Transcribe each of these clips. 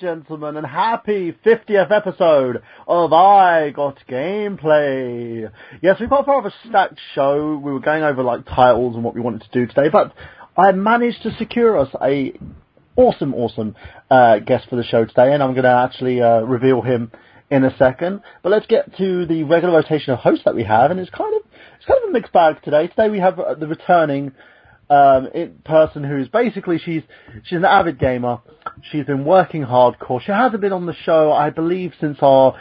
gentlemen, and happy 50th episode of I Got Gameplay. Yes, we've got a rather stacked show. We were going over like titles and what we wanted to do today, but I managed to secure us a awesome guest for the show today, and I'm going to actually reveal him in a second. But let's get to the regular rotation of hosts that we have, and it's kind of a mixed bag today. Today we have the returning person who's basically she's an avid gamer. She's been working hardcore. She hasn't been on the show, I believe, since our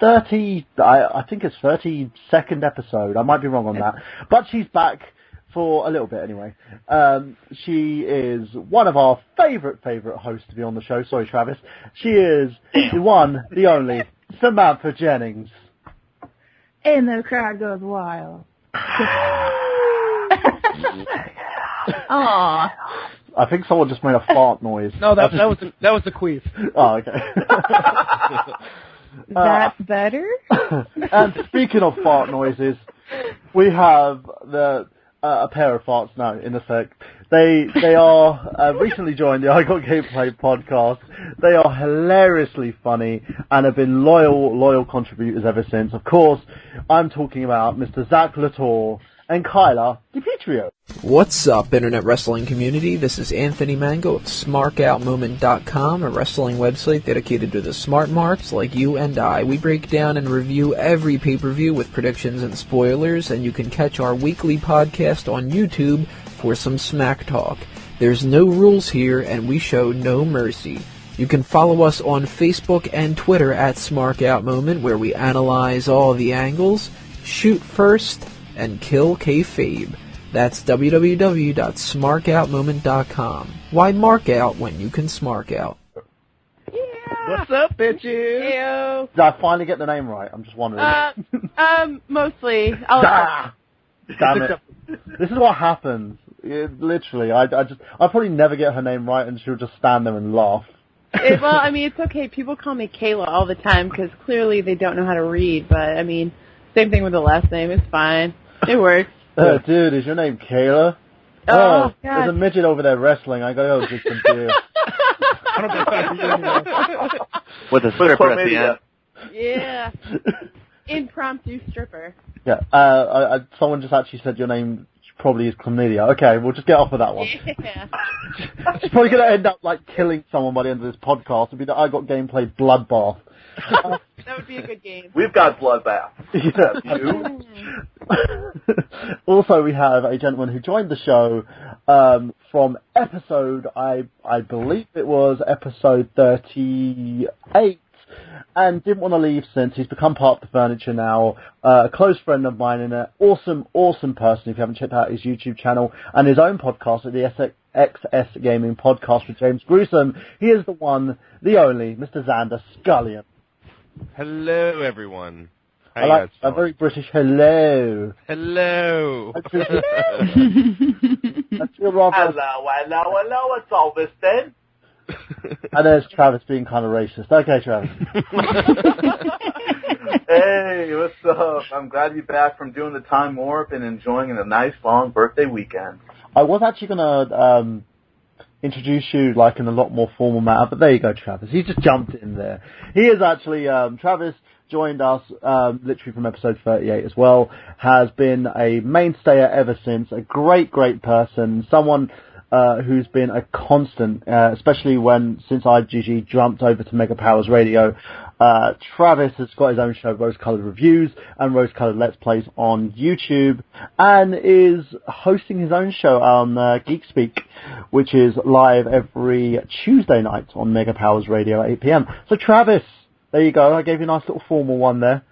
32nd episode. I might be wrong on that, but she's back for a little bit anyway. She is one of our favourite hosts to be on the show. Sorry, Travis. She is the one, the only, Samantha Jennings. And the crowd goes wild. Aww. I think someone just made a fart noise. No, that was the queef. Oh, okay. That's better? And speaking of fart noises, we have a pair of farts now in effect. They are recently joined the I Got Gameplay podcast. They are hilariously funny and have been loyal contributors ever since. Of course, I'm talking about Mr. Zack Latour and Kyla Dipietro. What's up, Internet Wrestling community? This is Anthony Mango of SmarkOutMoment.com, a wrestling website dedicated to the smart marks like you and I. We break down and review every pay-per-view with predictions and spoilers, and you can catch our weekly podcast on YouTube for some smack talk. There's no rules here, and we show no mercy. You can follow us on Facebook and Twitter at SmarkOutMoment, where we analyze all the angles, shoot first, and kill kayfabe. That's www.smarkoutmoment.com. Why mark out when you can smark out? Yeah. What's up, bitches? Heyo. Did I finally get the name right? I'm just wondering. Mostly. Damn it. This is what happens. Literally, I probably never get her name right, and she'll just stand there and laugh. Well, I mean, it's okay. People call me Kayla all the time because clearly they don't know how to read. But I mean, same thing with the last name. It's fine. It works. Dude, is your name Kayla? Oh, God. There's a midget over there wrestling. I gotta go get some beer. With a stripper at the end. Yeah. Impromptu stripper. Yeah. Someone just actually said your name probably is Chlamydia. Okay, we'll just get off of that one. Yeah. She's probably gonna end up like killing someone by the end of this podcast. It'll be the I Got Gameplay bloodbath. That would be a good game. We've got bloodbath. Yeah. Also, we have a gentleman who joined the show from episode, I believe it was episode 38, and didn't want to leave since. He's become part of the furniture now. A close friend of mine and an awesome person. If you haven't checked out his YouTube channel and his own podcast at the XS Gaming Podcast with James Gruesome, he is the one, the only, Mr. Xander Skullion. Hello, everyone. How I like a very British hello. Hello. I feel rather... Hello, it's all this then. And there's Travis being kind of racist. Okay, Travis. Hey, what's up? I'm glad to be back from doing the time warp and enjoying a nice long birthday weekend. I was actually going to introduce you like in a lot more formal manner, but there you go, Travis. He just jumped in there. He is actually, Travis joined us literally from episode 38 as well, has been a mainstayer ever since, a great person, someone who's been a constant, especially since IGG jumped over to Mega Powers Radio. Travis has got his own show, Rose Colored Reviews and Rose Colored Let's Plays on YouTube, and is hosting his own show on Geek Speak, which is live every Tuesday night on Mega Powers Radio at 8 p.m. So Travis, there you go. I gave you a nice little formal one there.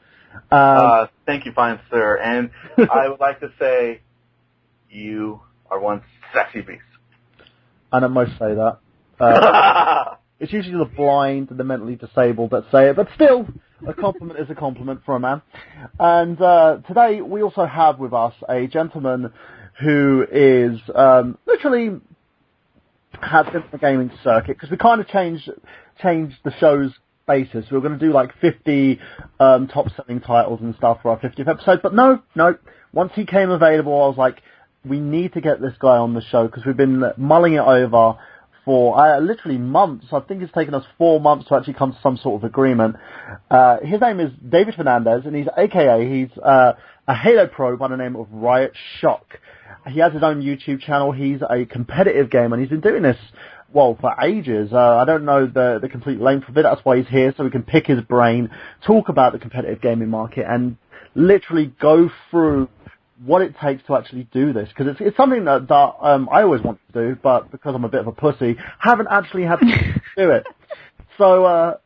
Thank you, fine sir. And I would like to say, you are one sexy beast. I don't most say that. It's usually the blind and the mentally disabled that say it, but still, a compliment is a compliment for a man. And today we also have with us a gentleman who is literally has been in the gaming circuit, because we kind of changed the show's basis. We were going to do like 50 top-selling titles and stuff for our 50th episode, but no. Once he came available, I was like, we need to get this guy on the show, because we've been mulling it over for literally months. I think it's taken us 4 months to actually come to some sort of agreement. His name is David Fernandes, and he's a Halo pro by the name of Riot Shock. He has his own YouTube channel. He's a competitive gamer, and he's been doing this, well, for ages. I don't know the complete length of it. That's why he's here, so we can pick his brain, talk about the competitive gaming market, and literally go through what it takes to actually do this. Because it's something that I always wanted to do, but because I'm a bit of a pussy, haven't actually had to do it. So,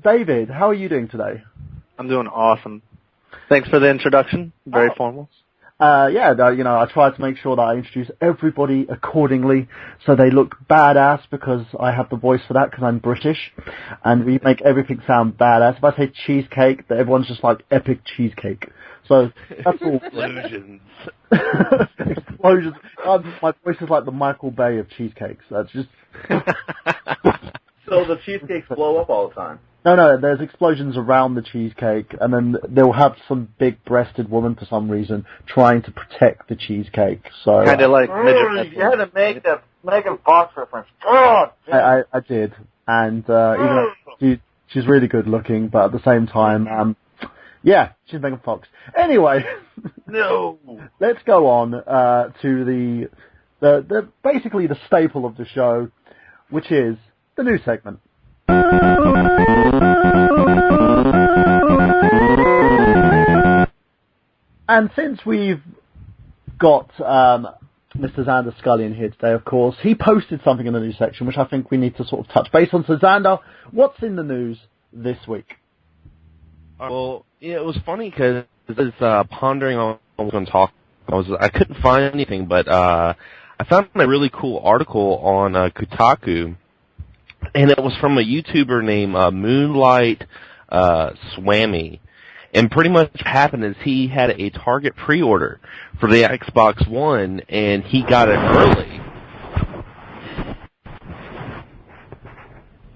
David, how are you doing today? I'm doing awesome. Thanks for the introduction. Very formal. I try to make sure that I introduce everybody accordingly so they look badass, because I have the voice for that because I'm British, and we make everything sound badass. If I say cheesecake, then everyone's just like epic cheesecake. So that's all. Explosions. Explosions. My voice is like the Michael Bay of cheesecakes. That's just... So the cheesecakes blow up all the time? No, there's explosions around the cheesecake, and then they'll have some big-breasted woman for some reason trying to protect the cheesecake. So kind of like midget. You had to make that Megan Fox reference. God, I did, and even though she's really good looking, but at the same time, she's Megan Fox. Anyway, no. Let's go on to the basically the staple of the show, which is the news segment. And since we've got Mr. Xander Skullion here today, of course, he posted something in the news section which I think we need to sort of touch base on. So, Xander, what's in the news this week? Well, it was funny because I was pondering on what I was going to talk. I couldn't find anything, but I found a really cool article on Kotaku, and it was from a YouTuber named Moonlight Swammy. And pretty much what happened is he had a Target pre-order for the Xbox One, and he got it early.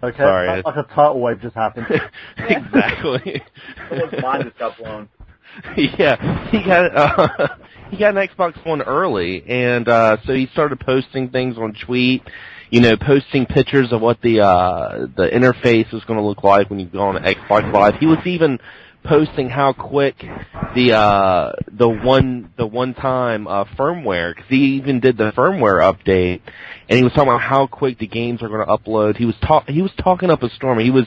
Okay, sorry, like a tidal wave just happened. Exactly. Someone's mind just got blown. Yeah, he got an Xbox One early, and so he started posting things on Tweet, posting pictures of what the interface is going to look like when you go on Xbox Live. He was even posting how quick the one-time firmware, because he even did the firmware update, and he was talking about how quick the games are going to upload. He was talking up a storm. He was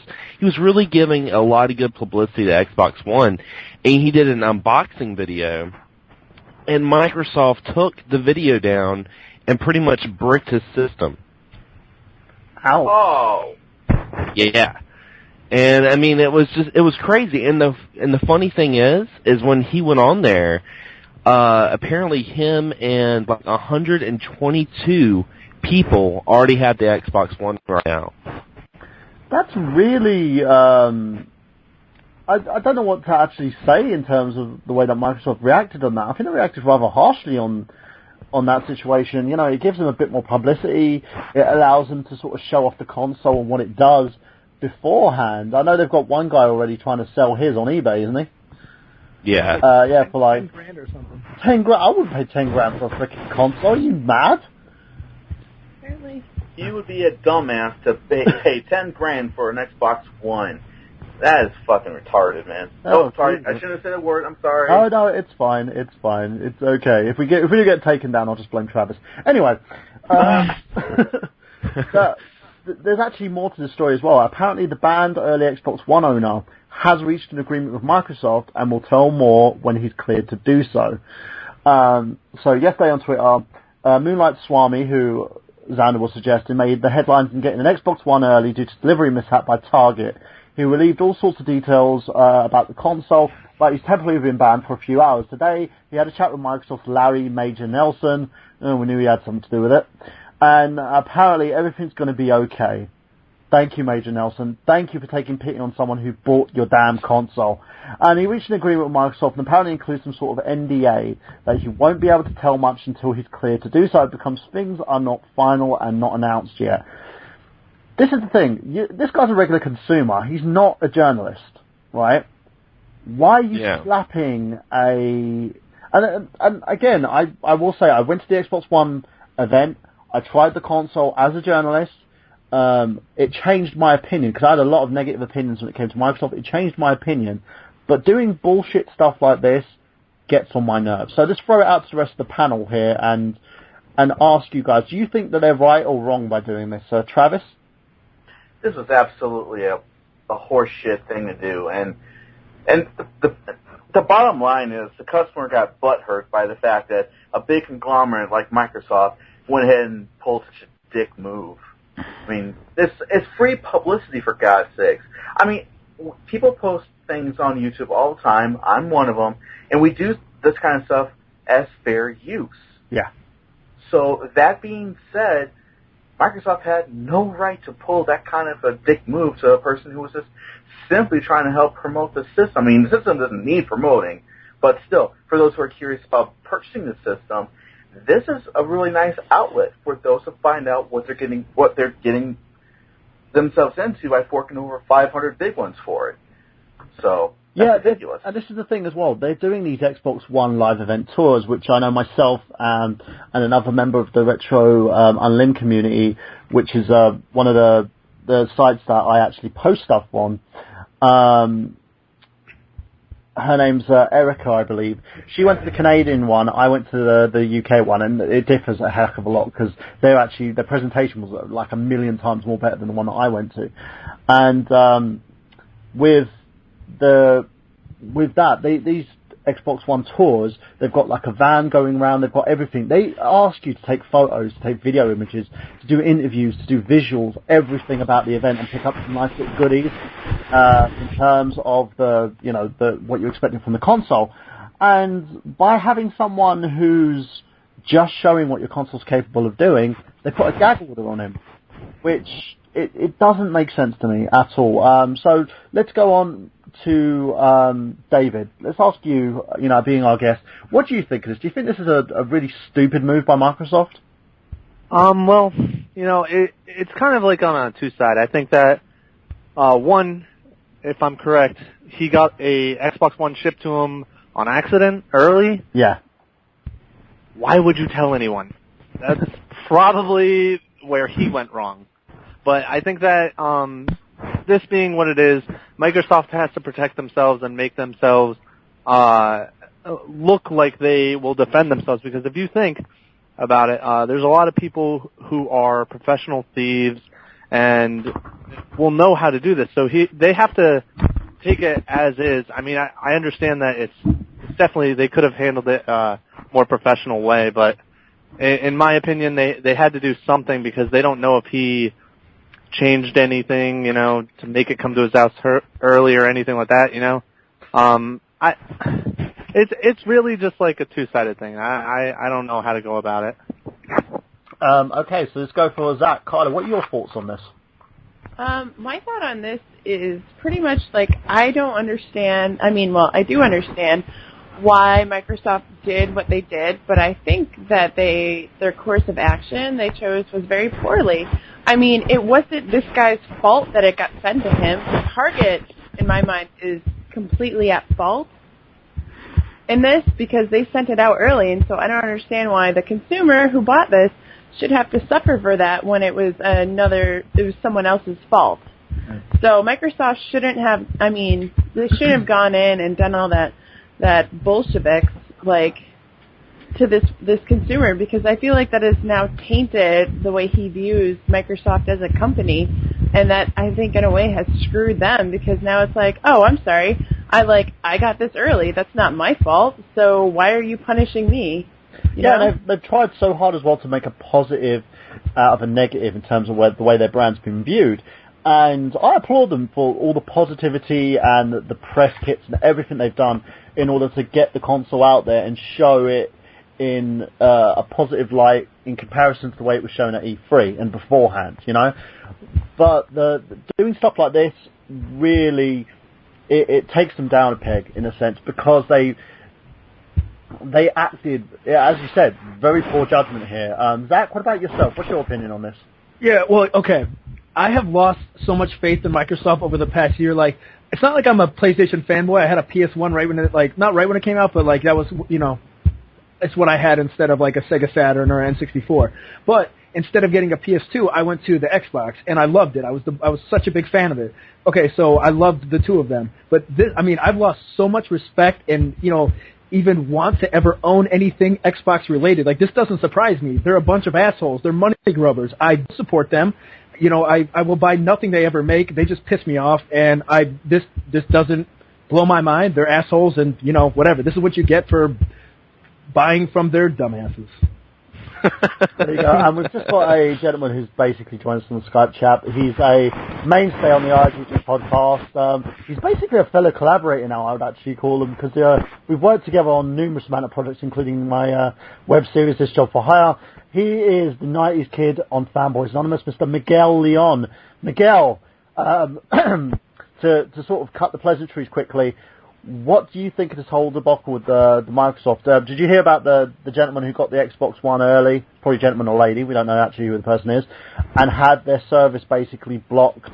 really giving a lot of good publicity to Xbox One, and he did an unboxing video, and Microsoft took the video down and pretty much bricked his system. Ow. Oh. Yeah. And I mean, it was crazy. And the funny thing is when he went on there, apparently him and like 122 people already have the Xbox One right now. That's really, I don't know what to actually say in terms of the way that Microsoft reacted on that. I think they reacted rather harshly on that situation. It gives them a bit more publicity. It allows them to sort of show off the console and what it does beforehand. I know they've got one guy already trying to sell his on eBay, isn't he? Yeah. For like $10,000 or something. 10 grand. I wouldn't pay 10 grand for a freaking console. Are you mad? Apparently. You would be a dumbass to pay 10 grand for an Xbox One. That is fucking retarded, man. Oh, sorry. I shouldn't have said a word. I'm sorry. Oh no, it's fine. It's fine. It's okay. If we do get taken down, I'll just blame Travis. Anyway, there's actually more to the story as well. Apparently, the banned early Xbox One owner has reached an agreement with Microsoft and will tell more when he's cleared to do so. So yesterday on Twitter, Moonlight Swami, who Xander was suggesting, made the headlines in getting an Xbox One early due to delivery mishap by Target. He relieved all sorts of details about the console, but he's temporarily been banned for a few hours. Today, he had a chat with Microsoft's Larry Major Nelson. We knew he had something to do with it. And apparently everything's going to be okay. Thank you, Major Nelson. Thank you for taking pity on someone who bought your damn console. And he reached an agreement with Microsoft and apparently includes some sort of NDA that he won't be able to tell much until he's cleared to do so, because things are not final and not announced yet. This is the thing. This guy's a regular consumer. He's not a journalist, right? Why are you slapping a... And again, I will say, I went to the Xbox One event. I tried the console as a journalist. it changed my opinion, because I had a lot of negative opinions when it came to Microsoft. It changed my opinion. But doing bullshit stuff like this gets on my nerves. So let's throw it out to the rest of the panel here and ask you guys, do you think that they're right or wrong by doing this? Travis? This was absolutely a horseshit thing to do. And the bottom line is the customer got butthurt by the fact that a big conglomerate like Microsoft went ahead and pulled such a dick move. I mean, it's free publicity, for God's sakes. I mean, people post things on YouTube all the time. I'm one of them. And we do this kind of stuff as fair use. Yeah. So that being said, Microsoft had no right to pull that kind of a dick move to a person who was just simply trying to help promote the system. I mean, the system doesn't need promoting, but still, for those who are curious about purchasing the system, this is a really nice outlet for those to find out what they're getting themselves into by forking over 500 big ones for it. So that's ridiculous. And this is the thing as well. They're doing these Xbox One live event tours, which I know myself and another member of the Retro Unlim community, which is one of the sites that I actually post stuff on. Her name's Erica, I believe. She went to the Canadian one. I went to the UK one, and it differs a heck of a lot because their presentation was like 1,000,000 times more better than the one that I went to. And with that, these Xbox One tours, they've got like a van going around, they've got everything. They ask you to take photos, to take video images, to do interviews, to do visuals, everything about the event, and pick up some nice little goodies in terms of what you're expecting from the console. And by having someone who's just showing what your console's capable of doing, they put a gag order on him, which it doesn't make sense to me at all. So let's go on to David. Let's ask you, being our guest, what do you think of this? Do you think this is a really stupid move by Microsoft? Well, it's kind of like on a two-side. I think that, one, if I'm correct, he got a Xbox One shipped to him on accident early. Yeah. Why would you tell anyone? That's probably where he went wrong. But I think that, this being what it is, Microsoft has to protect themselves and make themselves look like they will defend themselves. Because if you think about it, there's a lot of people who are professional thieves and will know how to do this. So they have to take it as is. I mean, I understand that it's definitely they could have handled it more professional way, but in my opinion, they had to do something because they don't know if he changed anything, to make it come to his house early or anything like that, It's really just like a two-sided thing. I don't know how to go about it. Okay, so let's go for Zach. Kyla, what are your thoughts on this? My thought on this is pretty much like I don't understand. I mean, well, I do understand why Microsoft did what they did, but I think that their course of action they chose was very poorly. I mean, it wasn't this guy's fault that it got sent to him. Target, in my mind, is completely at fault in this because they sent it out early, and so I don't understand why the consumer who bought this should have to suffer for that when it was someone else's fault. So Microsoft shouldn't have, they shouldn't have gone in and done all that Bolsheviks, to this consumer, because I feel like that has now tainted the way he views Microsoft as a company, and that I think in a way has screwed them, because now it's like, oh, I'm sorry, I got this early, that's not my fault, so why are you punishing me? They've tried so hard as well to make a positive out of a negative in terms of the way their brand's been viewed. And I applaud them for all the positivity and the press kits and everything they've done in order to get the console out there and show it in a positive light in comparison to the way it was shown at E3 and beforehand, But doing stuff like this really, it takes them down a peg in a sense, because they acted, as you said, very poor judgment here. Zach, what about yourself? What's your opinion on this? Yeah, well, okay. I have lost so much faith in Microsoft over the past year. It's not like I'm a PlayStation fanboy. I had a PS1 right when it, not right when it came out, but that was, it's what I had instead of a Sega Saturn or N64. But instead of getting a PS2, I went to the Xbox, and I loved it. I was such a big fan of it. Okay, so I loved the two of them. But I've lost so much respect and, even want to ever own anything Xbox related. Like, this doesn't surprise me. They're a bunch of assholes. They're money grubbers. I support them. I will buy nothing they ever make. They just piss me off, and this doesn't blow my mind. They're assholes, and, whatever. This is what you get for buying from their dumbasses. There you go. And we've just got a gentleman who's basically joined us on the Skype chat. He's a mainstay on the IGG podcast. He's basically a fellow collaborator now, I would actually call him, because we've worked together on numerous amount of projects, including my web series, This Job for Hire. He is the 90s kid on Fanboys Anonymous, Mr. Miguel Leon. Miguel, to sort of cut the pleasantries quickly, what do you think of this whole debacle with the Microsoft? Did you hear about the gentleman who got the Xbox One early, probably gentleman or lady, we don't know actually who the person is, and had their service basically blocked,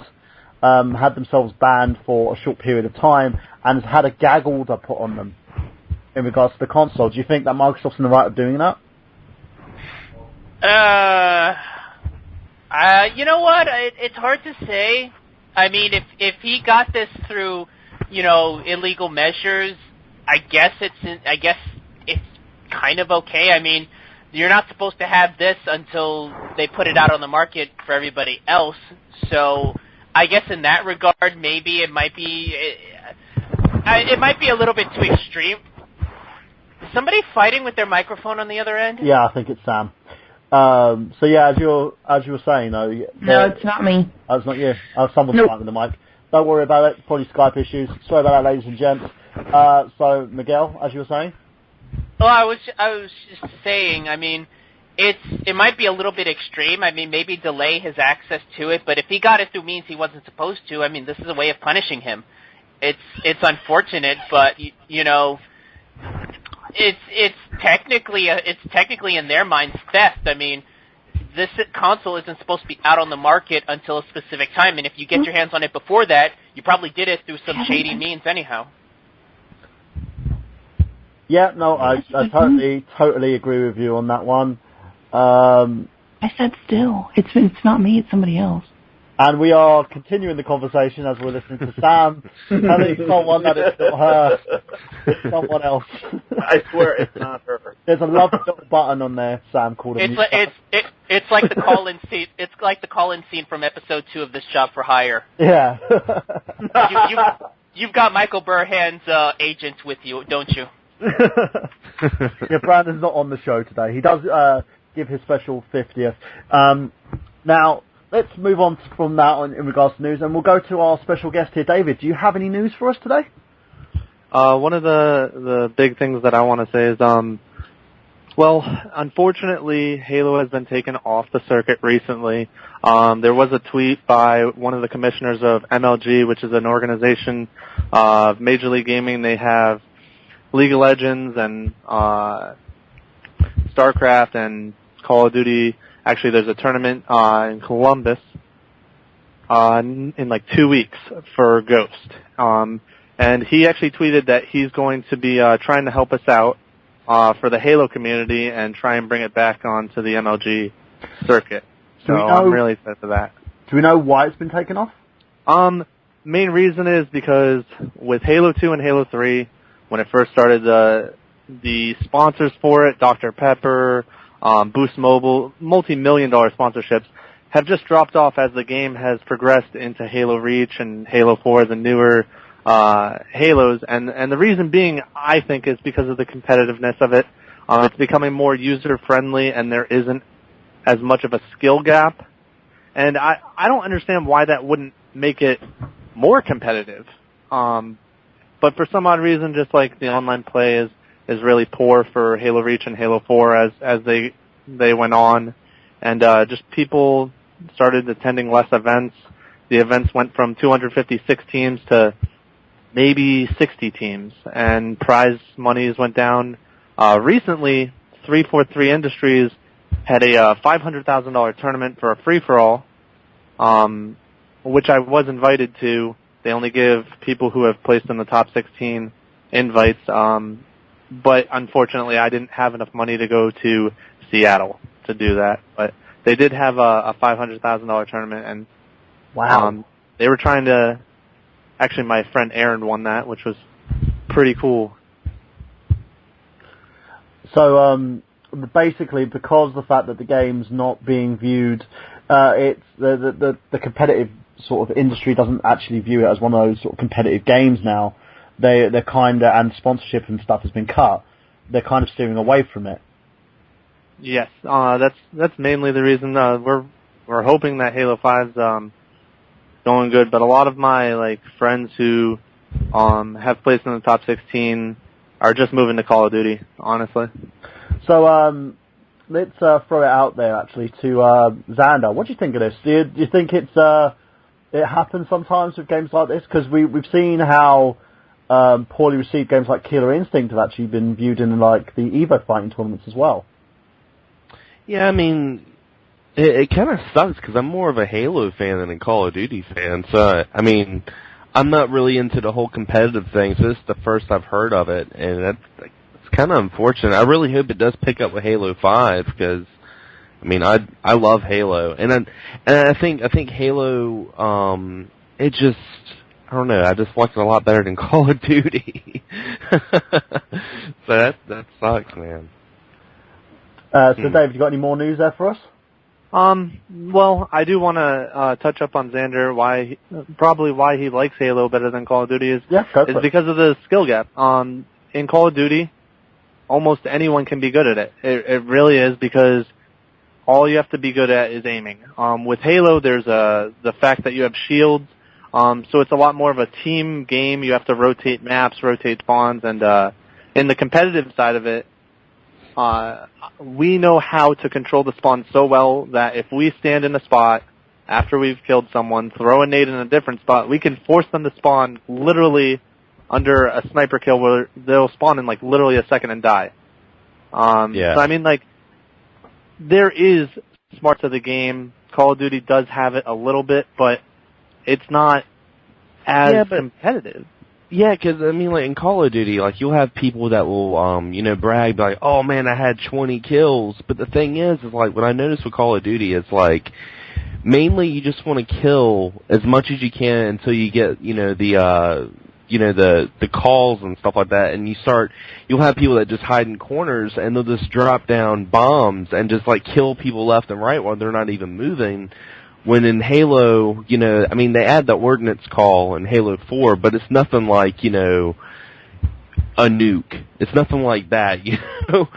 had themselves banned for a short period of time, and has had a gag order put on them in regards to the console? Do you think that Microsoft's in the right of doing that? You know what? It's hard to say. I mean, if he got this through, illegal measures, I guess it's kind of okay. I mean, you're not supposed to have this until they put it out on the market for everybody else. So, I guess in that regard, maybe it might be a little bit too extreme. Is somebody fighting with their microphone on the other end? Yeah, I think it's Sam. So yeah, as you were saying, though. No, it's not me. Oh, it's not you. Someone's fighting with the mic. Don't worry about it. Probably Skype issues. Sorry about that, ladies and gents. So Miguel, as you were saying. Well, I was just saying. I mean, it might be a little bit extreme. I mean, maybe delay his access to it, but if he got it through means he wasn't supposed to, I mean, this is a way of punishing him. It's unfortunate, but it's technically in their minds theft. I mean, this console isn't supposed to be out on the market until a specific time, and if you get your hands on it before that, you probably did it through some shady means anyhow. Yeah, no, I totally agree with you on that one. I said still. It's not me, it's somebody else. And we are continuing the conversation as we're listening to Sam. Telling someone that it's not her, it's someone else. I swear it's not her. There's a love button on there, Sam called it. It's like the call-in scene. It's like the call-in scene from episode 2 of This Job for Hire. Yeah. You've got Michael Burhan's agent with you, don't you? Yeah, Brandon's not on the show today. He does give his special 50th. Now, let's move on from that in regards to news, and we'll go to our special guest here. David, do you have any news for us today? One of the big things that I want to say is, unfortunately, Halo has been taken off the circuit recently. There was a tweet by one of the commissioners of MLG, which is an organization of Major League Gaming. They have League of Legends and StarCraft and Call of Duty. Actually, there's a tournament in Columbus in like 2 weeks for Ghost. And he actually tweeted that he's going to be trying to help us out for the Halo community and try and bring it back onto the MLG circuit. So I'm really excited for that. Do we know why it's been taken off? Main reason is because with Halo 2 and Halo 3, when it first started, the sponsors for it, Dr. Pepper, Boost Mobile, multi-million-dollar sponsorships, have just dropped off as the game has progressed into Halo Reach and Halo 4, the newer Halos. And the reason being, I think, is because of the competitiveness of it. It's becoming more user-friendly, and there isn't as much of a skill gap. And I don't understand why that wouldn't make it more competitive. But for some odd reason, just like the online play is really poor for Halo Reach and Halo 4 as they went on, and just people started attending less events. The events went from 256 teams to maybe 60 teams, and prize monies went down. Recently, 343 Industries had a $500,000 tournament for a free-for-all, which I was invited to. They only give people who have placed in the top 16 invites, but unfortunately I didn't have enough money to go to Seattle to do that. But they did have a $500,000 tournament, and Wow. they were trying to. Actually, my friend Aaron won that, which was pretty cool. So basically, because of the fact that the game's not being viewed, it's the competitive sort of industry doesn't actually view it as one of those sort of competitive games now. They're kind of, and sponsorship and stuff has been cut. They're kind of steering away from it. Yes, that's mainly the reason. We're hoping that Halo 5's going good, but a lot of my friends who have placed in the top 16 are just moving to Call of Duty, honestly. So let's throw it out there actually to Xander. What do you think of this? Do you think it happens sometimes with games like this? Because we've seen how poorly received games like Killer Instinct have actually been viewed in the Evo fighting tournaments as well. Yeah, I mean, it kind of sucks because I'm more of a Halo fan than a Call of Duty fan. So, I mean, I'm not really into the whole competitive thing. So this is the first I've heard of it, and it's kind of unfortunate. I really hope it does pick up with Halo 5 because, I mean, I love Halo, and I think Halo, it just, I don't know, I just like it a lot better than Call of Duty. So that sucks, man. So Dave, you got any more news there for us? Well, I do want to touch up on Xander. Why he likes Halo better than Call of Duty is because of the skill gap. In Call of Duty, almost anyone can be good at it. It really is because all you have to be good at is aiming. With Halo, there's the fact that you have shields, so it's a lot more of a team game. You have to rotate maps, rotate spawns, and in the competitive side of it, we know how to control the spawn so well that if we stand in a spot after we've killed someone, throw a nade in a different spot, we can force them to spawn literally under a sniper kill where they'll spawn in literally a second and die. So I mean, there is smarts of the game. Call of Duty does have it a little bit, but it's not as competitive. Yeah, because, I mean, in Call of Duty, you'll have people that will, brag, like, oh, man, I had 20 kills. But the thing is what I noticed with Call of Duty is, mainly you just want to kill as much as you can until you get, the calls and stuff like that. And you'll have people that just hide in corners, and they'll just drop down bombs and just, kill people left and right while they're not even moving. When in Halo, I mean, they add the ordnance call in Halo 4, but it's nothing like, a nuke. It's nothing like that, So,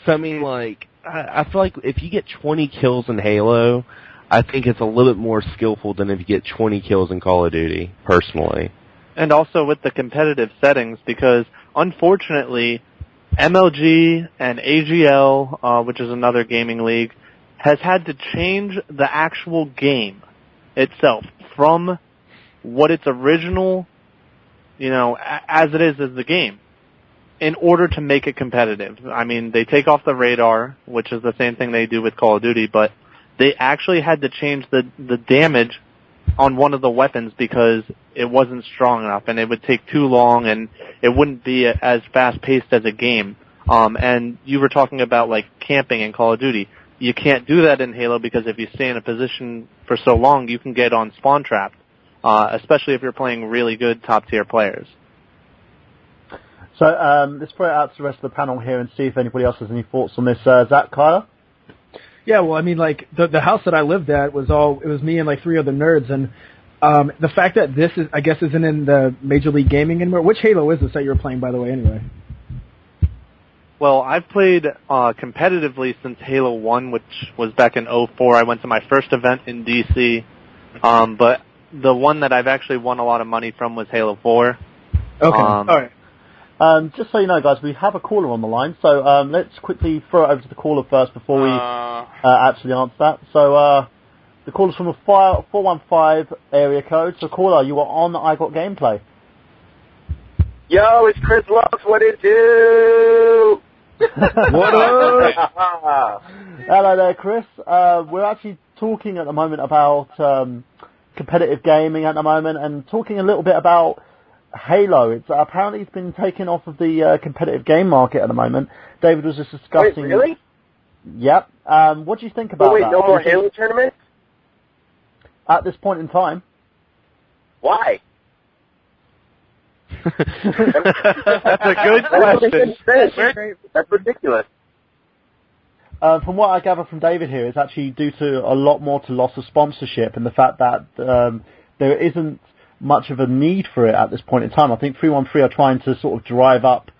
I mean, I feel like if you get 20 kills in Halo, I think it's a little bit more skillful than if you get 20 kills in Call of Duty, personally. And also with the competitive settings, because, unfortunately, MLG and AGL, which is another gaming league, has had to change the actual game itself from what its original, as it is as the game, in order to make it competitive. I mean, they take off the radar, which is the same thing they do with Call of Duty, but they actually had to change the damage on one of the weapons because it wasn't strong enough and it would take too long and it wouldn't be as fast-paced as a game. And you were talking about camping in Call of Duty. You can't do that in Halo because if you stay in a position for so long, you can get on spawn trapped, especially if you're playing really good top-tier players. So let's throw it out to the rest of the panel here and see if anybody else has any thoughts on this. Zach, Kyla? Yeah, well, I mean, the house that I lived at it was me and 3 other nerds, and the fact that this isn't in the Major League Gaming anymore. Which Halo is this that you were playing, by the way, anyway? Well, I've played competitively since Halo 1, which was back in 2004. I went to my first event in D.C., but the one that I've actually won a lot of money from was Halo 4. Okay, all right. Just so you know, guys, we have a caller on the line, so let's quickly throw it over to the caller first before we actually answer that. So the caller's from the 415 area code. So caller, you are on I Got Gameplay. Yo, it's Chris Locs. What it do? What up? Hello there, Chris. We're actually talking at the moment about competitive gaming at the moment and talking a little bit about Halo. It's been taken off of the competitive game market at the moment. David was just discussing... Wait, really? Yep. What do you think about wait, that? no more Halo tournaments? At this point in time. Why? That's a good question. That's ridiculous. From what I gather from David here, it's actually due to a lot more to loss of sponsorship and the fact that there isn't much of a need for it at this point in time. I think 313 are trying to sort of drive up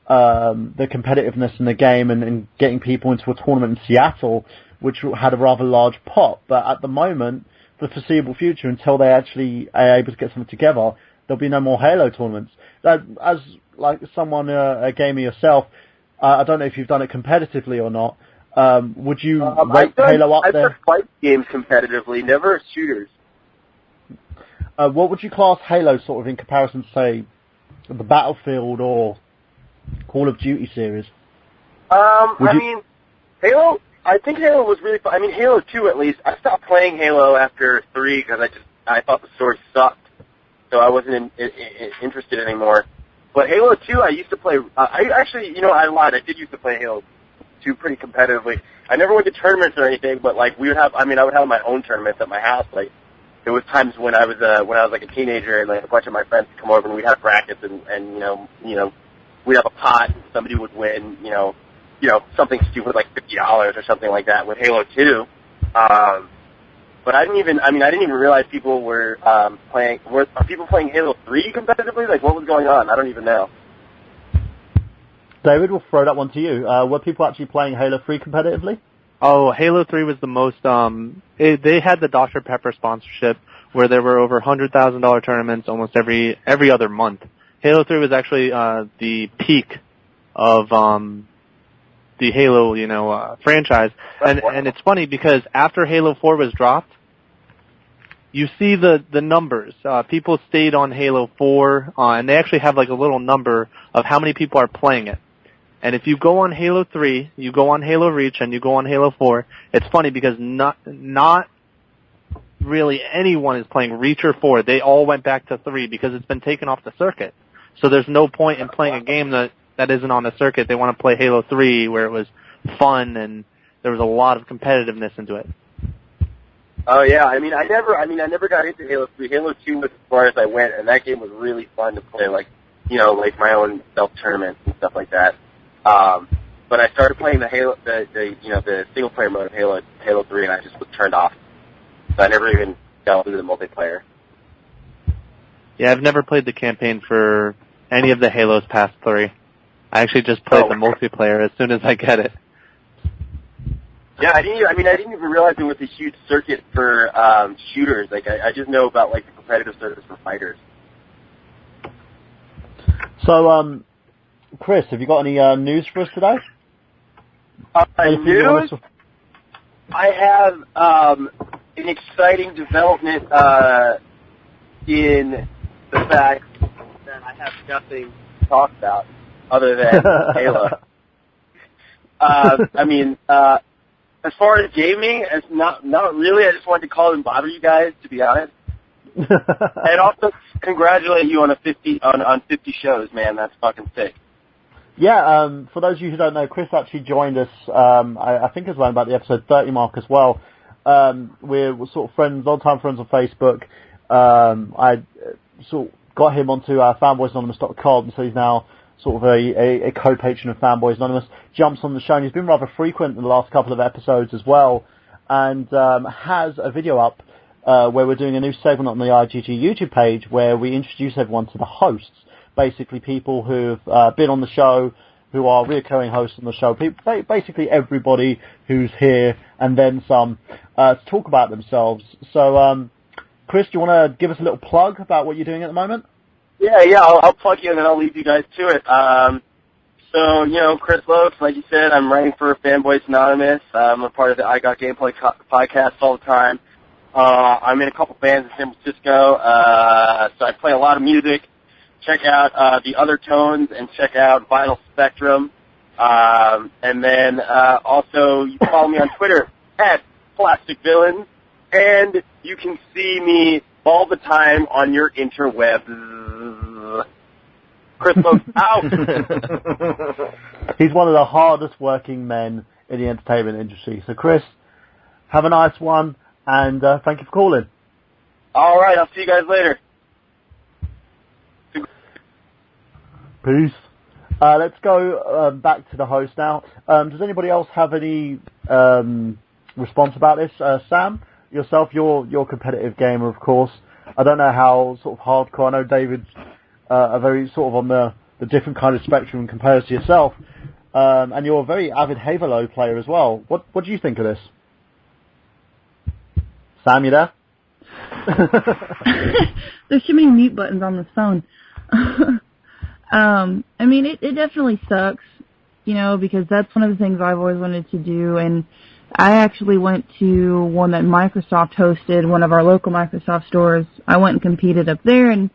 the competitiveness in the game and getting people into a tournament in Seattle, which had a rather large pot. But at the moment, for the foreseeable future, until they actually are able to get something together, there'll be no more Halo tournaments. As like someone, a gamer yourself, I don't know if you've done it competitively or not. Would you rate Halo up there? I've done fight games competitively, never shooters. What would you class Halo sort of in comparison to, say, the Battlefield or Call of Duty series? Halo, I think Halo was really fun. I mean, Halo 2 at least. I stopped playing Halo after 3 because I thought the story sucked, so I wasn't interested anymore. But Halo 2, I used to play. I lied. I did used to play Halo 2 pretty competitively. I never went to tournaments or anything, but like I would have my own tournaments at my house. Like there was times when I was like a teenager and like a bunch of my friends would come over and we'd have brackets and we'd have a pot and somebody would win something stupid like $50 or something like that with Halo 2. But I didn't even realize people were playing. Are people playing Halo 3 competitively? Like, what was going on? I don't even know. David, we'll throw that one to you. Were people actually playing Halo 3 competitively? Oh, Halo 3 was the most. They had the Dr. Pepper sponsorship where there were over $100,000 tournaments almost every other month. Halo 3 was actually the peak of the Halo, franchise. And it's funny because after Halo 4 was dropped, you see the numbers. People stayed on Halo 4, and they actually have like a little number of how many people are playing it. And if you go on Halo 3, you go on Halo Reach, and you go on Halo 4, it's funny because not really anyone is playing Reach or 4. They all went back to 3 because it's been taken off the circuit. So there's no point in playing a game that isn't on the circuit. They want to play Halo 3 where it was fun and there was a lot of competitiveness into it. Oh yeah, I never got into Halo 3. Halo 2 was as far as I went, and that game was really fun to play, like my own self tournaments and stuff like that. But I started playing the single player mode of Halo 3, and I just was turned off. So I never even delved into the multiplayer. Yeah, I've never played the campaign for any of the Halos past 3. I actually just played the multiplayer as soon as I get it. Yeah, I didn't even realize there was a huge circuit for shooters. Like I just know about like the competitive circuits for fighters. So, Chris, have you got any news for us today? News? I have an exciting development in the fact that I have nothing to talk about other than Halo. As far as gaming, it's not really. I just wanted to call and bother you guys, to be honest. And also congratulate you on 50 shows, man. That's fucking sick. Yeah, for those of you who don't know, Chris actually joined us, I think it was around about the episode 30 mark as well. We're sort of friends, long-time friends on Facebook. I sort of got him onto fanboysanonymous.com, so he's now sort of a co-patron of Fanboys Anonymous. Jumps on the show, and he's been rather frequent in the last couple of episodes as well, and has a video up where we're doing a new segment on the IGG YouTube page where we introduce everyone to the hosts. Basically, people who've been on the show, who are reoccurring hosts on the show, basically everybody who's here and then some, to talk about themselves. So, Chris, do you want to give us a little plug about what you're doing at the moment? Yeah, I'll plug you and then I'll leave you guys to it. So, Chris Locs, like you said, I'm writing for Fanboys Anonymous. I'm a part of the I Got Gameplay podcast all the time. I'm in a couple bands in San Francisco, so I play a lot of music. Check out The Other Tones and check out Vinyl Spectrum. And then also you can follow me on Twitter at Plastic Villains, and you can see me all the time on your interwebs. Chris Locs out. He's one of the hardest working men in the entertainment industry. So, Chris, have a nice one, and thank you for calling. All right, I'll see you guys later. Peace. Let's go back to the host now. Does anybody else have any response about this? Sam, yourself, you're a competitive gamer, of course. I don't know how sort of hardcore. I know David's a very sort of on the different kind of spectrum compared to yourself. And you're a very avid Halo player as well. What do you think of this? Sam, you there? There's too many mute buttons on this phone. I mean, it definitely sucks, you know, because that's one of the things I've always wanted to do. And I actually went to one that Microsoft hosted, one of our local Microsoft stores. I went and competed up there, and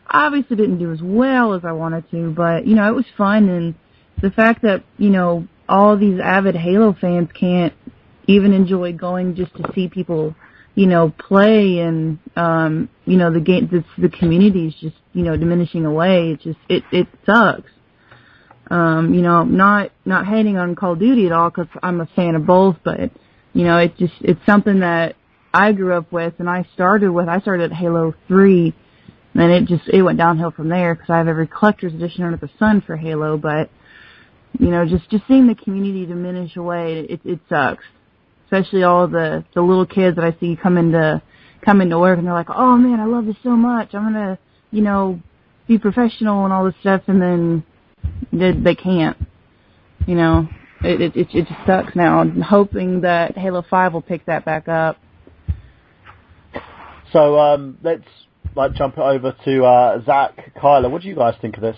I obviously didn't do as well as I wanted to, but, you know, it was fun. And the fact that, you know, all these avid Halo fans can't even enjoy going just to see people, you know, play, and you know, the community is just, you know, diminishing away. It sucks. You know, not hating on Call of Duty at all, because I'm a fan of both, but you know, it's something that I grew up with, and I started at Halo 3, and it went downhill from there, because I have every collector's edition under the sun for Halo. But you know, just seeing the community diminish away, it sucks. Especially all the little kids that I see come into work, and they're like, "Oh man, I love this so much. I'm gonna, you know, be professional and all this stuff," and then they can't. You know, it just sucks now. I'm hoping that Halo 5 will pick that back up. So let's jump it over to Zach, Kyla. What do you guys think of this?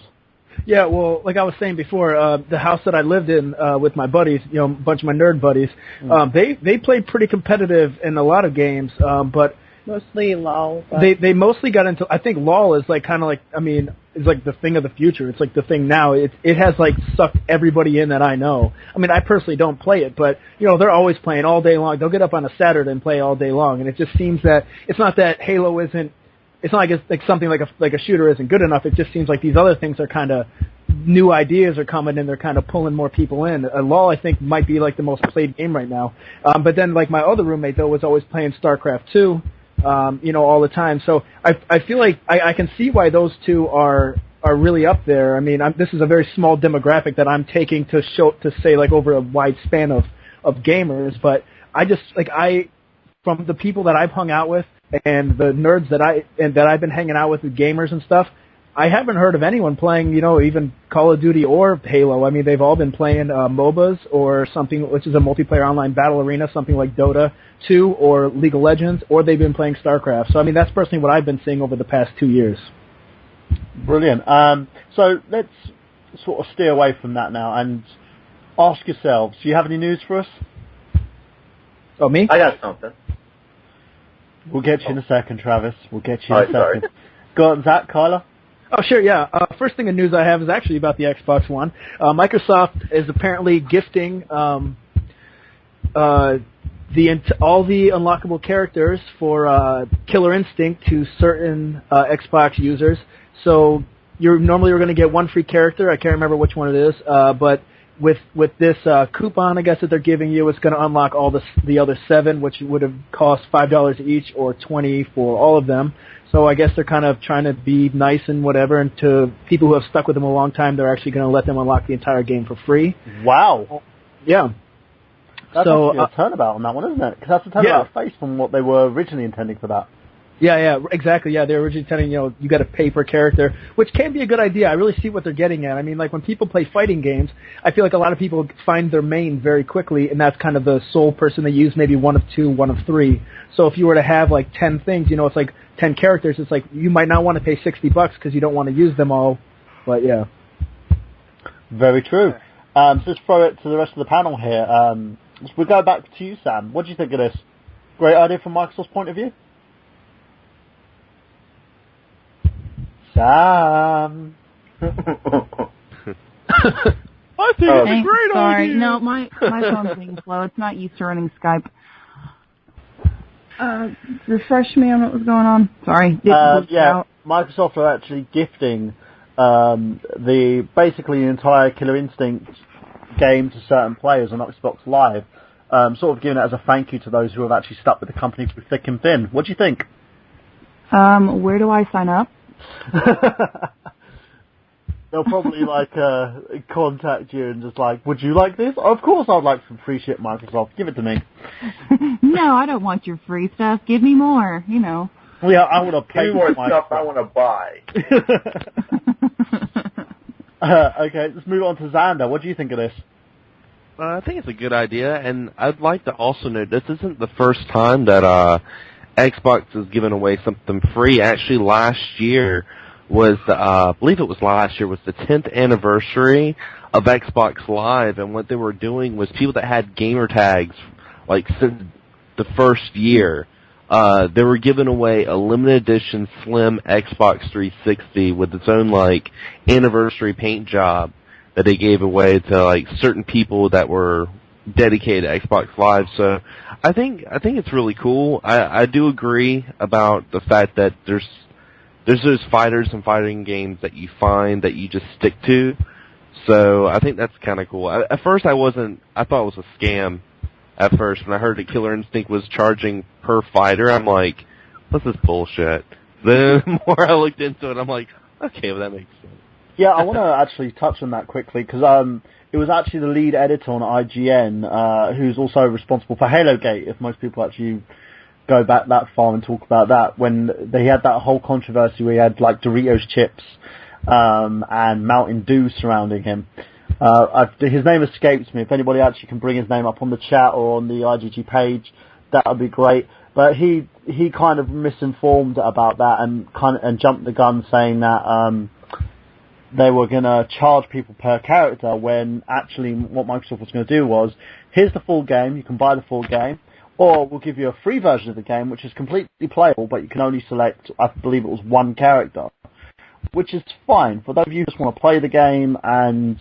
Yeah, well, like I was saying before, the house that I lived in with my buddies, you know, a bunch of my nerd buddies, they played pretty competitive in a lot of games, but mostly LOL. They mostly got into. I think LOL is like kind of like, I mean, is like the thing of the future. It's like the thing now. It has like sucked everybody in that I know. I mean, I personally don't play it, but you know, they're always playing all day long. They'll get up on a Saturday and play all day long, and it just seems that it's not that Halo isn't. It's not like it's like something like a shooter isn't good enough. It just seems like these other things are kind of new ideas are coming and they're kind of pulling more people in. LOL, I think, might be like the most played game right now. But then like my other roommate though was always playing StarCraft 2, you know, all the time. So I feel like I can see why those two are really up there. I mean, this is a very small demographic that I'm taking to say like over a wide span of gamers. But I just from the people that I've hung out with and the nerds that I've been hanging out with gamers and stuff, I haven't heard of anyone playing, you know, even Call of Duty or Halo. I mean, they've all been playing MOBAs or something, which is a multiplayer online battle arena, something like Dota 2 or League of Legends, or they've been playing StarCraft. So, I mean, that's personally what I've been seeing over the past 2 years. Brilliant. So let's sort of steer away from that now and ask yourselves, do you have any news for us? Oh, me? I got something. We'll get you in a second, Travis. We'll get you in a second. Sorry. Go on, Zach, Kyla. Oh, sure, yeah. First thing of news I have is actually about the Xbox One. Microsoft is apparently gifting all the unlockable characters for Killer Instinct to certain Xbox users. So you're going to get one free character. I can't remember which one it is, but with this coupon, I guess, that they're giving you, it's going to unlock all the other 7, which would have cost $5 each or $20 for all of them. So I guess they're kind of trying to be nice and whatever, and to people who have stuck with them a long time, they're actually going to let them unlock the entire game for free. Wow. Yeah. That's actually a turnabout on that one, isn't it? Because that's a turnabout face from what they were originally intending for that. Yeah, exactly. Yeah, they were originally telling you got to pay per character, which can be a good idea. I really see what they're getting at. I mean, like when people play fighting games, I feel like a lot of people find their main very quickly, and that's kind of the sole person they use, maybe one of 2, one of 3. So if you were to have like 10 things, you know, it's like 10 characters. It's like you might not want to pay $60 because you don't want to use them all. But yeah, very true. So let's throw it to the rest of the panel here. We'll go back to you, Sam. What do you think of this? Great idea from Microsoft's point of view? Sam. I think it's a great sorry. idea. No, my phone's being slow. It's not used to running Skype. Refresh me on what was going on. Sorry. Microsoft are actually gifting basically the entire Killer Instinct game to certain players on Xbox Live, sort of giving it as a thank you to those who have actually stuck with the company through thick and thin. What do you think? Where do I sign up? They'll probably contact you and just would you like this? Of course I'd like some free shit, Microsoft. Give it to me. No, I don't want your free stuff. Give me more, Well, yeah, I want to pay more stuff I want to buy. Okay, let's move on to Xander. What do you think of this? I think it's a good idea, and I'd like to also note this isn't the first time that Xbox has given away something free. Actually, last year was, I believe it was last year, was the 10th anniversary of Xbox Live, and what they were doing was people that had gamer tags, since the first year, they were giving away a limited edition slim Xbox 360 with its own, anniversary paint job that they gave away to, certain people that were dedicated to Xbox Live. So I think it's really cool. I do agree about the fact that there's those fighters and fighting games that you find that you just stick to. So I think that's kind of cool. At first I thought it was a scam at first. When I heard that Killer Instinct was charging per fighter, I'm like, this is bullshit. Then the more I looked into it, I'm like, okay, well that makes sense. Yeah, I want to actually touch on that quickly, because it was actually the lead editor on IGN, who's also responsible for Halo Gate, if most people actually go back that far and talk about that, when they had that whole controversy where he had Doritos chips and Mountain Dew surrounding him. His name escapes me. If anybody actually can bring his name up on the chat or on the IGG page, that would be great. But he kind of misinformed about that and jumped the gun, saying that they were going to charge people per character, when actually what Microsoft was going to do was, here's the full game, you can buy the full game, or we'll give you a free version of the game, which is completely playable, but you can only select, I believe it was one character, which is fine. For those of you who just want to play the game and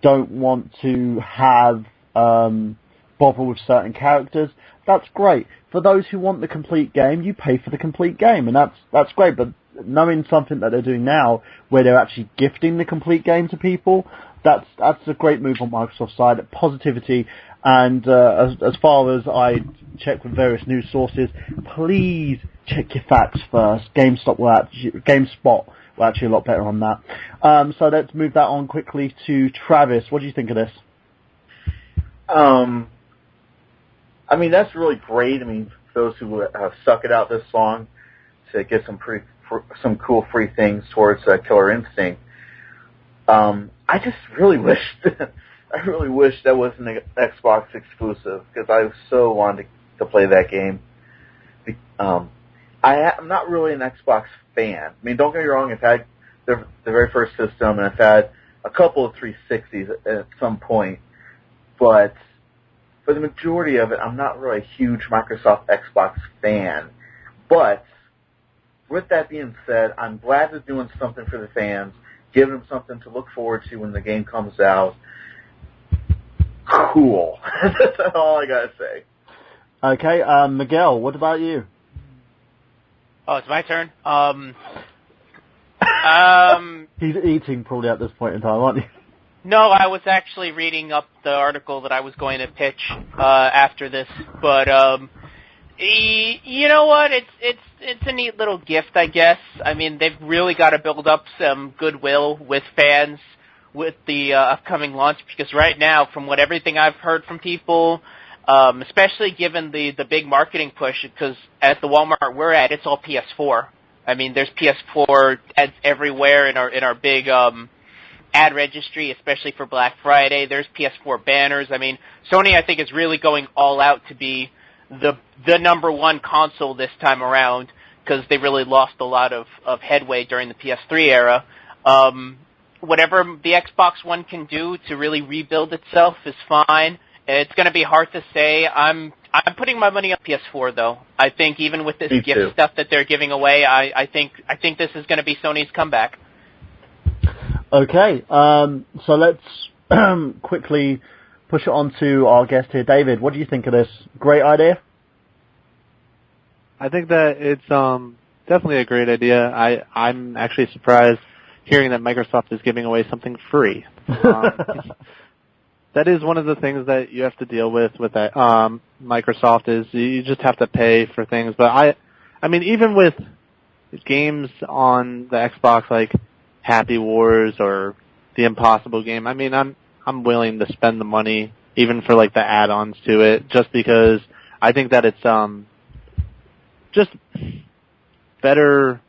don't want to have bother with certain characters, that's great. For those who want the complete game, you pay for the complete game, and that's great. But knowing something that they're doing now, where they're actually gifting the complete game to people, that's a great move on Microsoft's side. Positivity, and as far as I check with various news sources, please check your facts first. GameSpot were actually a lot better on that. So let's move that on quickly to Travis. What do you think of this? I mean, that's really great. I mean, for those who have stuck it out this long to get some cool free things towards Killer Instinct. I just really wish that wasn't an Xbox exclusive, because I so wanted to play that game. I'm not really an Xbox fan. I mean, don't get me wrong, I've had the very first system, and I've had a couple of 360s at some point, but for the majority of it, I'm not really a huge Microsoft Xbox fan. But with that being said, I'm glad they're doing something for the fans, giving them something to look forward to when the game comes out. Cool. That's all I gotta say. Okay, Miguel, what about you? Oh, it's my turn. He's eating probably at this point in time, aren't you? No, I was actually reading up the article that I was going to pitch after this, but you know what? It's a neat little gift, I guess. I mean, they've really got to build up some goodwill with fans with the upcoming launch, because right now, from everything I've heard from people, especially given the big marketing push, because at the Walmart we're at, it's all PS4. I mean, there's PS4 ads everywhere in our big ad registry, especially for Black Friday. There's PS4 banners. I mean, Sony, I think, is really going all out to be the number one console this time around, because they really lost a lot of headway during the PS3 era. Whatever the Xbox One can do to really rebuild itself is fine. It's going to be hard to say. I'm putting my money on PS4, though. I think even with this gift stuff that they're giving away, I think this is going to be Sony's comeback. Okay, so let's quickly push it on to our guest here, David. What do you think of this? Great idea? I think that it's definitely a great idea. I'm actually surprised hearing that Microsoft is giving away something free. that is one of the things that you have to deal with that Microsoft is you just have to pay for things. But I mean, even with games on the Xbox like Happy Wars or the Impossible game, I mean, I'm willing to spend the money even for like the add-ons to it, just because I think that it's just better,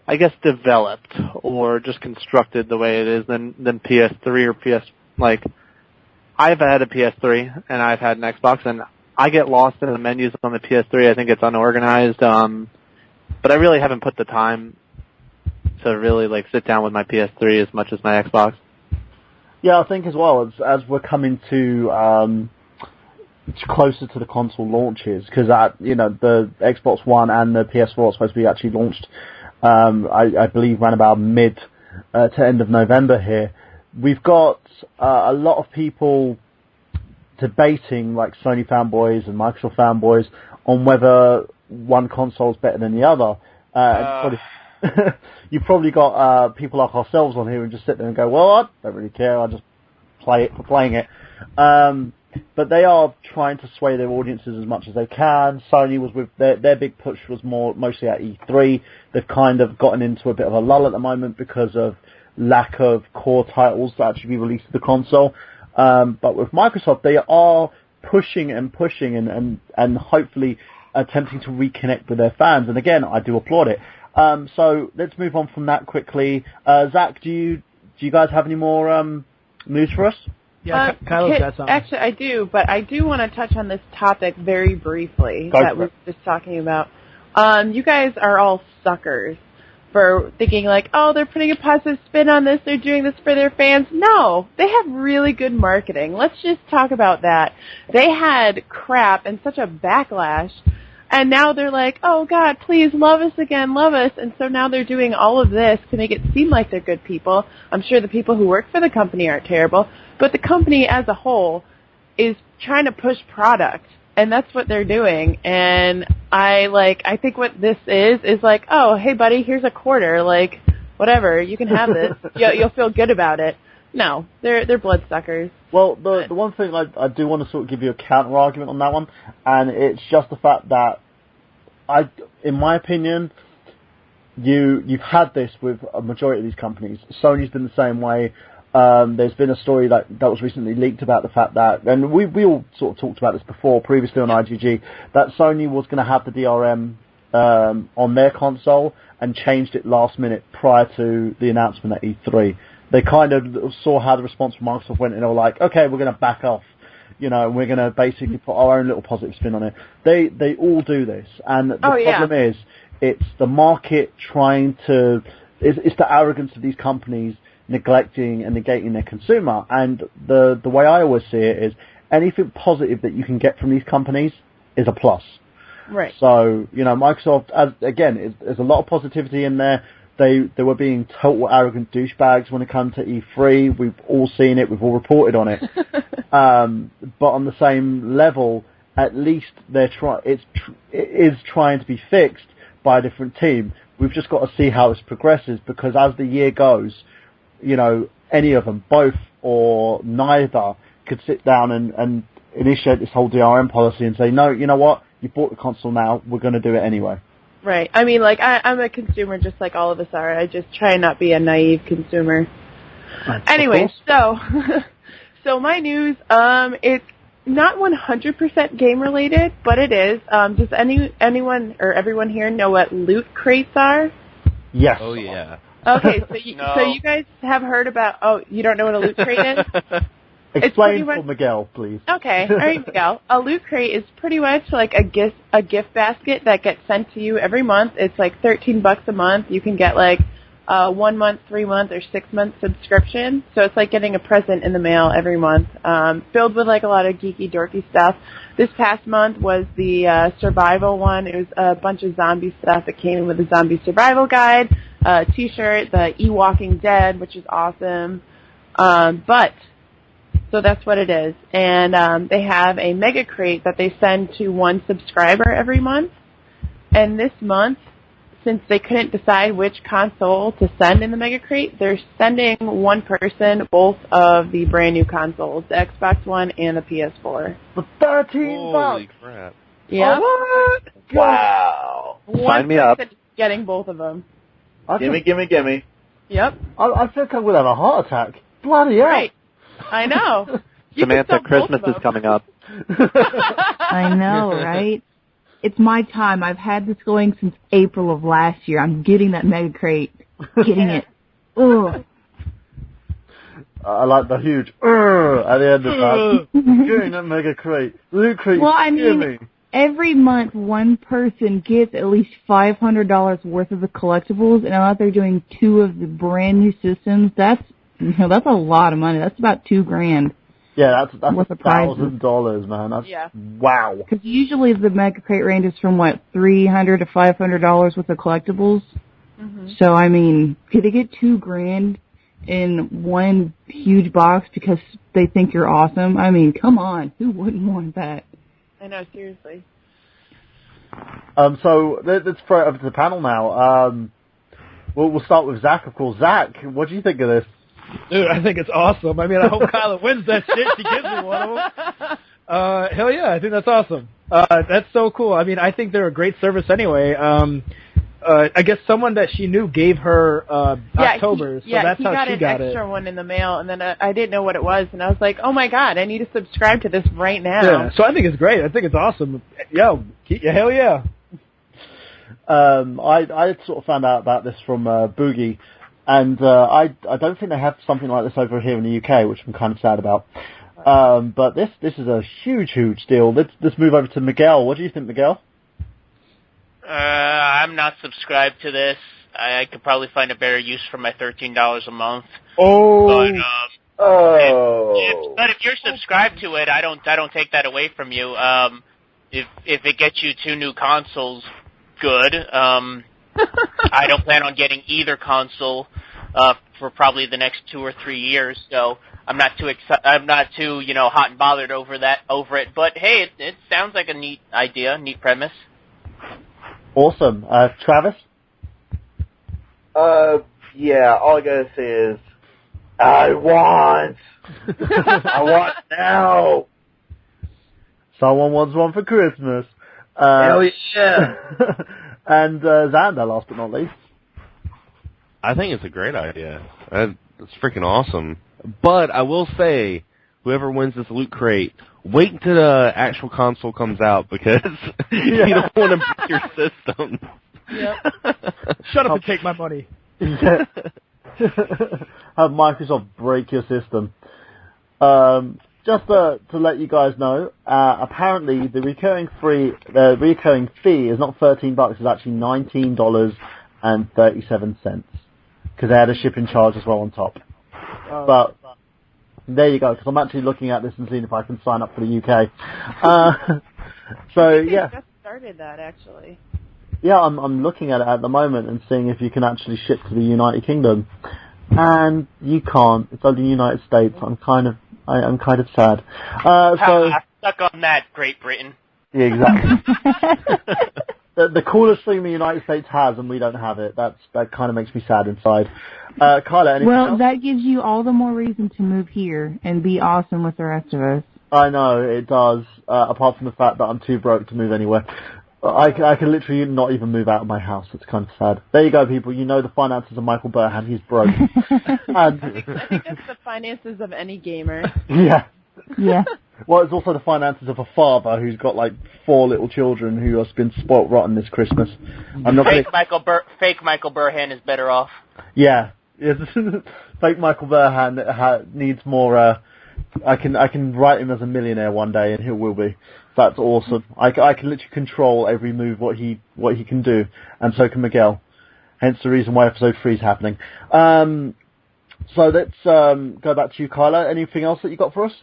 I guess, developed or just constructed the way it is than PS3 or PS. Like, I've had a PS3 and I've had an Xbox, and I get lost in the menus on the PS3. I think it's unorganized, but I really haven't put the time to really like sit down with my PS3 as much as my Xbox. Yeah, I think as well as we're coming to closer to the console launches, because the Xbox One and the PS4 are supposed to be actually launched. I believe around about mid to end of November here. We've got a lot of people debating, like Sony fanboys and Microsoft fanboys, on whether one console is better than the other. You've probably got people like ourselves on here and just sit there and go, well, I don't really care, I just play it for playing it. But they are trying to sway their audiences as much as they can. Sony was with their big push was mostly at E3. They've kind of gotten into a bit of a lull at the moment because of lack of core titles to actually be released to the console. But with Microsoft, they are pushing and hopefully attempting to reconnect with their fans. And again, I do applaud it. So let's move on from that quickly. Zach, do you guys have any more news for us? Yeah, Kyla's got something. Actually, I do, but I do want to touch on this topic very briefly that we were just talking about. You guys are all suckers for thinking like, oh, they're putting a positive spin on this, they're doing this for their fans. No, they have really good marketing. Let's just talk about that. They had crap and such a backlash, and now they're like, oh, God, please love us again, love us. And so now they're doing all of this to make it seem like they're good people. I'm sure the people who work for the company aren't terrible, but the company as a whole is trying to push product, and that's what they're doing. And I think what this is like, oh, hey, buddy, here's a quarter. Like, whatever, you can have this. You'll feel good about it. No, they're bloodsuckers. Well, the one thing I do want to sort of give you a counter argument on that one, and it's just the fact that in my opinion, you've had this with a majority of these companies. Sony's been the same way. There's been a story that was recently leaked about the fact that, and we all sort of talked about this before, previously on IGG, that Sony was going to have the DRM on their console and changed it last minute prior to the announcement at E3. They kind of saw how the response from Microsoft went, and they were like, okay, we're going to back off, and we're going to basically put our own little positive spin on it. They all do this, and the problem is, it's the market trying to, it's the arrogance of these companies neglecting and negating their consumer. And the way I always see it is anything positive that you can get from these companies is a plus. Right. So, Microsoft, there's a lot of positivity in there. They were being total arrogant douchebags when it comes to E3. We've all seen it. We've all reported on it. But on the same level, at least it is trying to be fixed by a different team. We've just got to see how this progresses, because as the year goes, any of them, both or neither, could sit down and initiate this whole DRM policy and say, no, you know what? You bought the console now. We're going to do it anyway. Right. I mean, I'm a consumer just like all of us are. I just try not to be a naive consumer. Anyway, so my news, it's not 100% game related, but it is. Does anyone or everyone here know what loot crates are? Yes. Oh, yeah. Okay, so you guys have heard about, you don't know what a loot crate is? Explain for Miguel, please. Okay, all right, Miguel. A loot crate is pretty much like a gift basket that gets sent to you every month. It's like $13 a month. You can get like 1 month, 3 month, or 6 month subscription. So it's like getting a present in the mail every month, filled with like a lot of geeky, dorky stuff. This past month was the survival one. It was a bunch of zombie stuff. It came with a zombie survival guide, a T-shirt, the E-Walking Dead, which is awesome. So that's what it is. And they have a mega crate that they send to one subscriber every month. And this month, since they couldn't decide which console to send in the Mega Crate, they're sending one person both of the brand new consoles, the Xbox One and the PS4. For $13. Holy crap. Yeah. Oh, what? Wow. Sign me up. Getting both of them. Gimme. Yep. I feel like I would have a heart attack. Bloody hell. Right. I know. Samantha, Christmas is coming up. I know, right? It's my time. I've had this going since April of last year. I'm getting that Mega Crate. Getting it. Ugh. I like the huge at the end of that. Getting that Mega Crate. Loot Crate, Well, I mean, every month one person gets at least $500 worth of the collectibles, and now that they're doing 2 of the brand new systems, that's a lot of money. That's about $2,000. Yeah, that's $1,000, man. That's, yeah. Wow. Because usually the Mega Crate ranges from $300 to $500 worth of collectibles. Mm-hmm. So I mean, could they get $2,000 in one huge box because they think you're awesome? I mean, come on, who wouldn't want that? I know, seriously. So let's throw it over to the panel now. We'll start with Zach, of course. Zach, what do you think of this? Dude, I think it's awesome. I mean, I hope Kyla wins that shit. She gives me one of them. Hell yeah, I think that's awesome. That's so cool. I mean, I think they're a great service anyway. I guess someone that she knew gave her October, so that's how she got it. he got an extra one in the mail, and then I didn't know what it was, and I was like, oh my god, I need to subscribe to this right now. Yeah, so I think it's great. I think it's awesome. Yo, hell yeah. I sort of found out about this from Boogie, and I don't think they have something like this over here in the UK, which I'm kind of sad about. But this is a huge deal. Let's move over to Miguel. What do you think, Miguel? I'm not subscribed to this. I could probably find a better use for my $13 a month. Oh. But if you're subscribed to it, I don't take that away from you. If it gets you 2 new consoles, good. I don't plan on getting either console for probably the next 2 or 3 years, so I'm not too hot and bothered over it. But hey, it sounds like a neat idea, neat premise. Awesome. Travis? Yeah, all I gotta say is, I want now. Someone wants one for Christmas. Hell yeah. And Xander, last but not least. I think it's a great idea. It's freaking awesome. But I will say, whoever wins this Loot Crate, wait until the actual console comes out, because you don't want to break your system. Yep. Shut up and take my money. Have Microsoft break your system. Just to let you guys know, apparently the recurring fee is not $13, it's actually $19.37, because they had a shipping charge as well on top. But there you go, because I'm actually looking at this and seeing if I can sign up for the UK. So yeah, just started that actually. Yeah, I'm looking at it at the moment and seeing if you can actually ship to the United Kingdom, and you can't. It's only the United States. I'm kind of sad. So stuck on that, Great Britain. Yeah, exactly. The coolest thing the United States has, and we don't have it. That kind of makes me sad inside. Kyla, anything else? That gives you all the more reason to move here and be awesome with the rest of us. I know, it does, apart from the fact that I'm too broke to move anywhere. I can literally not even move out of my house. It's kind of sad. There you go, people. You know the finances of Michael Burhan. He's broke. I think that's the finances of any gamer. Yeah. Yeah. Well, it's also the finances of a father who's got like 4 little children who have been spoilt rotten this Christmas. I'm not fake Michael Burhan is better off. Yeah. Fake Michael Burhan needs more. I can write him as a millionaire one day, and he will be. That's awesome. I can literally control every move what he can do, and so can Miguel. Hence the reason why episode 3 is happening. So let's go back to you, Kyla. Anything else that you got for us?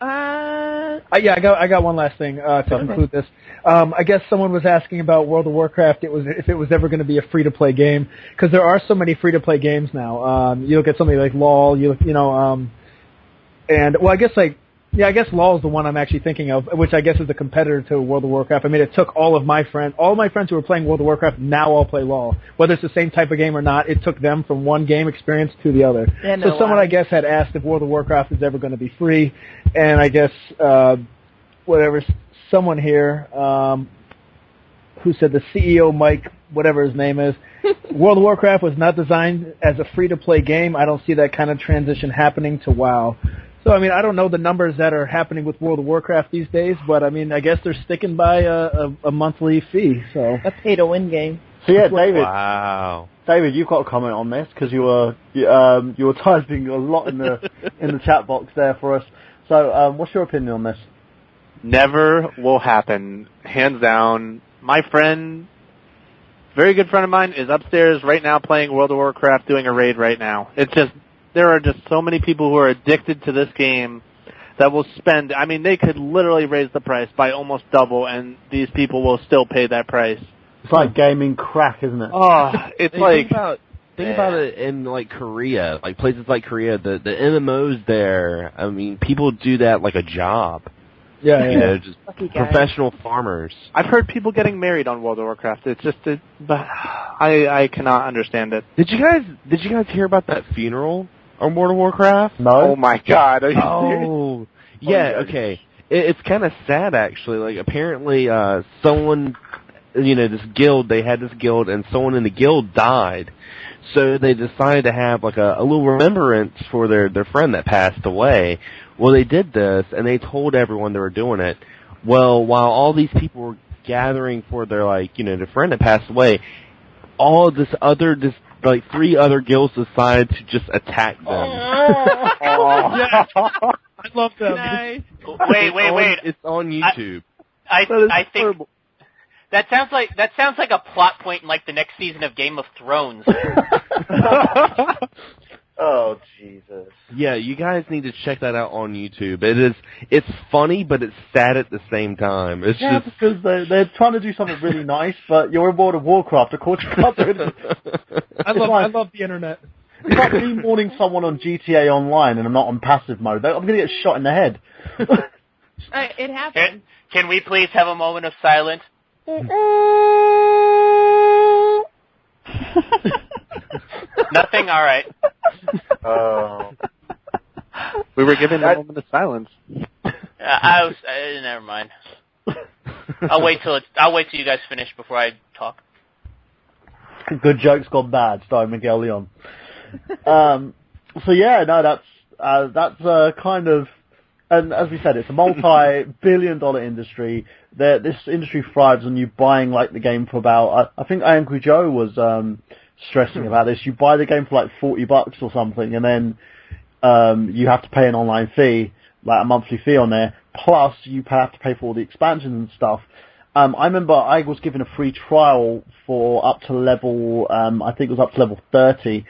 Yeah, I got one last thing to conclude this. I guess someone was asking about World of Warcraft. If it was ever going to be a free-to-play game, because there are so many free-to-play games now. You look at something like LoL. And well, I guess like Yeah, I guess LoL is the one I'm actually thinking of, which I guess is the competitor to World of Warcraft. I mean, it took all my friends who were playing World of Warcraft now all play LoL. Whether it's the same type of game or not, it took them from one game experience to the other. Yeah, so someone, I guess, had asked if World of Warcraft is ever going to be free, and I guess, someone here, who said the CEO, Mike, whatever his name is, World of Warcraft was not designed as a free-to-play game. I don't see that kind of transition happening to WoW. So, I mean, I don't know the numbers that are happening with World of Warcraft these days, but, I mean, I guess they're sticking by a monthly fee, so. A pay-to-win game. So, yeah, David. Wow. David, you've got a comment on this, because you were typing a lot in the chat box there for us. So, what's your opinion on this? Never will happen. Hands down. My friend, very good friend of mine, is upstairs right now playing World of Warcraft, doing a raid right now. It's just, there are just so many people who are addicted to this game that will spend, I mean, they could literally raise the price by almost double, and these people will still pay that price. It's like gaming crack, isn't it? Oh, it's like... Think about it in, like, Korea, like places like Korea, the MMOs there, I mean, people do that like a job. Yeah, you know, just professional farmers. I've heard people getting married on World of Warcraft. It's just, but I cannot understand it. Did you guys hear about that funeral on World of Warcraft? No. Oh my God! Are you serious? Oh, yeah. Okay. It's kind of sad actually. Like apparently, someone, this guild, they had this guild, and someone in the guild died. So they decided to have like a little remembrance for their friend that passed away. Well, they did this, and they told everyone they were doing it. Well, while all these people were gathering for their, their friend that passed away, all this other, three other guilds decided to just attack them. Yeah. I love them. Nice. Wait. It's on YouTube. I think that sounds like a plot point in like the next season of Game of Thrones. Oh, Jesus. Yeah, you guys need to check that out on YouTube. It's funny, but it's sad at the same time. It's just because they're trying to do something really nice, but you're in World of Warcraft, of course you can't do it. I love the internet. It's like me mourning someone on GTA Online and I'm not on passive mode. I'm going to get shot in the head. It happens. Can we please have a moment of silence? Nothing? All right. Oh. We were given a moment of silence. Never mind. I'll wait till you guys finish before I talk. Good jokes gone bad, starring Miguel Leon. So yeah, no, that's kind of, and as we said, it's a multi-billion-dollar industry. This industry thrives on you buying like the game for about. I think Angry Joe was stressing about this. You buy the game for like $40 or something, and then you have to pay an online fee, like a monthly fee on there. Plus, you have to pay for all the expansions and stuff. I remember I was given a free trial for up to level, I think it was up to level 30,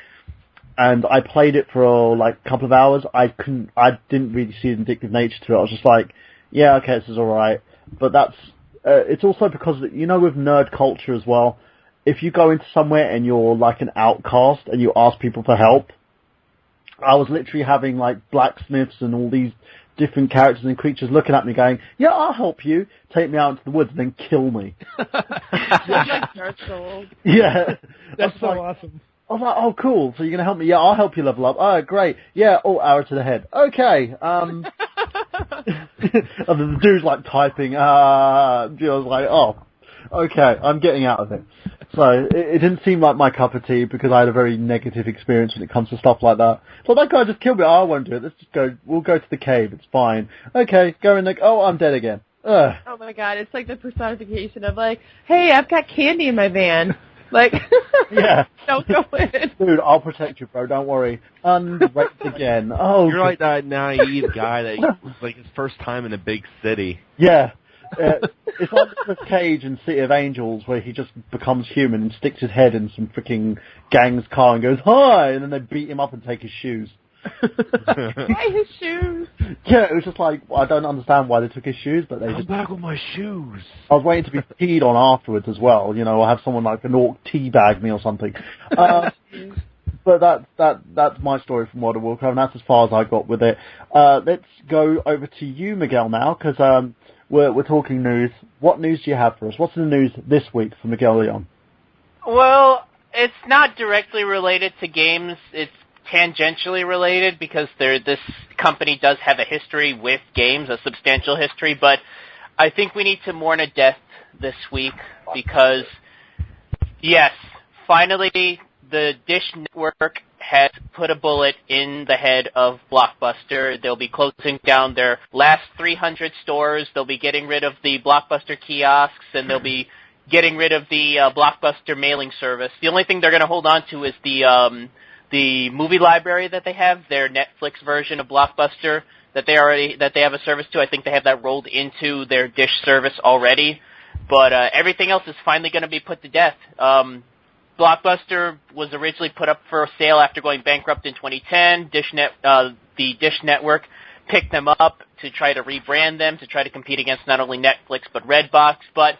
and I played it for like a couple of hours. I didn't really see the addictive nature to it. I was just like, yeah, okay, this is alright. But that's, it's also because, with nerd culture as well, if you go into somewhere and you're like an outcast and you ask people for help, I was literally having like blacksmiths and all these different characters and creatures looking at me going, yeah, I'll help you, take me out into the woods and then kill me. Like Dark Souls. Yeah. That's so awesome. I was like, oh, cool. So you're going to help me? Yeah, I'll help you level up. Oh, great. Yeah, arrow to the head. Okay. And the dude's like typing. I was like, oh, okay, I'm getting out of it. So it didn't seem like my cup of tea because I had a very negative experience when it comes to stuff like that. So that guy just killed me. Oh, I won't do it. Let's just go. We'll go to the cave. It's fine. Okay, go in there. Oh, I'm dead again. Ugh. Oh my God, it's like the personification of like, hey, I've got candy in my van. Like, yeah. Don't go in. Dude, I'll protect you, bro. Don't worry. Unwrapped again. Oh, you're like that naive guy that was like his first time in a big city. Yeah. It's like Nicolas Cage in City of Angels where he just becomes human and sticks his head in some freaking gang's car and goes, hi! And then they beat him up and take his shoes. Why his shoes? Yeah, it was just like, I don't understand why they took his shoes, but they Come just... back with my shoes. I was waiting to be peed on afterwards as well, or have someone like an orc teabag me or something. But that's my story from World of Warcraft, and that's as far as I got with it. Let's go over to you, Miguel, now, because we're talking news. What news do you have for us? What's in the news this week for Miguel Leon? Well, it's not directly related to games. It's tangentially related because this company does have a history with games, a substantial history, but I think we need to mourn a death this week because, yes, finally the Dish Network has put a bullet in the head of Blockbuster. They'll be closing down their last 300 stores. They'll be getting rid of the Blockbuster kiosks, and they'll be getting rid of the Blockbuster mailing service. The only thing they're going to hold on to is the movie library that they have, their Netflix version of Blockbuster that they have a service to. I think they have that rolled into their Dish service already. But everything else is finally going to be put to death. Blockbuster was originally put up for sale after going bankrupt in 2010. The Dish Network picked them up to try to rebrand them, to try to compete against not only Netflix but Redbox, but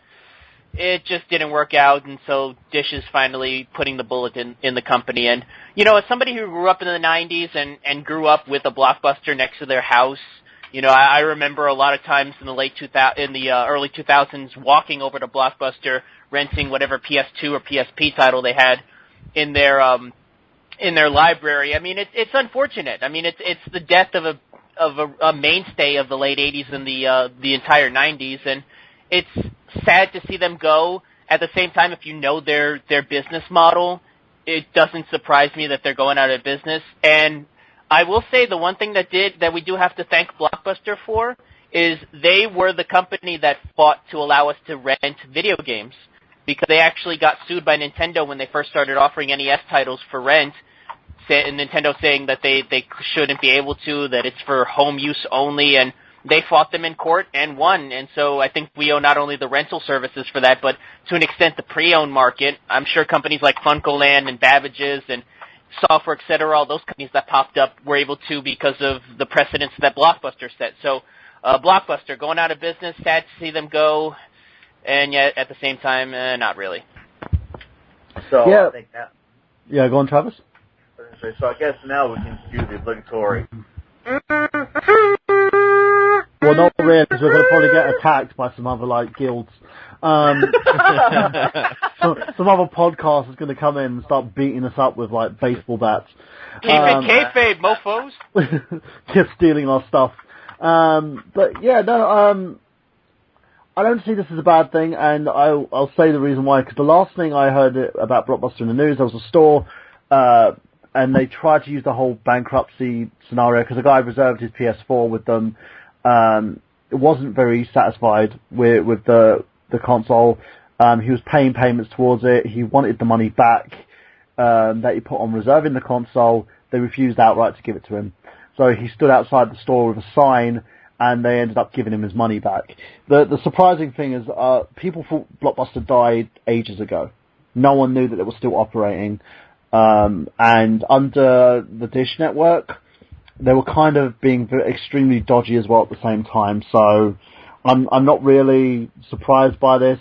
it just didn't work out, and so Dish is finally putting the bullet in the company. And, as somebody who grew up in the 90s and grew up with a Blockbuster next to their house, I remember a lot of times in the early 2000s walking over to Blockbuster, renting whatever PS2 or PSP title they had in their library. I mean, it's unfortunate. I mean, it's the death of a mainstay of the late 80s and the entire 90s, and it's sad to see them go. At the same time, if you know their business model, it doesn't surprise me that they're going out of business. And I will say the one thing that we do have to thank Blockbuster for is they were the company that fought to allow us to rent video games, because they actually got sued by Nintendo when they first started offering NES titles for rent. Nintendo saying that they shouldn't be able to, that it's for home use only, and they fought them in court and won. And so I think we owe not only the rental services for that, but to an extent the pre-owned market. I'm sure companies like Funcoland and Babbage's and Software, etc., all those companies that popped up were able to because of the precedents that Blockbuster set. So Blockbuster going out of business, sad to see them go, and yet at the same time, not really. So yeah. I think that. Yeah, go on, Travis. So I guess now we can do the obligatory. Well, not really, because we're going to probably get attacked by some other, guilds. Some other podcast is going to come in and start beating us up with, baseball bats. Keep it kayfabe, mofos. Just stealing our stuff. But, yeah, no, I don't see this as a bad thing, and I'll say the reason why, because the last thing I heard about Blockbuster in the news, there was a store, and they tried to use the whole bankruptcy scenario, because a guy reserved his PS4 with them. Wasn't very satisfied with the console. He was paying payments towards it. He wanted the money back that he put on reserving the console. They refused outright to give it to him. So he stood outside the store with a sign, and they ended up giving him his money back. The surprising thing is people thought Blockbuster died ages ago. No one knew that it was still operating. And under the Dish Network, they were kind of being extremely dodgy as well at the same time. So I'm not really surprised by this.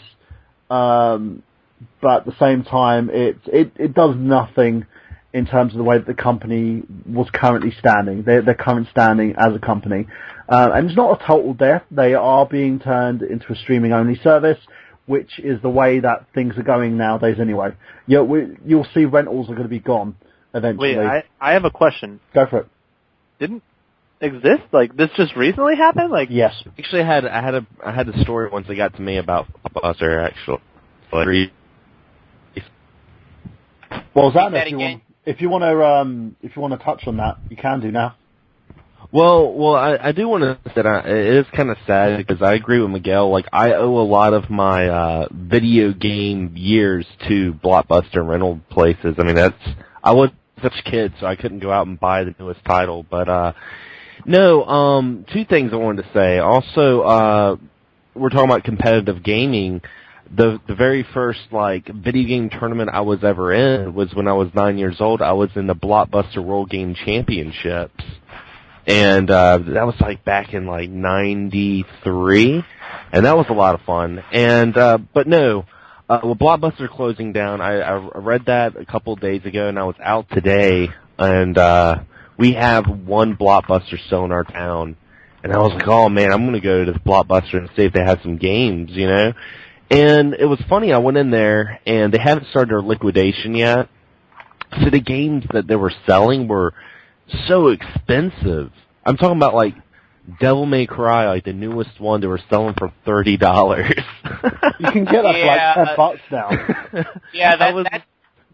But at the same time, it does nothing in terms of the way that the company was currently standing, their current standing as a company. And it's not a total death. They are being turned into a streaming-only service, which is the way that things are going nowadays anyway. You'll see rentals are going to be gone eventually. Wait, I have a question. Go for it. Didn't exist? This just recently happened? Yes. Actually, I had a story once they got to me about Blockbuster, actually. Well, Xander, if you want to touch on that, you can do now. Well, I do want to say that it is kind of sad because I agree with Miguel. I owe a lot of my video game years to Blockbuster rental places. I mean, I was such a kid, so I couldn't go out and buy the newest title. But no, two things I wanted to say. Also, we're talking about competitive gaming. The very first video game tournament I was ever in was when I was 9 years old. I was in the Blockbuster World Game Championships. And that was back in 93, and that was a lot of fun. And but no, Well, Blockbuster closing down. I read that a couple of days ago, and I was out today, and we have one Blockbuster still in our town. And I was like, oh man, I'm going to go to this Blockbuster and see if they have some games, you know? And it was funny, I went in there, and they haven't started their liquidation yet. So the games that they were selling were so expensive. I'm talking about, like, Devil May Cry, like the newest one, they were selling for $30. You can get that for like $10 now. Yeah,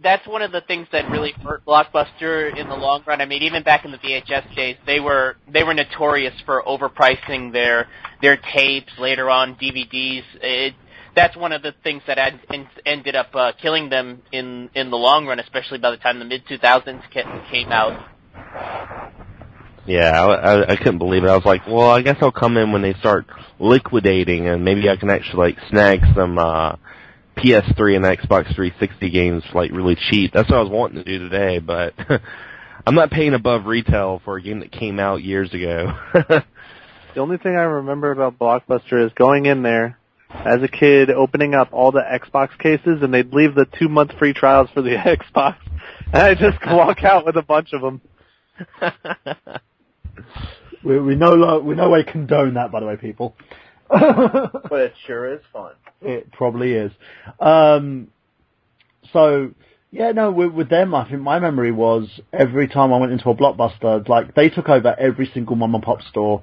that's one of the things that really hurt Blockbuster in the long run. I mean, even back in the VHS days, they were notorious for overpricing their tapes, later on DVDs. That's one of the things that ended up killing them in the long run, especially by the time the mid-2000s came out. Yeah, I couldn't believe it. I was like, well, I guess I'll come in when they start liquidating, and maybe I can actually like snag some PS3 and Xbox 360 games like really cheap. That's what I was wanting to do today, but I'm not paying above retail for a game that came out years ago. The only thing I remember about Blockbuster is going in there as a kid, opening up all the Xbox cases, and they'd leave the 2-month free trials for the Xbox, and I just walk out with a bunch of them. We no way condone that, by the way, people. But it sure is fun. It probably is. So, yeah, no, with them, I think my memory was every time I went into a Blockbuster, like, they took over every single mom and pop store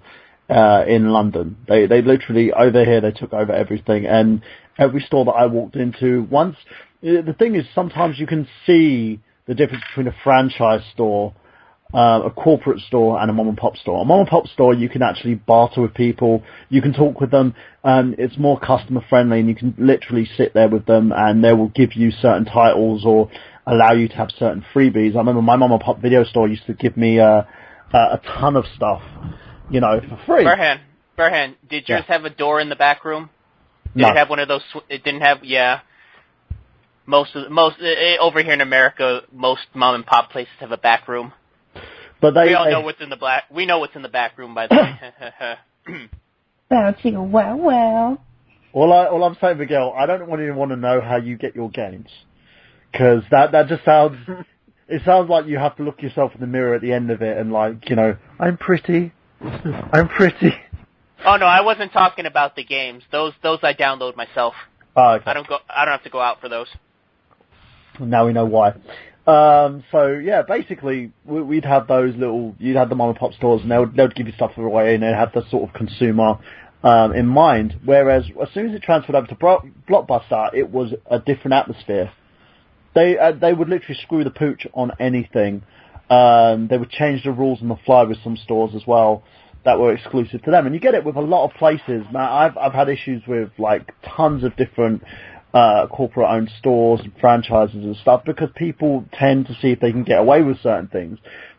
in London. They literally, over here, they took over everything. And every store that I walked into, the thing is, sometimes you can see the difference between a franchise store, a corporate store, and a mom and pop store. A mom and pop store, you can actually barter with people, you can talk with them, it's more customer friendly, and you can literally sit there with them, and they will give you certain titles or allow you to have certain freebies. I remember my mom and pop video store used to give me a ton of stuff, you know, for free. Burhan, did yours have a door in the back room? Did No. it have one of those? It didn't have. Yeah. Most over here in America, most mom and pop places have a back room. But we all know what's in the black. We know what's in the back room, by the way. Bouncy, well. All I'm saying, Miguel, I don't even want to know how you get your games, because that just sounds. It sounds like you have to look yourself in the mirror at the end of it and, like, you know, I'm pretty. Oh no, I wasn't talking about the games. Those I download myself. Oh, okay. I don't have to go out for those. Now we know why. So yeah, basically we'd have those you'd have the mom and pop stores, and they'd give you stuff away, and they'd have the sort of consumer in mind. Whereas as soon as it transferred over to Blockbuster, it was a different atmosphere. They would literally screw the pooch on anything. They would change the rules on the fly with some stores as well that were exclusive to them, and you get it with a lot of places. Now, I've had issues with like tons of different corporate-owned stores and franchises and stuff, because people tend to see if they can get away with certain things.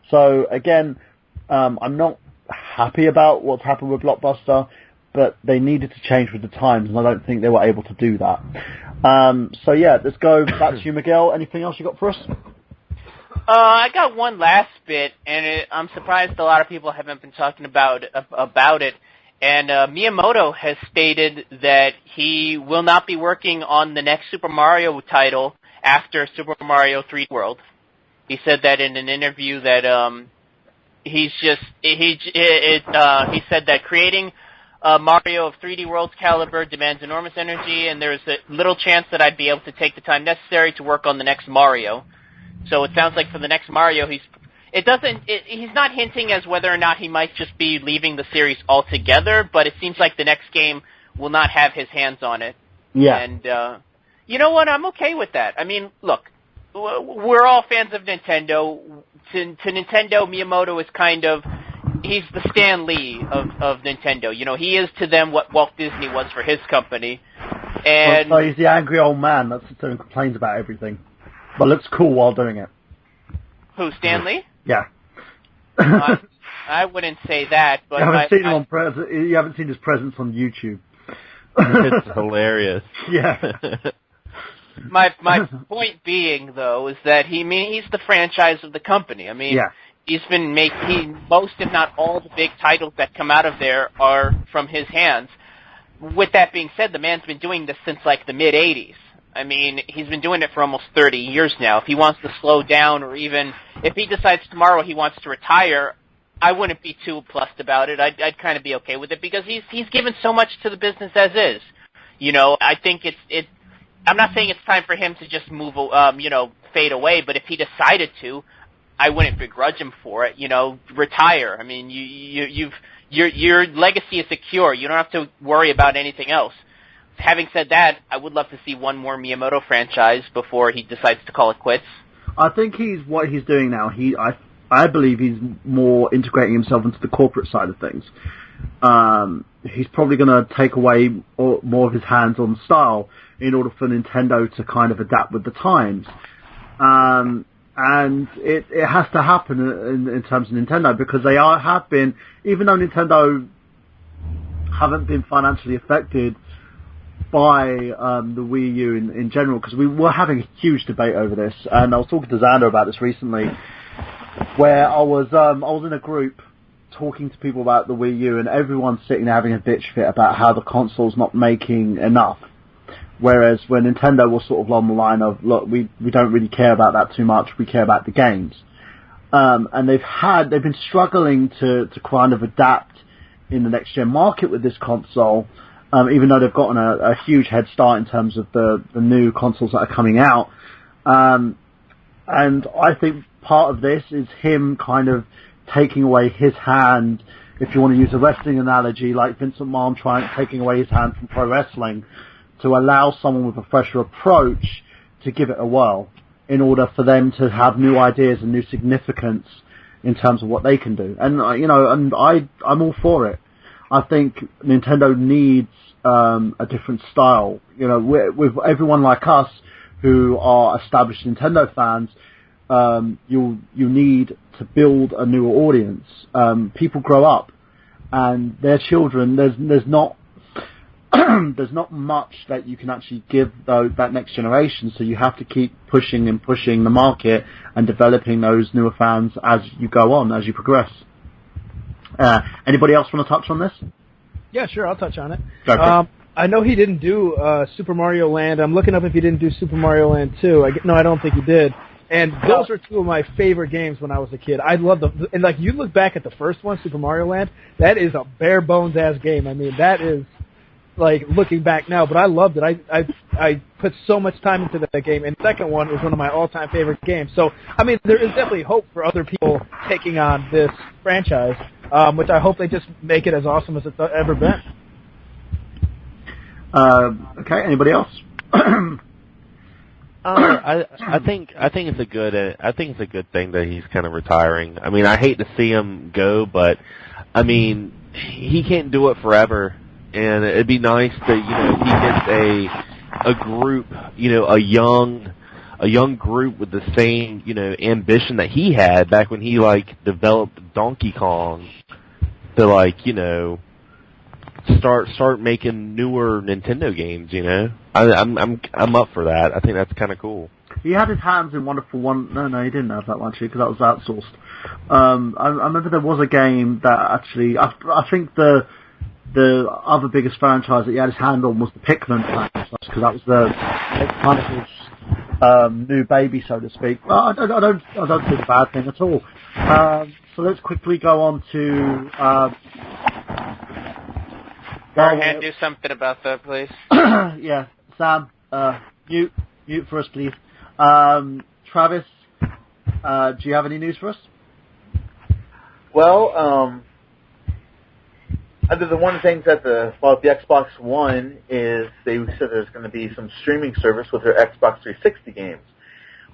So again, I'm not happy about what's happened with Blockbuster, but they needed to change with the times, and I don't think they were able to do that. So yeah, let's go back to you, Miguel. Anything else you got for us? I got one last bit, and I'm surprised a lot of people haven't been talking about it. And Miyamoto has stated that he will not be working on the next Super Mario title after Super Mario 3D World. He said that in an interview that he said that creating Mario of 3D World's caliber demands enormous energy, and there's a little chance that I'd be able to take the time necessary to work on the next Mario. So it sounds like for the next Mario, he's not hinting as whether or not he might just be leaving the series altogether, but it seems like the next game will not have his hands on it. Yeah. And, you know what? I'm okay with that. I mean, look, we're all fans of Nintendo. To Nintendo, Miyamoto is he's the Stan Lee of Nintendo. You know, he is to them what Walt Disney was for his company. And so he's the angry old man that complains about everything, but looks cool while doing it. Who, Stan Lee? Yeah. I wouldn't say that, but you haven't seen his presence on YouTube. It's hilarious. Yeah. My point being, though, is that he's the franchise of the company. I mean, yeah. He's been making most, if not all, the big titles that come out of there are from his hands. With that being said, the man's been doing this since like the mid '80s. I mean, he's been doing it for almost 30 years now. If he wants to slow down, or even if he decides tomorrow he wants to retire, I wouldn't be too plussed about it. I'd kind of be okay with it because he's given so much to the business as is. You know, I think I'm not saying it's time for him to just move, fade away, but if he decided to, I wouldn't begrudge him for it. You know, retire. I mean, your legacy is secure. You don't have to worry about anything else. Having said that, I would love to see one more Miyamoto franchise before he decides to call it quits. I think what he's doing now, I believe he's more integrating himself into the corporate side of things. He's probably going to take away more of his hands-on style in order for Nintendo to kind of adapt with the times. And it has to happen in terms of Nintendo, because they have been, even though Nintendo haven't been financially affected by the Wii U in general, because we were having a huge debate over this, and I was talking to Xander about this recently, where I was in a group talking to people about the Wii U, and everyone's sitting there having a bitch fit about how the console's not making enough. Whereas when Nintendo was sort of along the line of, look, we don't really care about that too much, we care about the games. And they've been struggling to kind of adapt in the next gen market with this console, even though they've gotten a huge head start in terms of the new consoles that are coming out. And I think part of this is him kind of taking away his hand, if you want to use a wrestling analogy, like Vincent Mann taking away his hand from pro wrestling, to allow someone with a fresher approach to give it a whirl, in order for them to have new ideas and new significance in terms of what they can do. And I'm all for it. I think Nintendo needs a different style. You know, with everyone like us who are established Nintendo fans, you need to build a newer audience. People grow up, and their children. There's not there's not much that you can actually give that next generation. So you have to keep pushing the market and developing those newer fans as you go on, as you progress. Anybody else want to touch on this? Yeah, sure, I'll touch on it. Go I know he didn't do Super Mario Land. I'm looking up if he didn't do Super Mario Land 2. No, I don't think he did. And those are two of my favorite games when I was a kid. I love them. And like, you look back at the first one, Super Mario Land, that is a bare bones ass game. I mean, that is like looking back now, but I loved it. I put so much time into that game. And the second one is one of my all-time favorite games. So, I mean, there is definitely hope for other people taking on this franchise, which I hope they just make it as awesome as it's ever been. Okay, anybody else? I think it's a good thing that he's kind of retiring. I mean, I hate to see him go, but I mean, he can't do it forever, and it'd be nice that he gets a group, a young group with the same ambition that he had back when he developed Donkey Kong to start making newer Nintendo games. I'm up for that. I think that's kind of cool. He had his hands in Wonderful One. No, he didn't have that one actually, because that was outsourced. I remember there was a game that actually, I think the other biggest franchise that he had his hand on was the Pikmin franchise, because that was the kind of his new baby, so to speak. Well, I don't think it's a bad thing at all. So let's quickly go on to. Burhan, do something about that, please. Yeah, Sam, mute for us, please. Travis, do you have any news for us? Well, one of the things about the Xbox One is they said there's going to be some streaming service with their Xbox 360 games.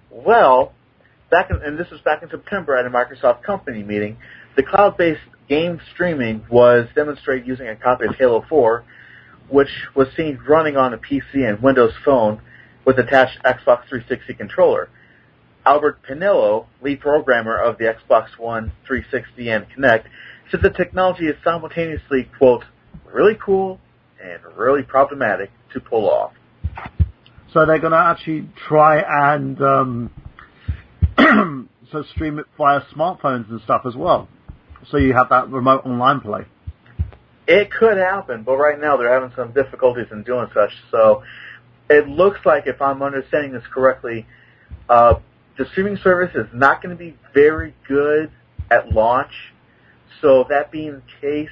Well, this was back in September at a Microsoft company meeting, the cloud-based game streaming was demonstrated using a copy of Halo 4, which was seen running on a PC and Windows Phone with attached Xbox 360 controller. Albert Pinello, lead programmer of the Xbox One, 360, and Kinect, said the technology is simultaneously, quote, really cool and really problematic to pull off. So they're going to actually try and stream it via smartphones and stuff as well. So you have that remote online play. It could happen, but right now they're having some difficulties in doing such. So it looks like, if I'm understanding this correctly, the streaming service is not going to be very good at launch. So that being the case,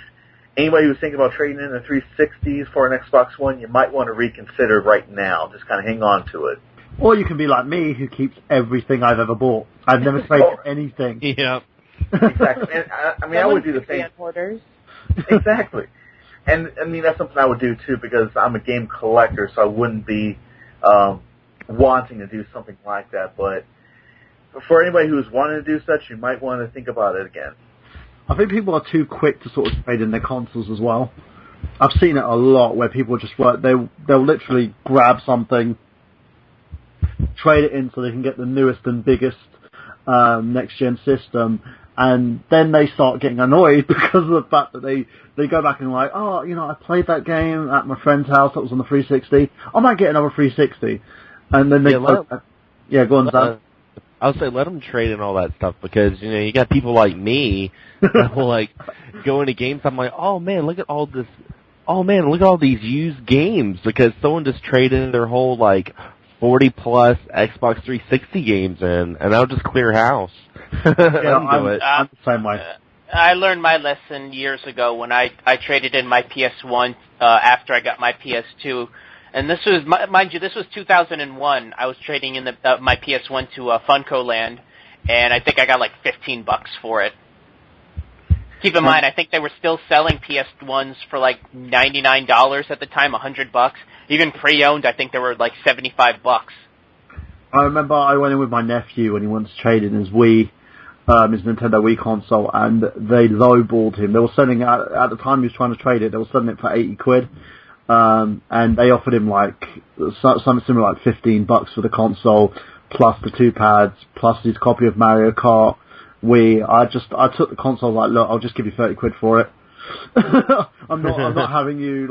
anybody who's thinking about trading in the 360s for an Xbox One, you might want to reconsider right now. Just kind of hang on to it. Or you can be like me, who keeps everything I've ever bought. I've never traded anything. Yeah. Exactly. And, I would do the same. Hoarders. Exactly. And, that's something I would do, too, because I'm a game collector, so I wouldn't be wanting to do something like that. But for anybody who's wanting to do such, you might want to think about it again. I think people are too quick to sort of trade in their consoles as well. I've seen it a lot where people just they'll literally grab something, trade it in so they can get the newest and biggest next-gen system, and then they start getting annoyed because of the fact that they go back and like, oh, I played that game at my friend's house that was on the 360. I might get another 360. And then they go on, Sam. I would say let them trade in all that stuff because, you got people like me that will, go into games. I'm like, oh, man, look at all this. Oh, man, look at all these used games because someone just traded in their whole, 40-plus Xbox 360 games in, and I'll just clear house. I'm the same way. I learned my lesson years ago when I traded in my PS1 after I got my PS2. And this was, mind you, this was 2001. I was trading in my PS1 to Funko Land, and I think I got $15 for it. Keep in mind, I think they were still selling PS1s for $99 at the time, $100. Even pre-owned, I think they were $75. I remember I went in with my nephew when he wanted to trade in his Wii, his Nintendo Wii console, and they lowballed him. They were selling it, at the time he was trying to trade it, they were selling it for £80. And they offered him something similar, $15 for the console, plus the 2 pads, plus his copy of Mario Kart Wii. I took the console, look, I'll just give you £30 for it. I'm not having you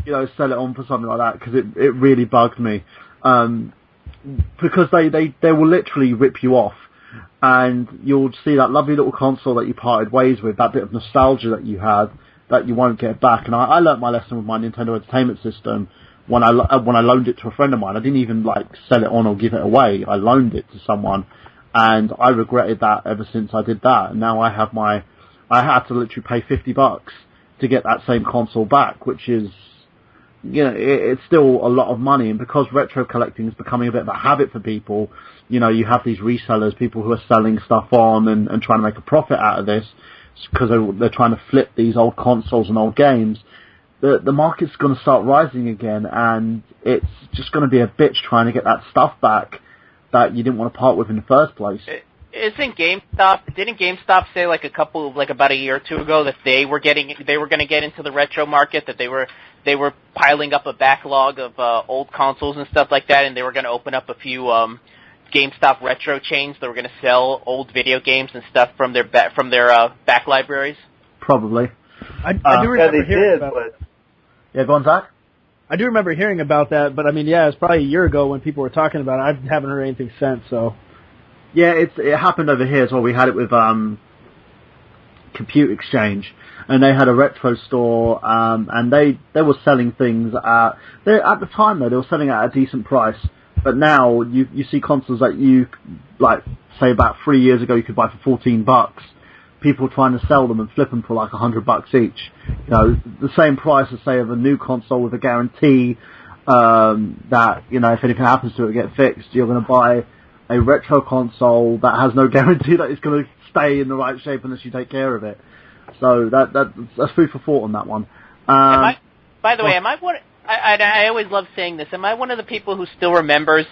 sell it on for something like that because it really bugged me. Because they will literally rip you off, and you'll see that lovely little console that you parted ways with, that bit of nostalgia that you have, that you won't get back. And I learnt my lesson with my Nintendo Entertainment System when I loaned it to a friend of mine. I didn't even sell it on or give it away. I loaned it to someone, and I regretted that ever since I did that. And now I had to literally pay $50 to get that same console back, which is, it's still a lot of money. And because retro collecting is becoming a bit of a habit for people, you have these resellers, people who are selling stuff on and trying to make a profit out of this, because they're trying to flip these old consoles and old games. The market's going to start rising again, and it's just going to be a bitch trying to get that stuff back that you didn't want to part with in the first place. Didn't GameStop say about a year or two ago that they were going to get into the retro market, that they were piling up a backlog of old consoles and stuff like that, and they were going to open up a few GameStop retro chains that were going to sell old video games and stuff from their back libraries? Probably. I do remember hearing about it. Yeah, go on, Zach. I do remember hearing about that, but it was probably a year ago when people were talking about it. I haven't heard anything since, so. Yeah, it happened over here as well. We had it with Compute Exchange, and they had a retro store, and they were selling things at the time though, they were selling at a decent price. But now you see consoles that you say about 3 years ago you could buy for $14. People trying to sell them and flip them for $100 each. The same price as say of a new console with a guarantee that if anything happens to it, get fixed. You're going to buy a retro console that has no guarantee that it's going to stay in the right shape unless you take care of it. So that's food for thought on that one. By the way, am I one? I always love saying this. Am I one of the people who still remembers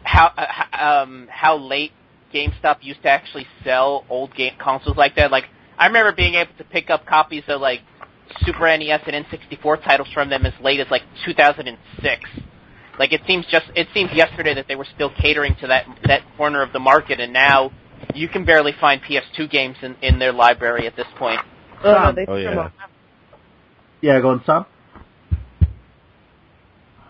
how late GameStop used to actually sell old game consoles like that? I remember being able to pick up copies of Super NES and N64 titles from them as late as 2006. It seems yesterday that they were still catering to that corner of the market, and now you can barely find PS2 games in their library at this point. Yeah. Yeah, go on, Sam.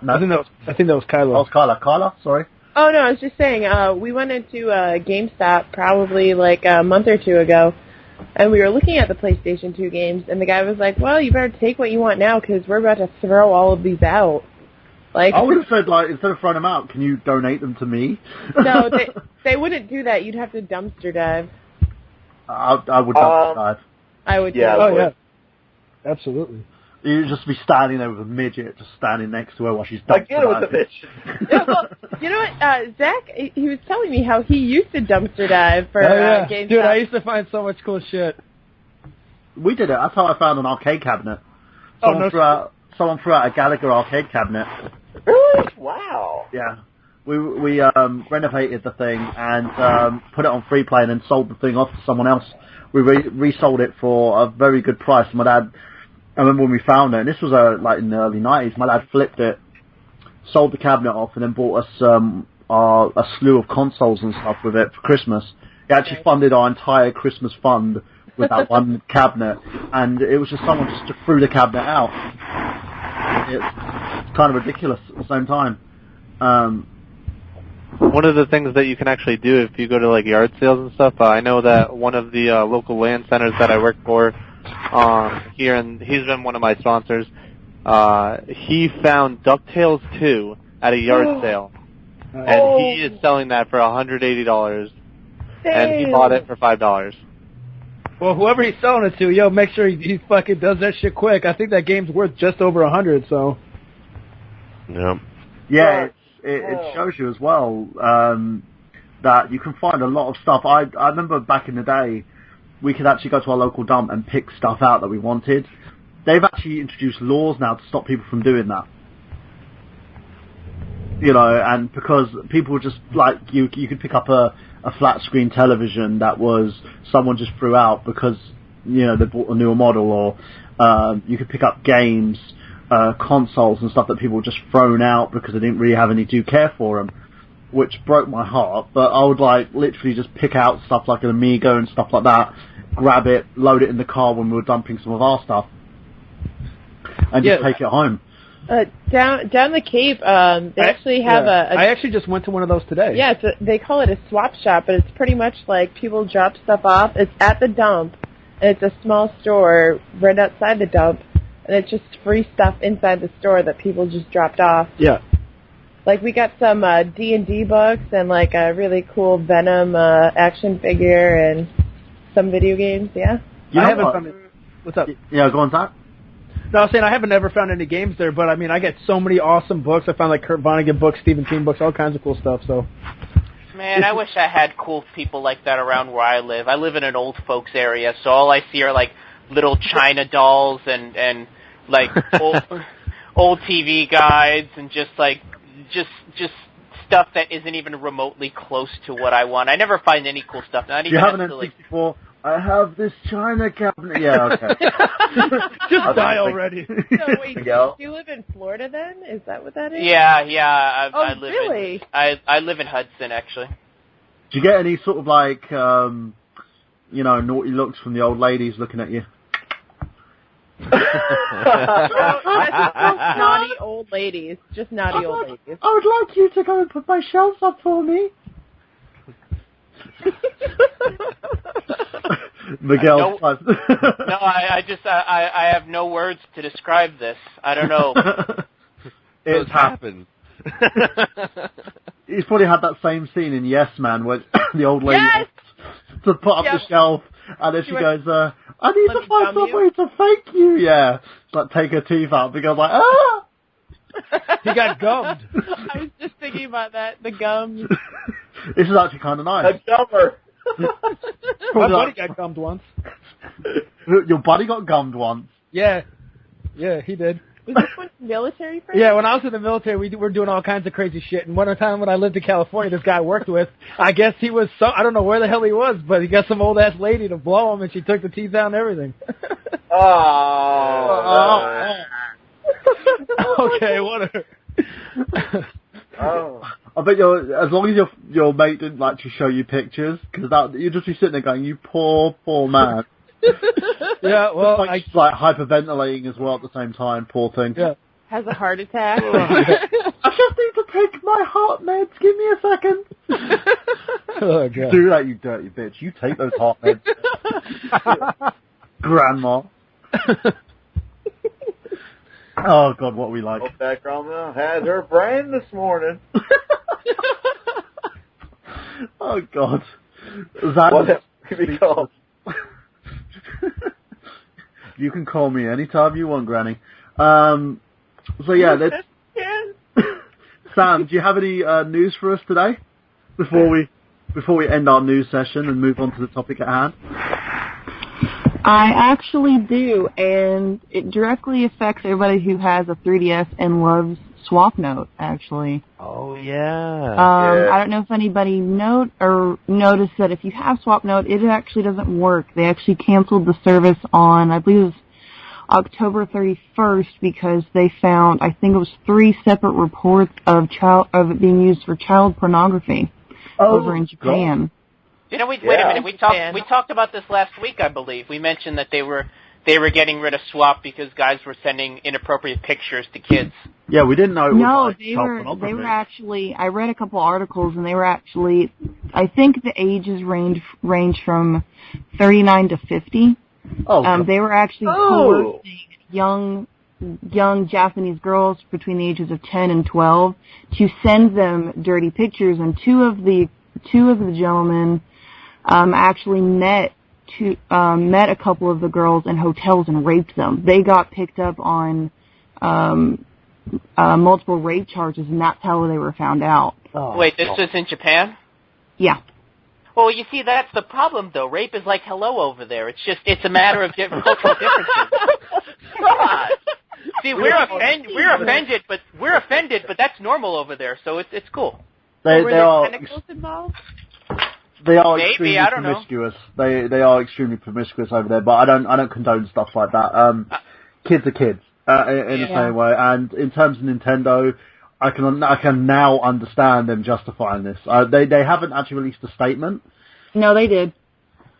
No. I think that was Kyla. Oh, it's Kyla. Kyla, sorry. Oh, no, I was just saying, we went into GameStop probably a month or two ago, and we were looking at the PlayStation 2 games, and the guy was like, well, you better take what you want now, because we're about to throw all of these out. Like, I would have said, like, instead of throwing them out, can you donate them to me? No, they wouldn't do that. You'd have to dumpster dive. I would dumpster dive. I would. Yeah. Oh, yeah. Absolutely. You'd just be standing there with a midget, just standing next to her while she's dumpster I get it with the diving. bitch. Yeah, well, you know what, Zach, he was telling me how he used to dumpster dive for GameStop. Dude, I used to find so much cool shit. We did it. That's how I found an arcade cabinet. Someone threw out a Gallagher arcade cabinet. Really? Wow. Yeah. We renovated the thing and put it on free play and then sold the thing off to someone else. We resold it for a very good price. My dad, I remember when we found it, and this was like in the early 90s, my dad flipped it, sold the cabinet off, and then bought us a slew of consoles and stuff with it for Christmas. He actually funded our entire Christmas fund with that one cabinet, and it was just someone just threw the cabinet out. It's kind of ridiculous at the same time. One of the things that you can actually do if you go to like yard sales and stuff, I know that one of the local land centers that I work for here, and he's been one of my sponsors, he found DuckTales 2 at a yard sale, and he is selling that for $180, and he bought it for $5. Well, whoever he's selling it to, yo, make sure he fucking does that shit quick. I think that game's worth just over $100, so. Yeah. Yeah, it shows you as well that you can find a lot of stuff. I remember back in the day, we could actually go to our local dump and pick stuff out that we wanted. They've actually introduced laws now to stop people from doing that. You know, and because people just, like, you could pick up a flat screen television that was someone just threw out because, you know, they bought a newer model, or you could pick up games, consoles and stuff that people just thrown out because they didn't really have any due care for them, which broke my heart. But I would like literally just pick out stuff like an Amiga and stuff like that, grab it, load it in the car when we were dumping some of our stuff, and just take it home. Down the Cape, they actually have I actually just went to one of those today. Yeah, they call it a swap shop, but it's pretty much like people drop stuff off. It's at the dump, and it's a small store right outside the dump, and it's just free stuff inside the store that people just dropped off. Yeah. Like, we got some D&D books and, like, a really cool Venom action figure and some video games, yeah? You I know haven't what? found it. What's up? Yeah, go on, Zach. No, I was saying I haven't never found any games there, but I mean, I get so many awesome books. I found like Kurt Vonnegut books, Stephen King books, all kinds of cool stuff, so. Man, I wish I had cool people like that around where I live. I live in an old folks area, so all I see are like little China dolls and like old TV guides and just stuff that isn't even remotely close to what I want. I never find any cool stuff. Not even You have an N64. I have this China cabinet. Yeah, okay. Just die already. So wait, do you live in Florida then? Is that what that is? Yeah. I live really? I live in Hudson, actually. Do you get any sort of like, you know, naughty looks from the old ladies looking at you? Naughty old ladies. Just naughty old ladies. I would like you to go and put my shelves up for me. Miguel. I have no words to describe this. I don't know. It's happened. He's probably had that same scene in Yes Man where the old lady wants to put up the shelf and then she goes, I need to find some way to thank you. Yeah. It's like take her teeth out. Miguel's like, ah! He got gummed. I was just thinking about that. The gums. This is actually kind of nice. A gummer. My buddy got gummed once. Your buddy got gummed once? Yeah, he did. Was this one military friend? Yeah, when I was in the military, we were doing all kinds of crazy shit. And one time when I lived in California, this guy I worked with, I guess he was I don't know where the hell he was, but he got some old ass lady to blow him, and she took the teeth out and everything. Okay, whatever. I bet as long as your mate didn't like to show you pictures, because you'd just be sitting there going, you poor man. Yeah, well, like hyperventilating as well at the same time, poor thing. Yeah. Has a heart attack. I just need to take my heart meds. Give me a second. Oh, God. Do that, you dirty bitch. You take those heart meds. Grandma. Oh God, what we like. Hope that grandma had her brain this morning. Oh God. Xander, you can call me anytime you want, Granny. So yeah, let's... Sam, do you have any news for us today before we end our news session and move on to the topic at hand? I actually do, and it directly affects everybody who has a 3DS and loves SwapNote, actually. Oh, yeah. I don't know if anybody noticed that if you have SwapNote, it actually doesn't work. They actually canceled the service on, I believe it was October 31st, because they found, I think it was 3 separate reports of it being used for child pornography over in Japan. God. You know, wait a minute. We talked about this last week, I believe. We mentioned that they were getting rid of Swap because guys were sending inappropriate pictures to kids. Yeah, we didn't know it was they were actually, I read a couple articles, and they were actually, I think the ages range from 39 to 50. They were actually coercing young Japanese girls between the ages of 10 and 12 to send them dirty pictures, and two of the gentlemen actually met a couple of the girls in hotels and raped them. They got picked up on multiple rape charges, and that's how they were found out. Wait, this was in Japan? Yeah. Well, you see, that's the problem, though. Rape is like hello over there. It's a matter of cultural differences. God. See, we're offended, but that's normal over there, so it's cool. They are tentacles involved? They are Maybe, extremely I don't know. promiscuous. They are extremely promiscuous over there, but I don't condone stuff like that. Kids are kids in the same way. And in terms of Nintendo, I can now understand them justifying this. They haven't actually released a statement. No, they did.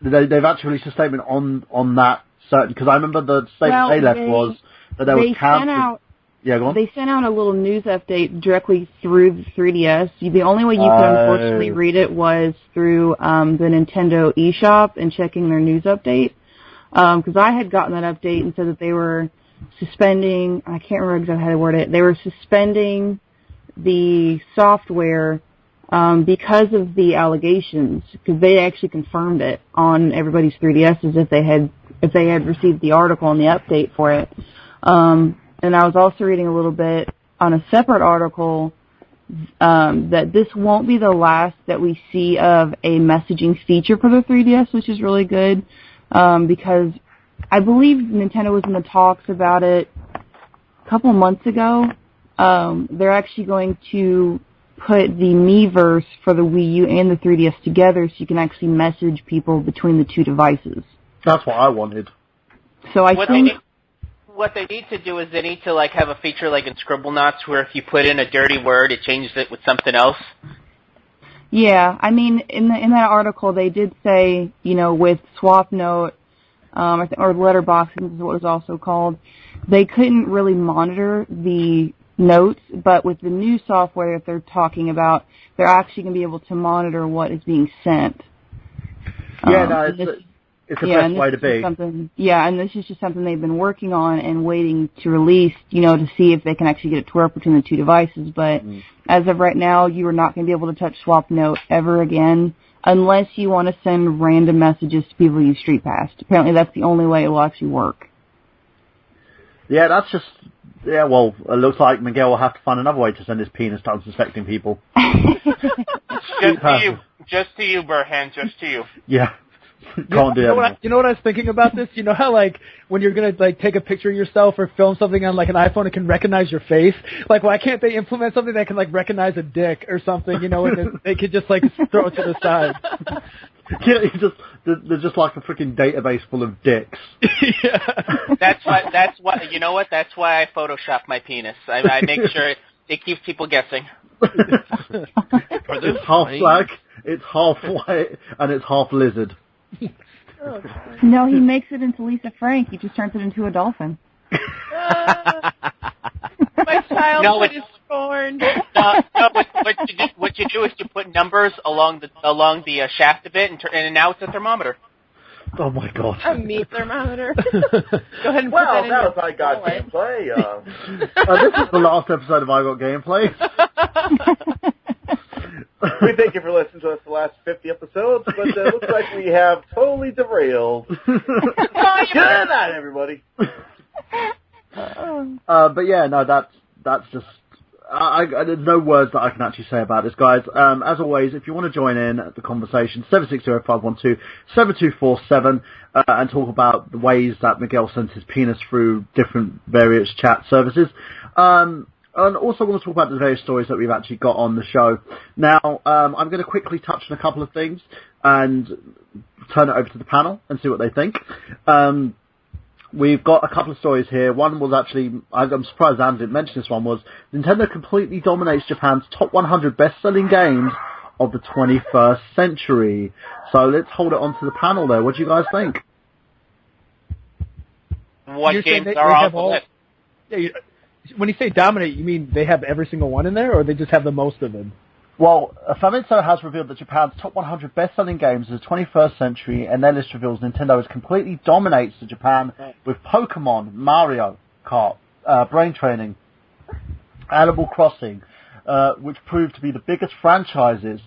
They've actually released a statement on that certain, because I remember the statement they left was that they would cancel. Yeah, go on. They sent out a little news update directly through the 3DS. The only way you could unfortunately read it was through the Nintendo eShop and checking their news update. Because I had gotten that update and said that they were suspending, I can't remember exactly how to word it, they were suspending the software because of the allegations, because they actually confirmed it on everybody's 3DSs if they had received the article and the update for it. And I was also reading a little bit on a separate article that this won't be the last that we see of a messaging feature for the 3DS, which is really good, because I believe Nintendo was in the talks about it a couple months ago. They're actually going to put the Miiverse for the Wii U and the 3DS together so you can actually message people between the two devices. That's what I wanted. So what they need to do is they need to have a feature like in Scribblenauts where if you put in a dirty word, it changes it with something else. Yeah, I mean, in that article they did say, with SwapNote, or Letterboxd is what it was also called, they couldn't really monitor the notes, but with the new software that they're talking about, they're actually going to be able to monitor what is being sent. Yeah, it's the best way to be. And this is just something they've been working on and waiting to release, to see if they can actually get it to work between the two devices. But as of right now, you are not going to be able to touch SwapNote ever again unless you want to send random messages to people who use StreetPass. Apparently that's the only way it will actually work. Yeah, that's just... Yeah, well, it looks like Miguel will have to find another way to send his penis to unsuspecting people. Just to you, Burhan, just to you. Yeah. Can't do that. You know what I was thinking about this? You know how when you're gonna take a picture of yourself or film something on an iPhone, it can recognize your face. Why can't they implement something that can recognize a dick or something? And they could just throw it to the side. Yeah, there's just a freaking database full of dicks. Yeah. That's why. You know what? That's why I Photoshop my penis. I make sure it keeps people guessing. It's half black, it's half white, and it's half lizard. No, he makes it into Lisa Frank. He just turns it into a dolphin. My childhood is scorned. What you do is you put numbers along the shaft of it, and now it's a thermometer. Oh my god. A meat thermometer. Go ahead and put that in now your it's I Got Gameplay. This is the last episode of I Got Gameplay. We thank you for listening to us the last 50 episodes, but it looks like we have totally derailed. Good night, everybody. But yeah, no, that's just. There's no words that I can actually say about this, guys. As always, if you want to join in the conversation, 760-512-7247, and talk about the ways that Miguel sends his penis through different various chat services. And also want to talk about the various stories that we've actually got on the show. Now, I'm going to quickly touch on a couple of things and turn it over to the panel and see what they think. We've got a couple of stories here. One was actually, I'm surprised Anne didn't mention this one, was Nintendo completely dominates Japan's top 100 best-selling games of the 21st century. So let's hold it on to the panel there. What do you guys think? What games are on the list? Yeah, when you say dominate, you mean they have every single one in there, or they just have the most of them? Well, Famitsu has revealed that Japan's top 100 best-selling games of the 21st century, and their list reveals Nintendo has completely dominates Japan with Pokemon, Mario Kart, Brain Training, Animal Crossing, which proved to be the biggest franchises.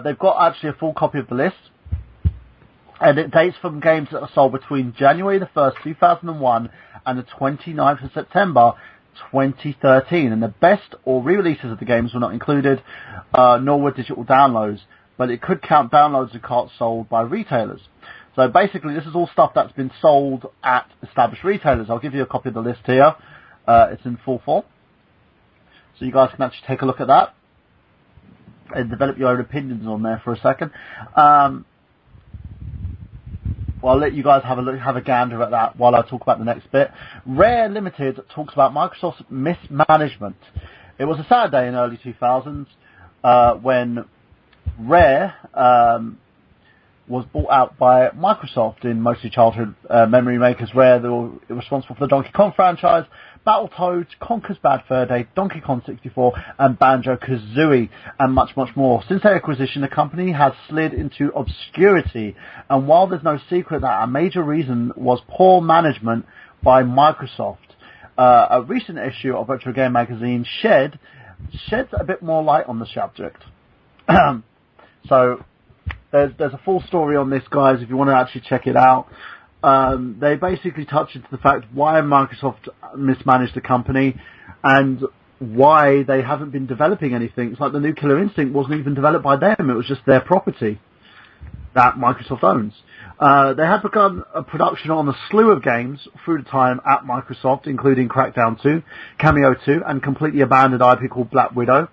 They've got actually a full copy of the list, and it dates from games that were sold between January the 1st, 2001, and the 29th of September, 2013, and the best or re-releases of the games were not included, nor were digital downloads, but it could count downloads of carts sold by retailers. So basically, this is all stuff that's been sold at established retailers. I'll give you a copy of the list here. It's in full form, so you guys can actually take a look at that and develop your own opinions on there for a second. Well, I'll let you guys have a gander at that while I talk about the next bit. Rare Limited talks about Microsoft's mismanagement. It was a sad day in early 2000s when Rare was bought out by Microsoft in mostly childhood memory makers. Rare, they were responsible for the Donkey Kong franchise, Battletoads, Conker's Bad Fur Day, Donkey Kong 64, and Banjo-Kazooie, and much, much more. Since their acquisition, the company has slid into obscurity, and while there's no secret that a major reason was poor management by Microsoft, a recent issue of Retro Game Magazine sheds a bit more light on the subject. So, there's a full story on this, guys, if you want to actually check it out. They basically touch into the fact why Microsoft mismanaged the company and why they haven't been developing anything. It's like the new Killer Instinct wasn't even developed by them. It was just their property that Microsoft owns. They had begun a production on a slew of games through the time at Microsoft, including Crackdown 2, Cameo 2, and completely abandoned IP called Black Widow.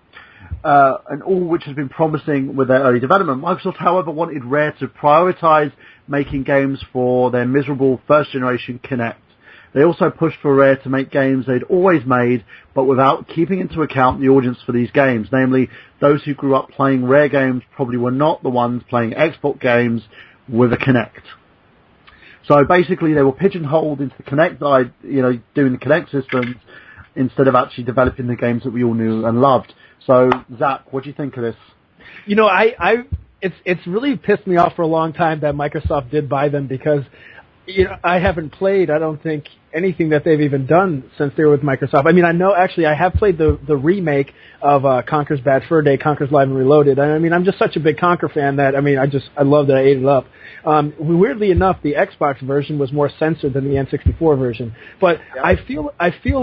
And all which has been promising with their early development. Microsoft, however, wanted Rare to prioritize making games for their miserable first-generation Kinect. They also pushed for Rare to make games they'd always made, but without keeping into account the audience for these games. Namely, those who grew up playing Rare games probably were not the ones playing Xbox games with a Kinect. So basically, they were pigeonholed into the Kinect, doing the Kinect systems, instead of actually developing the games that we all knew and loved. So, Zach, what do you think of this? It's really pissed me off for a long time that Microsoft did buy them because, I haven't played, I don't think, anything that they've even done since they were with Microsoft. I mean, I know, actually, I have played the remake of Conker's Bad Fur Day, Conker's Live and Reloaded. I mean, I'm just such a big Conker fan that, I love that I ate it up. Weirdly enough, the Xbox version was more censored than the N64 version. But yeah. I feel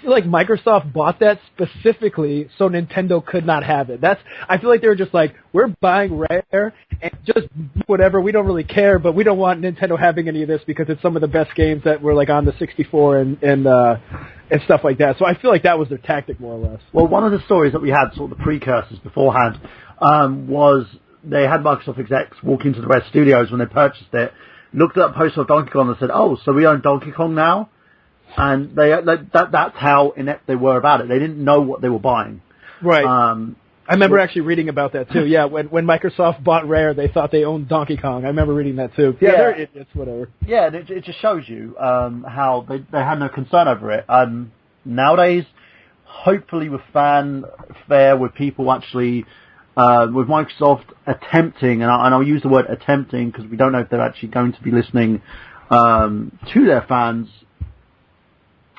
like Microsoft bought that specifically so Nintendo could not have it. I feel like they were just like, we're buying Rare and just whatever, we don't really care, but we don't want Nintendo having any of this because it's some of the best games that were like on the 64 and stuff like that. So I feel like that was their tactic more or less. Well, one of the stories that we had, sort of the precursors beforehand, was they had Microsoft execs walk into the Red Studios when they purchased it, looked at a poster of Donkey Kong and said, oh, so we own Donkey Kong now? And that's how inept they were about it. They didn't know what they were buying. Right. I remember actually reading about that too. Yeah, when Microsoft bought Rare, they thought they owned Donkey Kong. I remember reading that too. Yeah, they're idiots, whatever. Yeah, it just shows you how they had no concern over it. Nowadays, hopefully with fanfare, with people actually with Microsoft attempting, and I'll use the word attempting because we don't know if they're actually going to be listening to their fans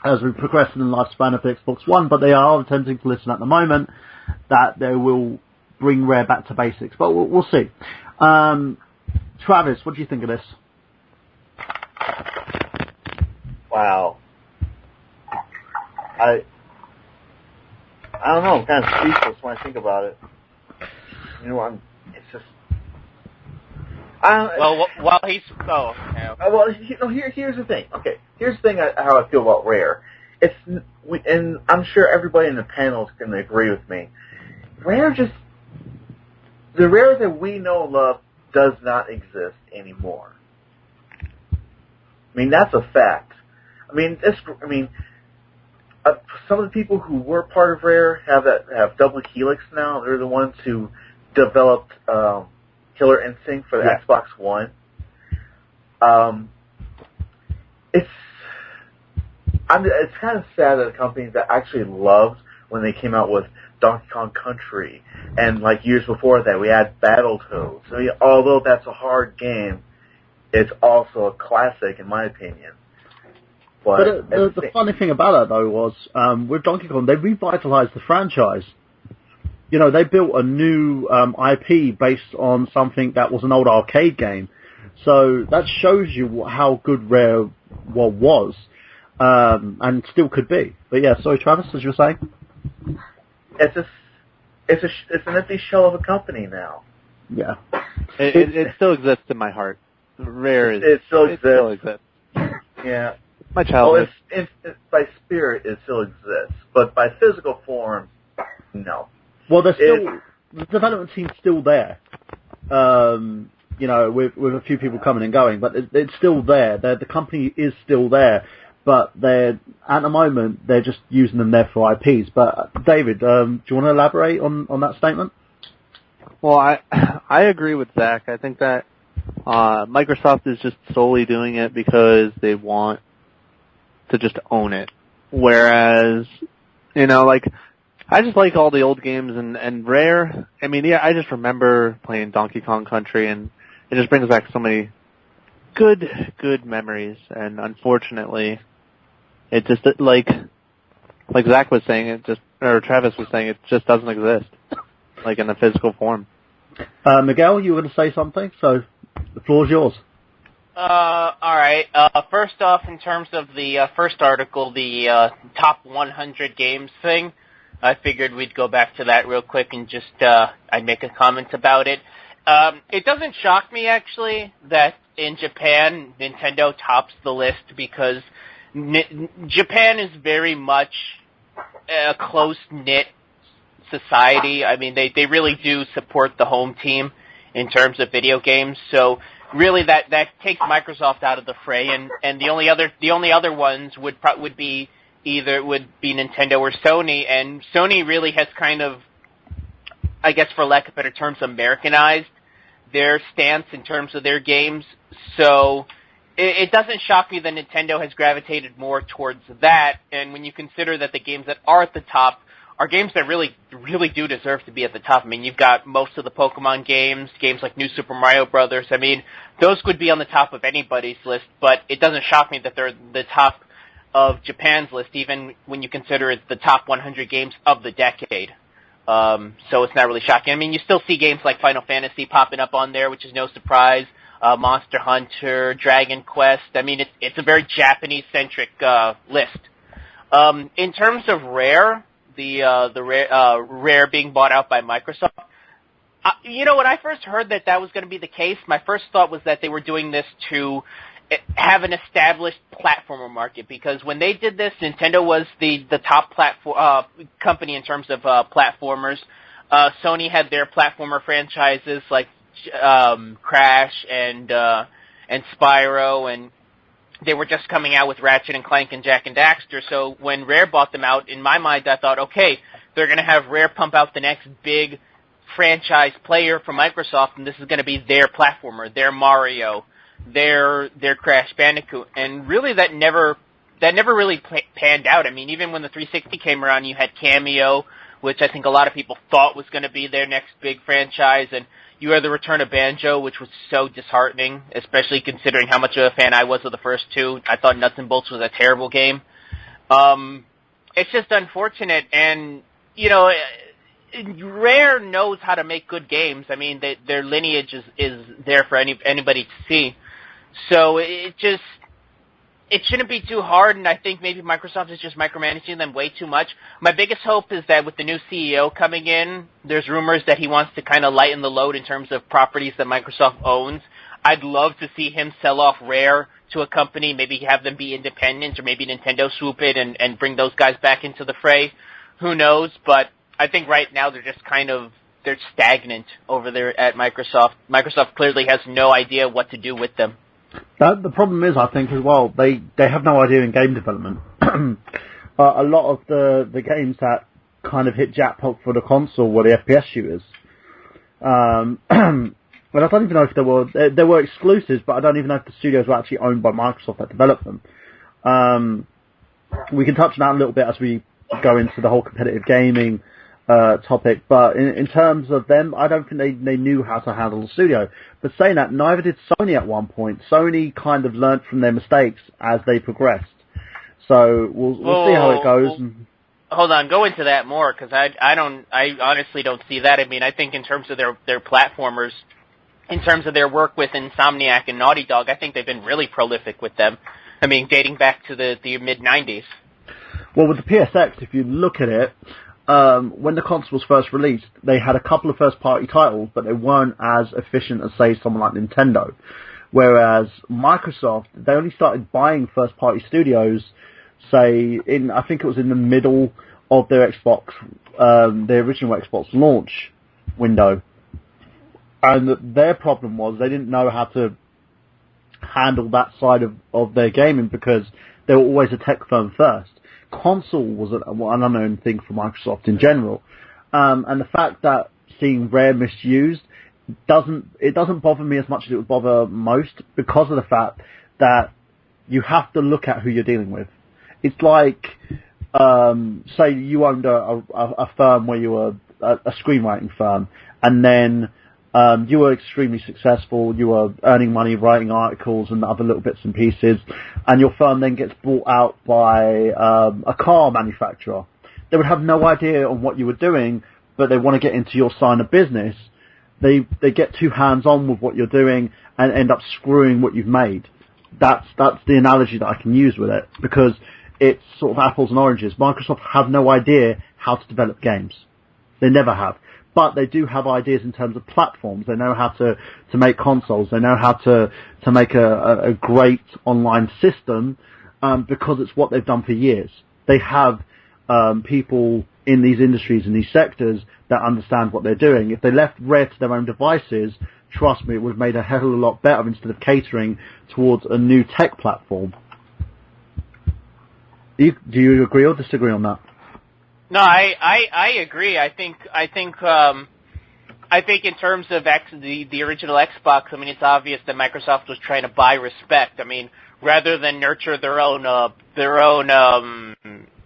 as we progress in the lifespan of the Xbox One, but they are attempting to listen at the moment, that they will bring Rare back to basics. But we'll see. Travis, what do you think of this? Wow. I don't know. I'm kind of speechless when I think about it. You know, it's just. While he's okay. Here's the thing. Okay, here's the thing. How I feel about Rare. And I'm sure everybody in the panel is going to agree with me. The Rare that we know and love does not exist anymore. I mean, that's a fact. Some of the people who were part of Rare have Double Helix now. They're the ones who developed Killer Instinct for the Xbox One. It's kind of sad that a company that actually loved when they came out with Donkey Kong Country, and like years before that we had Battletoads. So although that's a hard game, it's also a classic in my opinion. But the funny thing about that though was with Donkey Kong, they revitalized the franchise. You know, they built a new IP based on something that was an old arcade game. So that shows you how good Rare was, and still could be. But yeah, sorry, Travis, as you were saying. It's an empty shell of a company now. Yeah. It still exists in my heart. Rare is. It still exists. Yeah. My childhood. Well, by spirit, it still exists, but by physical form, no. Well, the development team's still there. You know, with a few people coming and going, but it's still there. The company is still there, but at the moment they're just using them there for IPs. But David, do you want to elaborate on that statement? Well, I agree with Zach. I think that Microsoft is just solely doing it because they want to just own it. Whereas, you know, like, I just like all the old games and Rare. I mean, yeah, I just remember playing Donkey Kong Country, and it just brings back so many good memories. And unfortunately, it just, like Zach was saying, or Travis was saying, it just doesn't exist, like in the physical form. Miguel, you were going to say something, so the floor is yours. Alright. First off, in terms of the first article, the top 100 games thing, I figured we'd go back to that real quick and just I'd make a comment about it. It doesn't shock me, actually, that in Japan, Nintendo tops the list because Japan is very much a close-knit society. I mean, they really do support the home team in terms of video games, so really that takes Microsoft out of the fray, and the only other ones would be Nintendo or Sony, and Sony really has kind of, I guess for lack of better terms, Americanized their stance in terms of their games. So it doesn't shock me that Nintendo has gravitated more towards that, and when you consider that the games that are at the top are games that really, really do deserve to be at the top. I mean, you've got most of the Pokemon games like New Super Mario Brothers. I mean, those would be on the top of anybody's list, but it doesn't shock me that they're the top of Japan's list, even when you consider it the top 100 games of the decade. So it's not really shocking. I mean, you still see games like Final Fantasy popping up on there, which is no surprise. Monster Hunter, Dragon Quest. I mean, it's a very Japanese-centric list. In terms of Rare, Rare being bought out by Microsoft, you know, when I first heard that was going to be the case, my first thought was that they were doing this to have an established platformer market, because when they did this, Nintendo was the top company in terms of platformers. Sony had their platformer franchises like Crash and Spyro, and they were just coming out with Ratchet and Clank and Jak and Daxter. So when Rare bought them out, in my mind, I thought, okay, they're going to have Rare pump out the next big franchise player from Microsoft, and this is going to be their platformer, their Mario, their Crash Bandicoot. And really that never never really panned out. I mean, even when the 360 came around, you had Cameo, which I think a lot of people thought was going to be their next big franchise, and you had the return of Banjo, which was so disheartening, especially considering how much of a fan I was of the first two. I thought Nuts and Bolts was a terrible game. It's just unfortunate, and, you know, Rare knows how to make good games. I mean, their lineage is there for anybody to see. So it shouldn't be too hard, and I think maybe Microsoft is just micromanaging them way too much. My biggest hope is that with the new CEO coming in, there's rumors that he wants to kind of lighten the load in terms of properties that Microsoft owns. I'd love to see him sell off Rare to a company, maybe have them be independent, or maybe Nintendo swoop it and bring those guys back into the fray. Who knows? But I think right now they're stagnant over there at Microsoft. Microsoft clearly has no idea what to do with them. The problem is, I think, as well, they have no idea in game development. A lot of the games that kind of hit jackpot for the console were the FPS shooters. Well, I don't even know if there were exclusives, but I don't even know if the studios were actually owned by Microsoft that developed them. We can touch on that a little bit as we go into the whole competitive gaming topic, but in terms of them, I don't think they knew how to handle the studio. But saying that, neither did Sony at one point. Sony kind of learnt from their mistakes as they progressed. So we'll see how it goes. Hold on, go into that more, because I honestly don't see that. I mean, I think in terms of their platformers, in terms of their work with Insomniac and Naughty Dog, I think they've been really prolific with them. I mean, dating back to the mid-90s. Well, with the PSX, if you look at it, when the console was first released, they had a couple of first-party titles, but they weren't as efficient as, say, someone like Nintendo. Whereas Microsoft, they only started buying first-party studios, say, I think it was in the middle of their Xbox, their original Xbox launch window. And their problem was they didn't know how to handle that side of their gaming because they were always a tech firm first. Console was an unknown thing for Microsoft in general, and the fact that seeing Rare misused doesn't bother me as much as it would bother most, because of the fact that you have to look at who you're dealing with. It's like, say you owned a firm where you were a screenwriting firm, and then you were extremely successful, you were earning money writing articles and other little bits and pieces, and your firm then gets bought out by a car manufacturer. They would have no idea on what you were doing, but they want to get into your sign of business. They get too hands-on with what you're doing and end up screwing what you've made. That's the analogy that I can use with it, because it's sort of apples and oranges. Microsoft have no idea how to develop games. They never have. But they do have ideas in terms of platforms. They know how to make consoles. They know how to make a great online system, because it's what they've done for years. They have people in these industries, in these sectors, that understand what they're doing. If they left Rare to their own devices, trust me, it would have made a hell of a lot better instead of catering towards a new tech platform. Do you agree or disagree on that? No, I agree. I think in terms of the original Xbox, I mean, it's obvious that Microsoft was trying to buy respect. I mean, rather than nurture their own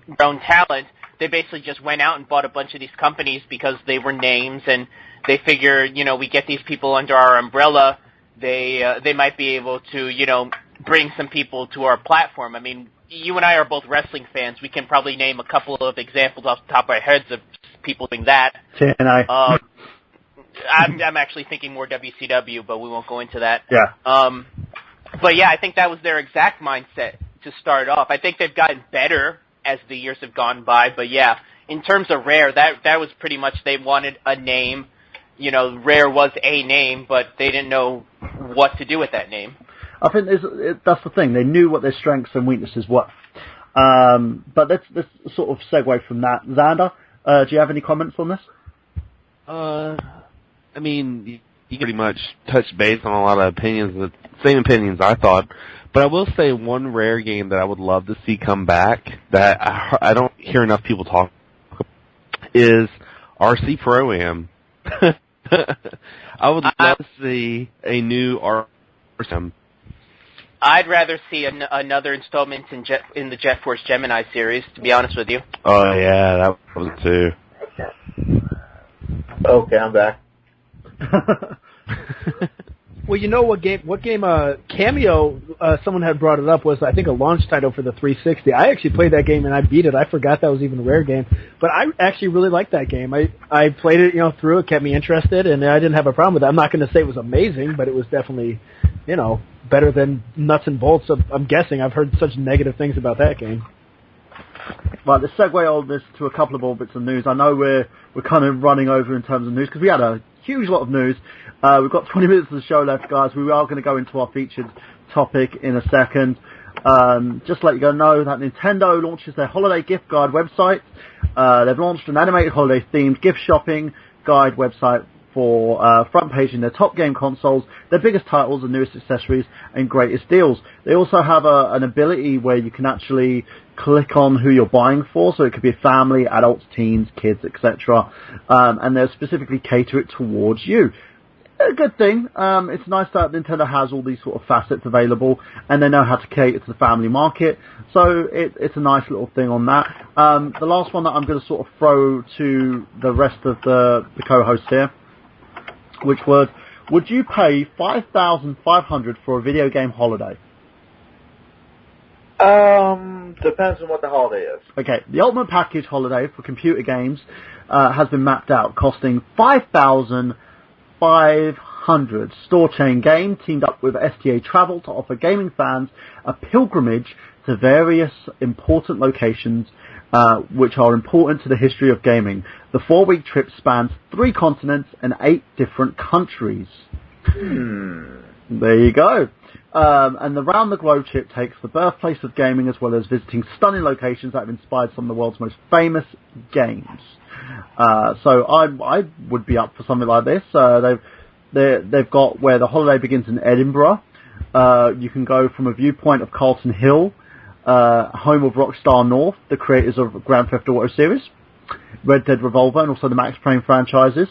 talent, they basically just went out and bought a bunch of these companies because they were names, and they figure, we get these people under our umbrella, they might be able to, bring some people to our platform. I mean, you and I are both wrestling fans. We can probably name a couple of examples off the top of our heads of people doing that. TNA. I'm actually thinking more WCW, but we won't go into that. Yeah. But yeah, I think that was their exact mindset to start off. I think they've gotten better as the years have gone by, but yeah, in terms of Rare, that was pretty much, they wanted a name. Rare was a name, but they didn't know what to do with that name. I think that's the thing. They knew what their strengths and weaknesses were. But let's sort of segue from that. Xander, do you have any comments on this? I mean, you pretty much touched base on a lot of opinions, the same opinions I thought. But I will say one Rare game that I would love to see come back that I don't hear enough people talk about is RC Pro-Am. I would love to see a new RC. I'd rather see another installment in the Jet Force Gemini series, to be honest with you. Oh yeah, that was too. Okay, I'm back. Well, you know what game Cameo, someone had brought it up, was I think a launch title for the 360. I actually played that game and I beat it. I forgot that was even a Rare game. But I actually really liked that game. I played it, through. It kept me interested and I didn't have a problem with it. I'm not going to say it was amazing, but it was definitely, better than Nuts and Bolts. I'm guessing. I've heard such negative things about that game. Right, let's segue on this to a couple of more bits of news. I know we're kind of running over in terms of news because we had a huge lot of news. We've got 20 minutes of the show left, guys. We are going to go into our featured topic in a second. Just to let you know that Nintendo launches their holiday gift guide website. They've launched an animated holiday-themed gift shopping guide website for front paging their top game consoles, their biggest titles and newest accessories, and greatest deals. They also have an ability where you can actually click on who you're buying for, so it could be family, adults, teens, kids, etc. And they'll specifically cater it towards you. A good thing. It's nice that Nintendo has all these sort of facets available, and they know how to cater to the family market. So it's a nice little thing on that. The last one that I'm going to sort of throw to the rest of the co-hosts here, which would you pay $5,500 for a video game holiday? Depends on what the holiday is. Okay, the Ultimate Package holiday for computer games has been mapped out, costing $5,500. Store chain game teamed up with STA Travel to offer gaming fans a pilgrimage to various important locations which are important to the history of gaming. The 4-week trip spans 3 continents and 8 different countries. There you go. And the Round the Globe trip takes the birthplace of gaming as well as visiting stunning locations that have inspired some of the world's most famous games. So I would be up for something like this. They've got where the holiday begins in Edinburgh. You can go from a viewpoint of Carlton Hill, home of Rockstar North, the creators of Grand Theft Auto series, Red Dead Revolver, and also the Max Payne franchises.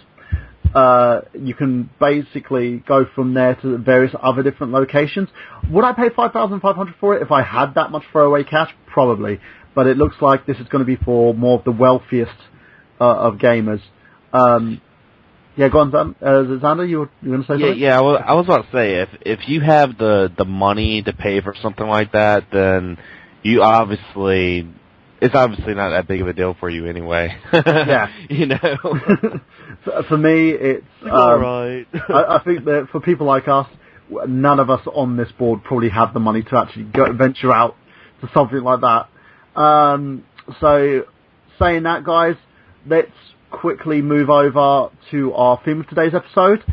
You can basically go from there to various other different locations. Would I pay $5,500 for it if I had that much throwaway cash? Probably. But it looks like this is going to be for more of the wealthiest of gamers. Yeah, go on, Xander, you were going to say something? Yeah, well, I was about to say, if you have the money to pay for something like that, then it's obviously not that big of a deal for you anyway. Yeah. For me, it's alright. I think that for people like us, none of us on this board probably have the money to actually venture out to something like that. So, saying that, guys, let's quickly move over to our theme of today's episode,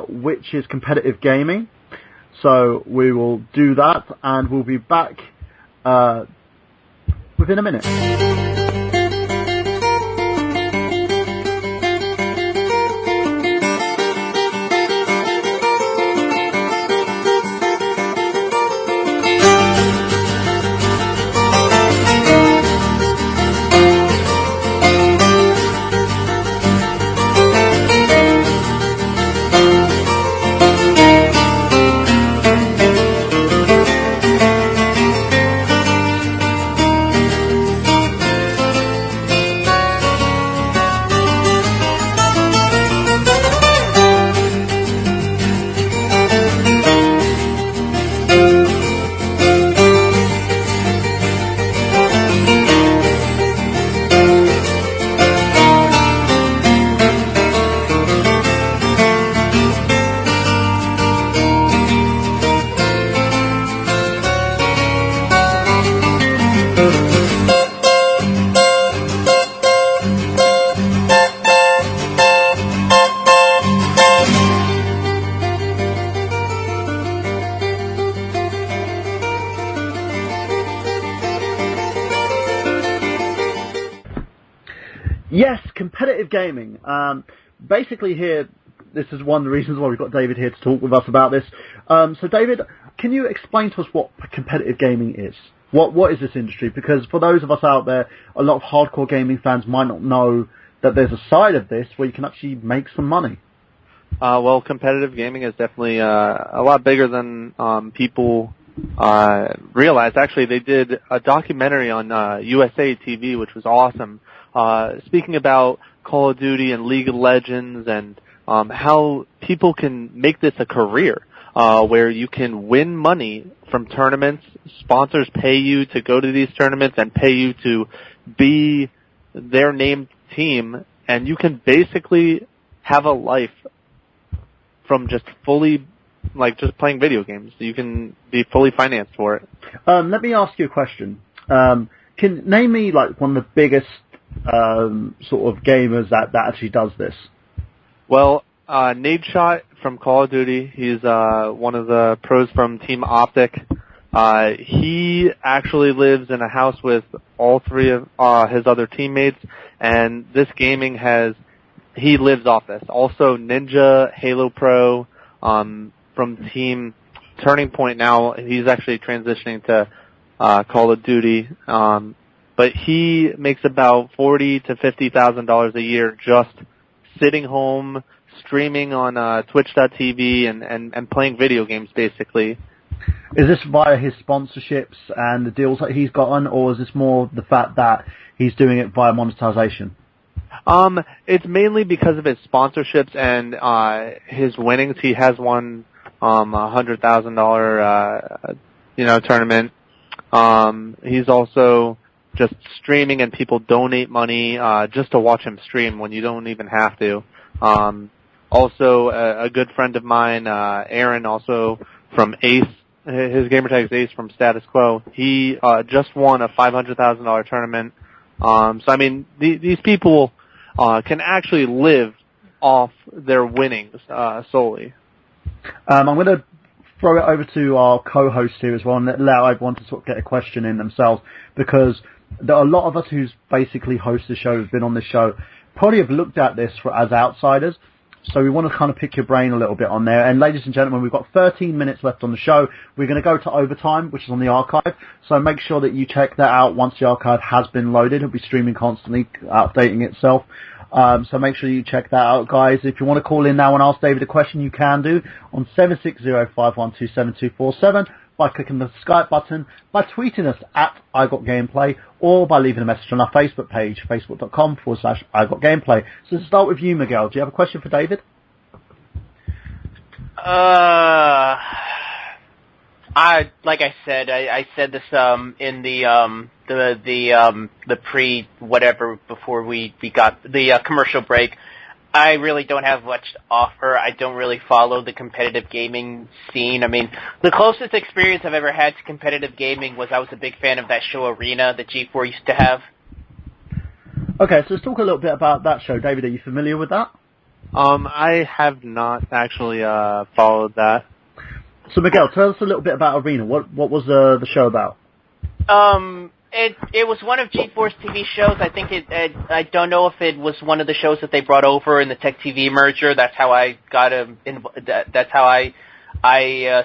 which is competitive gaming. So we will do that, and we'll be back within a minute. Yes, competitive gaming. Basically here, this is one of the reasons why we've got David here to talk with us about this. So David, can you explain to us what competitive gaming is? What is this industry? Because for those of us out there, a lot of hardcore gaming fans might not know that there's a side of this where you can actually make some money. Well, competitive gaming is definitely a lot bigger than people realized, actually, they did a documentary on USA TV, which was awesome, speaking about Call of Duty and League of Legends and how people can make this a career, where you can win money from tournaments. Sponsors pay you to go to these tournaments and pay you to be their named team, and you can basically have a life from just fully, like, just playing video games. You can be fully financed for it. Let me ask you a question. Can name me, like, one of the biggest sort of gamers that actually does this? Well, Nadeshot from Call of Duty, he's one of the pros from Team Optic. He actually lives in a house with all three of his other teammates, and this gaming he lives off this. Also, Ninja, Halo Pro, from Team Turning Point now, he's actually transitioning to Call of Duty, but he makes about $40,000 to $50,000 a year just sitting home, streaming on Twitch.tv and playing video games, basically. Is this via his sponsorships and the deals that he's gotten, or is this more the fact that he's doing it via monetization? It's mainly because of his sponsorships and his winnings. He has won $100,000 tournament. He's also just streaming, and people donate money just to watch him stream when you don't even have to. Also, a good friend of mine, Aaron, also from Ace, his gamertag is Ace from Status Quo. He just won a $500,000 tournament. So I mean, these people can actually live off their winnings solely. I'm going to throw it over to our co-host here as well and allow everyone to sort of get a question in themselves, because there are a lot of us who's basically host the show, who've been on the show, probably have looked at this as outsiders. So we want to kind of pick your brain a little bit on there. And ladies and gentlemen, we've got 13 minutes left on the show. We're going to go to overtime, which is on the archive. So make sure that you check that out once the archive has been loaded. It'll be streaming constantly, updating itself. So make sure you check that out, guys. If you want to call in now and ask David a question, you can do on 760-512-7247 by clicking the Skype button, by tweeting us at iGotGameplay, or by leaving a message on our Facebook page, facebook.com/iGotGameplay. So to start with you, Miguel, do you have a question for David? Like I said, I said this in the pre whatever before we got the commercial break. I really don't have much to offer. I don't really follow the competitive gaming scene. I mean, the closest experience I've ever had to competitive gaming was I was a big fan of that show Arena that G4 used to have. Okay, so let's talk a little bit about that show. David, are you familiar with that? I have not actually followed that. So Miguel, tell us a little bit about Arena. What was the show about? It was one of G4's TV shows. I think I don't know if it was one of the shows that they brought over in the Tech TV merger. That's how I got that's how I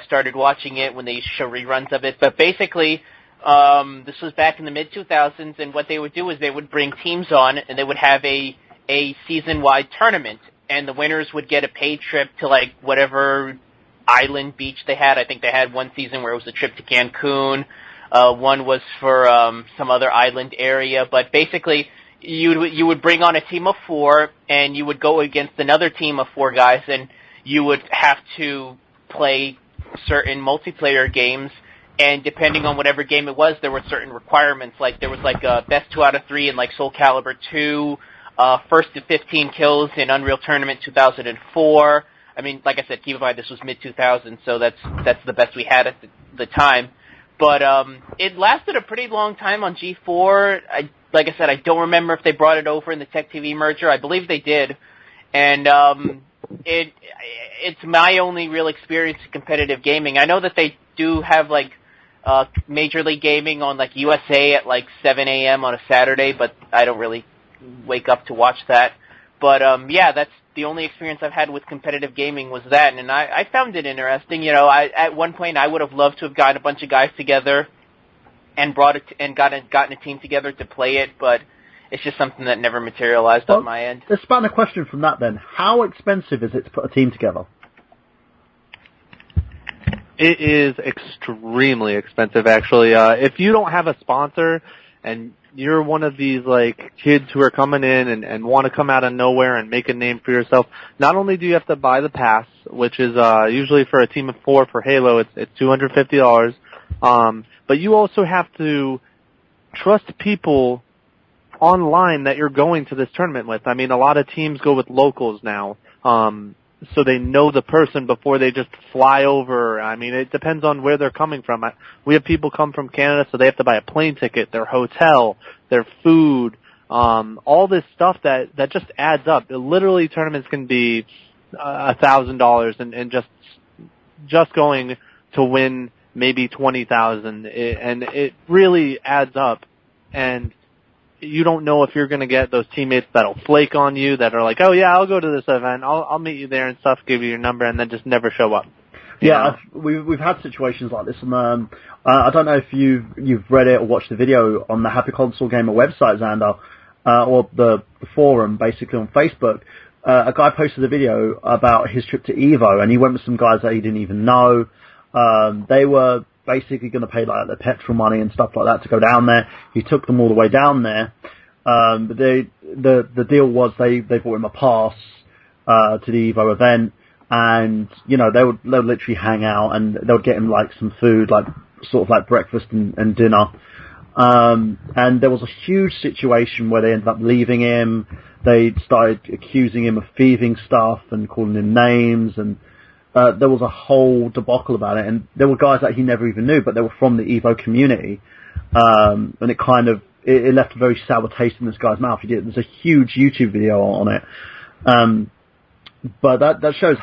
started watching it when they used to show reruns of it. But basically, this was back in the mid-2000s, and what they would do is they would bring teams on, and they would have a season-wide tournament, and the winners would get a paid trip to like whatever island beach they had. I think they had one season where it was a trip to Cancun. One was for some other island area, but basically you would bring on a team of 4, and you would go against another team of 4 guys, and you would have to play certain multiplayer games, and depending on whatever game it was, there were certain requirements. Like there was like a best 2 out of 3 in like Soul Calibur 2, first to 15 kills in Unreal Tournament 2004. I mean, like I said, keep in mind this was mid-2000s, so that's the best we had at the time. But it lasted a pretty long time on G4. Like I said, I don't remember if they brought it over in the Tech TV merger. I believe they did. And it's my only real experience in competitive gaming. I know that they do have like Major League Gaming on like USA at like 7 a.m. on a Saturday, but I don't really wake up to watch that. But yeah, that's the only experience I've had with competitive gaming was that, and I found it interesting. You know, at one point I would have loved to have gotten a bunch of guys together and gotten a team together to play it, but it's just something that never materialized on my end. Let's span a question from that then. How expensive is it to put a team together? It is extremely expensive, actually. If you don't have a sponsor and you're one of these like kids who are coming in and want to come out of nowhere and make a name for yourself, not only do you have to buy the pass, which is usually for a team of 4 for Halo, it's $250, but you also have to trust people online that you're going to this tournament with. I mean, a lot of teams go with locals now, so they know the person before they just fly over. I mean, it depends on where they're coming from. We have people come from Canada, so they have to buy a plane ticket, their hotel, their food, all this stuff that just adds up. Literally, tournaments can be $1,000 and just going to win maybe 20,000, and it really adds up. And you don't know if you're going to get those teammates that'll flake on you, that are like, oh yeah, I'll go to this event, I'll meet you there and stuff, give you your number, and then just never show up. Yeah, we've had situations like this, and I don't know if you've read it or watched the video on the Happy Console Gamer website, Xander, or the forum, basically on Facebook. A guy posted a video about his trip to Evo, and he went with some guys that he didn't even know. They were basically going to pay like their petrol money and stuff like that to go down there. He took them all the way down there. But the deal was they bought him a pass to the Evo event, and they would literally hang out, and they would get him like some food, like sort of like breakfast and dinner. And there was a huge situation where they ended up leaving him. They started accusing him of thieving stuff and calling him names, and there was a whole debacle about it, and there were guys that he never even knew, but they were from the Evo community, and it kind of it left a very sour taste in this guy's mouth. There's a huge YouTube video on it, but that shows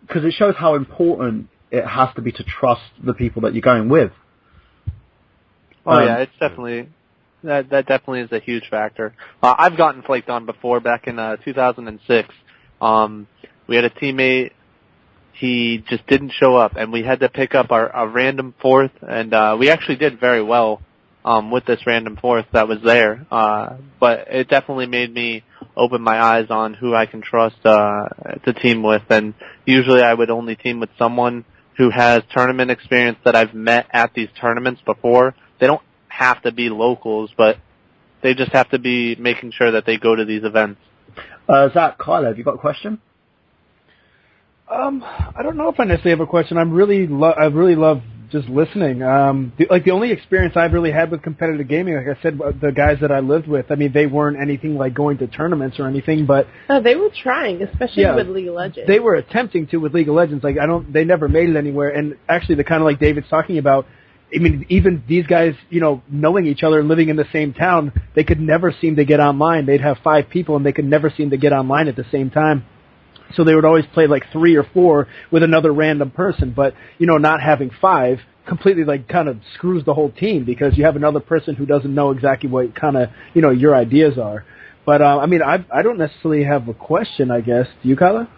because it shows how important it has to be to trust the people that you're going with. Oh yeah, it's definitely that definitely is a huge factor. I've gotten flaked on before. Back in 2006, we had a teammate. He just didn't show up, and we had to pick up our random 4th, and we actually did very well with this random 4th that was there. But it definitely made me open my eyes on who I can trust to team with, and usually I would only team with someone who has tournament experience that I've met at these tournaments before. They don't have to be locals, but they just have to be making sure that they go to these events. Zach, Kyla, have you got a question? I don't know if I necessarily have a question. I really love just listening. The only experience I've really had with competitive gaming, like I said, the guys that I lived with, I mean, they weren't anything like going to tournaments or anything, but they were trying, especially with League of Legends. They were attempting to with League of Legends. Like they never made it anywhere. And actually, the kind of like David's talking about, I mean, even these guys, knowing each other and living in the same town, they could never seem to get online. They'd have 5 people, and they could never seem to get online at the same time. So they would always play like 3 or 4 with another random person. But, not having 5 completely like kind of screws the whole team, because you have another person who doesn't know exactly what kind of, your ideas are. But, I mean, I don't necessarily have a question, I guess. Do you, Kyla?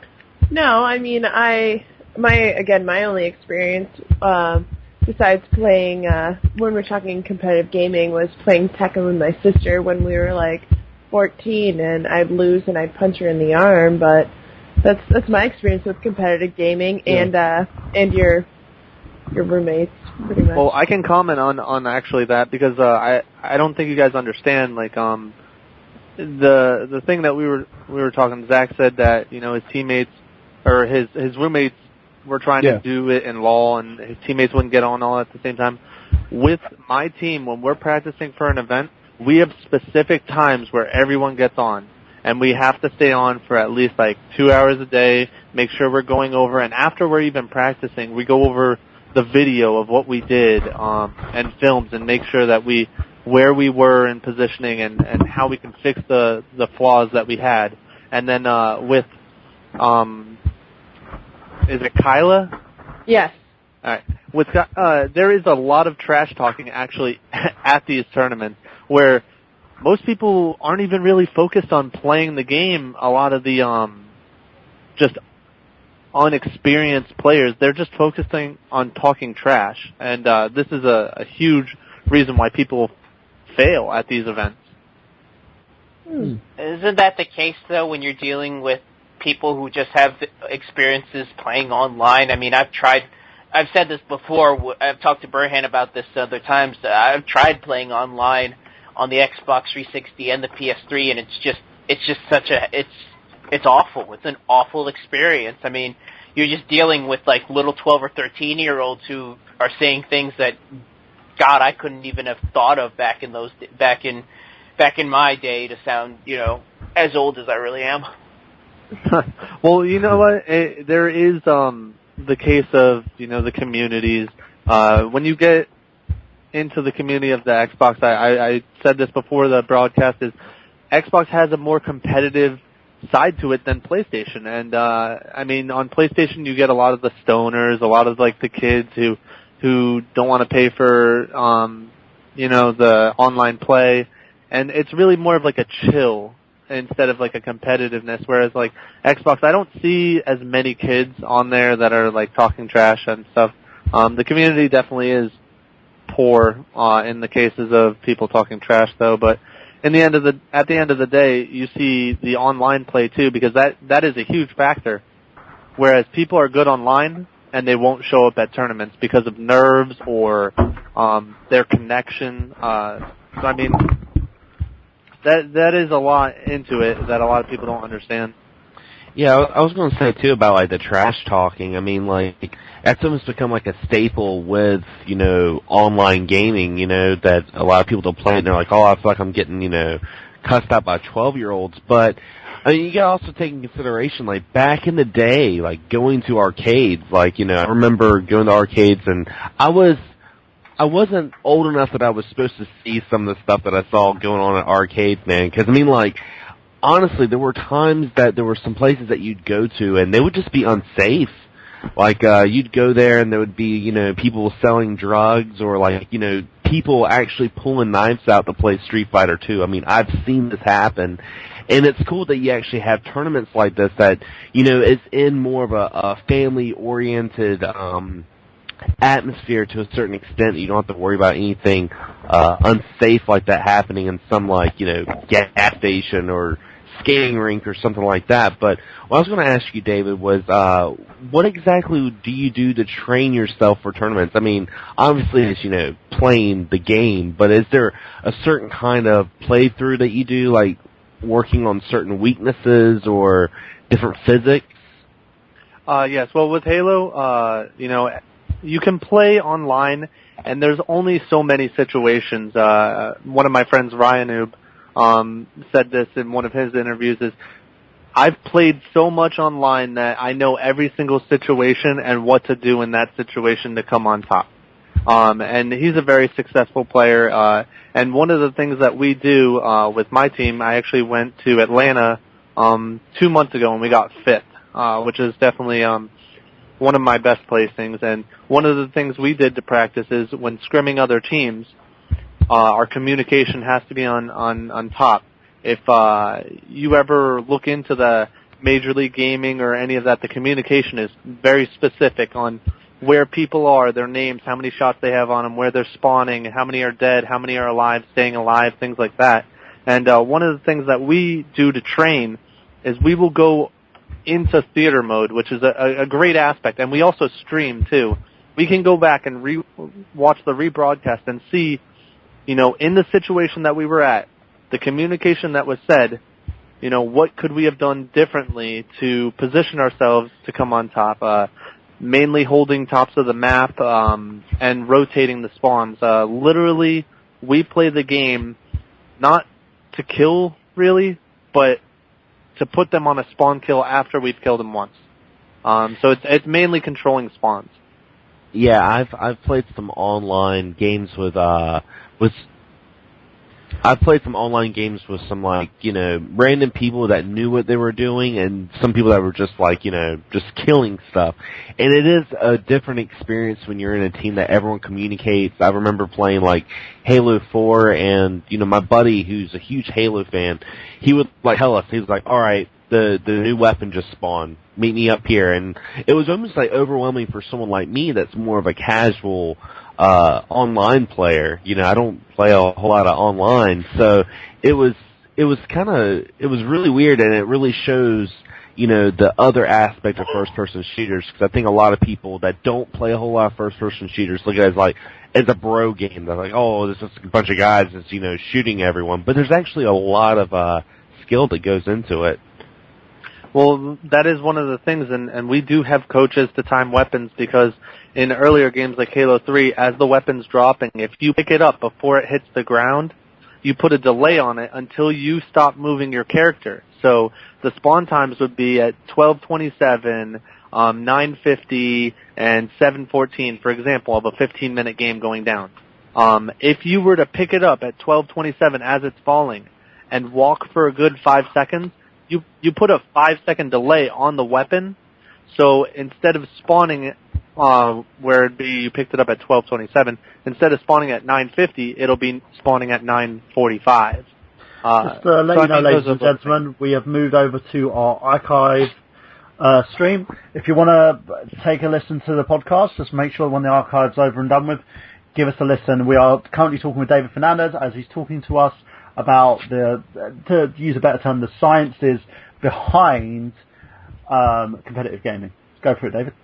No, I mean, my only experience, besides playing, when we're talking competitive gaming, was playing Tekken with my sister when we were like 14, and I'd lose and I'd punch her in the arm, but that's my experience with competitive gaming. Yeah. and your roommates, pretty much. Well, I can comment on actually that, because I don't think you guys understand, like the thing that we were talking. Zach said that his teammates or his roommates were trying to do it in LOL, and his teammates wouldn't get on all at the same time. With my team, when we're practicing for an event, we have specific times where everyone gets on. And we have to stay on for at least like 2 hours a day, make sure we're going over, and after we're even practicing, we go over the video of what we did, and films, and make sure that where we were in positioning and how we can fix the flaws that we had. And then, with, is it Kyla? Yes. Alright. There is a lot of trash talking actually at these tournaments, where most people aren't even really focused on playing the game. A lot of the just unexperienced players, they're just focusing on talking trash. And this is a huge reason why people fail at these events. Isn't that the case, though, when you're dealing with people who just have experiences playing online? I mean, I've tried I've said this before. I've talked to Burhan about this other times. I've tried playing online on the Xbox 360 and the PS3, and it's just such a it's awful. It's an awful experience. I mean, you're just dealing with like little 12 or 13-year-olds who are saying things that, God, I couldn't even have thought of back in my day to sound, as old as I really am. Well, you know what? There is the case of the communities. When you get into the community of the Xbox, I said this before the broadcast, is Xbox has a more competitive side to it than PlayStation. And I mean, on PlayStation you get a lot of the stoners, a lot of like the kids who don't want to pay for the online play, and it's really more of like a chill instead of like a competitiveness. Whereas like Xbox, I don't see as many kids on there that are like talking trash and stuff. The community definitely is poor in the cases of people talking trash, though. But at the end of the day, you see the online play too, because that is a huge factor. Whereas people are good online and they won't show up at tournaments because of nerves or their connection. So I mean, that is a lot into it that a lot of people don't understand. Yeah, I was going to say too about like the trash talking. I mean, like that's almost become like a staple with online gaming. That a lot of people don't play it and they're like, oh, I feel like I'm getting cussed out by 12-year-olds. But I mean, you got to also take in consideration like back in the day, like going to arcades. Like I remember going to arcades and I wasn't old enough that I was supposed to see some of the stuff that I saw going on at arcades, man. Because I mean, like, honestly, there were times that there were some places that you'd go to and they would just be unsafe. Like, you'd go there and there would be, people selling drugs or like, people actually pulling knives out to play Street Fighter 2. I mean, I've seen this happen. And it's cool that you actually have tournaments like this that, is in more of a family-oriented, atmosphere to a certain extent. You don't have to worry about anything, unsafe like that happening in some like, gas station or skating rink or something like that. But what I was going to ask you, David, was what exactly do you do to train yourself for tournaments? I mean, obviously it's, playing the game, but is there a certain kind of playthrough that you do, like working on certain weaknesses or different physics? Yes. Well, with Halo, you can play online, and there's only so many situations. One of my friends, Ryan Noob, said this in one of his interviews, is I've played so much online that I know every single situation and what to do in that situation to come on top. And he's a very successful player. And one of the things that we do with my team, I actually went to Atlanta 2 months ago and we got 5th, which is definitely one of my best placings. And one of the things we did to practice is when scrimming other teams, our communication has to be on top. If you ever look into the Major League Gaming or any of that, the communication is very specific on where people are, their names, how many shots they have on them, where they're spawning, how many are dead, how many are alive, staying alive, things like that. And one of the things that we do to train is we will go into theater mode, which is a great aspect. And we also stream, too. We can go back and watch the rebroadcast and see, in the situation that we were at, the communication that was said, what could we have done differently to position ourselves to come on top, mainly holding tops of the map and rotating the spawns. Literally, we play the game not to kill, really, but to put them on a spawn kill after we've killed them once. So it's mainly controlling spawns. Yeah, I've played some online games with I've played some online games with some, like, random people that knew what they were doing and some people that were just, like, just killing stuff. And it is a different experience when you're in a team that everyone communicates. I remember playing, like, Halo 4 and, my buddy who's a huge Halo fan, he would, like, tell us, he was like, all right, the new weapon just spawned. Meet me up here. And it was almost, like, overwhelming for someone like me that's more of a casual online player. I don't play a whole lot of online, so it was really weird, and it really shows, the other aspect of first-person shooters, because I think a lot of people that don't play a whole lot of first-person shooters look at it as like, it's a bro game. They're like, oh, this is a bunch of guys that's, shooting everyone. But there's actually a lot of skill that goes into it. Well, that is one of the things, and we do have coaches to time weapons, because in earlier games like Halo 3, as the weapon's dropping, if you pick it up before it hits the ground, you put a delay on it until you stop moving your character. So the spawn times would be at 12:27, 9:50, and 7:14, for example, of a 15-minute game going down. If you were to pick it up at 12:27 as it's falling and walk for a good 5 seconds, you put a 5-second delay on the weapon. So instead of spawning where it'd be you picked it up at 12:27, instead of spawning at 9:50, it'll be spawning at 9:45. Just to let you know, ladies and gentlemen, we have moved over to our archive stream. If you want to take a listen to the podcast, just make sure when the archive's over and done with, give us a listen. We are currently talking with David Fernandes as he's talking to us about to use a better term, the sciences behind competitive gaming. Go for it, David.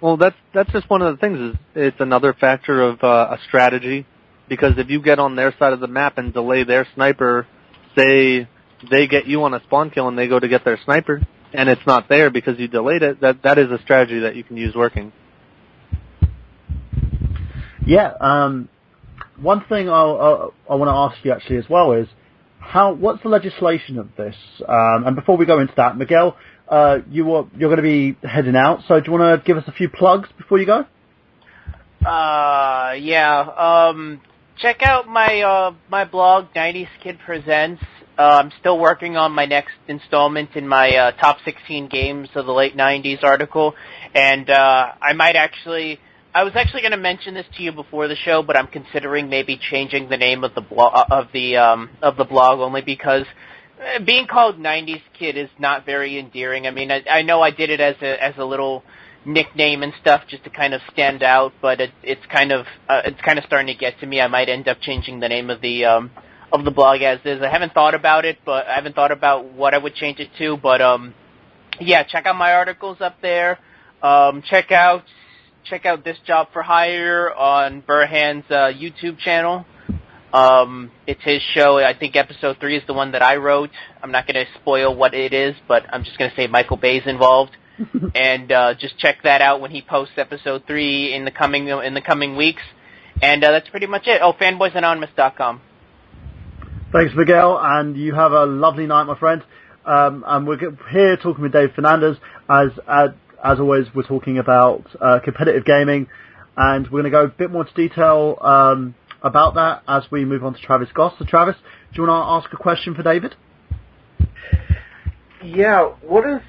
Well, that's just one of the things. It's another factor of a strategy, because if you get on their side of the map and delay their sniper, say they get you on a spawn kill and they go to get their sniper, and it's not there because you delayed it, that is a strategy that you can use working. Yeah. One thing I want to ask you actually as well is what's the legislation of this? And before we go into that, Miguel, you're going to be heading out, so do you want to give us a few plugs before you go? Check out my blog, 90s Kid Presents. I'm still working on my next installment in my top 16 games of the late 90s article, and I was actually going to mention this to you before the show, but I'm considering maybe changing the name of the blog only because being called 90s Kid is not very endearing. I mean, I know I did it as a little nickname and stuff just to kind of stand out, but it's kind of starting to get to me. I might end up changing the name of the blog as is. I haven't thought about it, but I haven't thought about what I would change it to. But check out my articles up there. Check out This Job for Hire on Burhan's YouTube channel. It's his show. I think episode 3 is the one that I wrote. I'm not going to spoil what it is, but I'm just going to say Michael Bay's involved. And just check that out when he posts episode 3 in the coming weeks. And that's pretty much it. Oh, fanboysanonymous.com. Thanks, Miguel, and you have a lovely night, my friend. And we're here talking with Dave Fernandes. As always, we're talking about competitive gaming, and we're going to go a bit more into detail about that as we move on to Travis Goss. So, Travis, do you want to ask a question for David? Yeah. What is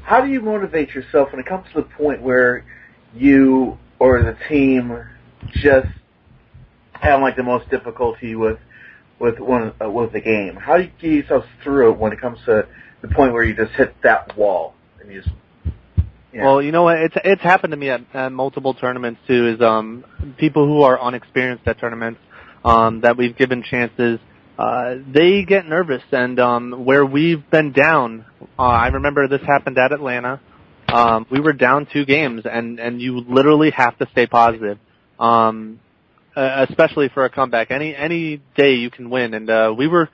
how do you motivate yourself when it comes to the point where you or the team just have like the most difficulty with the game? How do you get yourself through it when it comes to the point where you just hit that wall and you just? Yeah. Well, you know what? It's happened to me at multiple tournaments too. Is people who are unexperienced at tournaments that we've given chances, they get nervous, and where we've been down. I remember this happened at Atlanta. We were down 2 games, and you literally have to stay positive, especially for a comeback. Any day you can win, and we were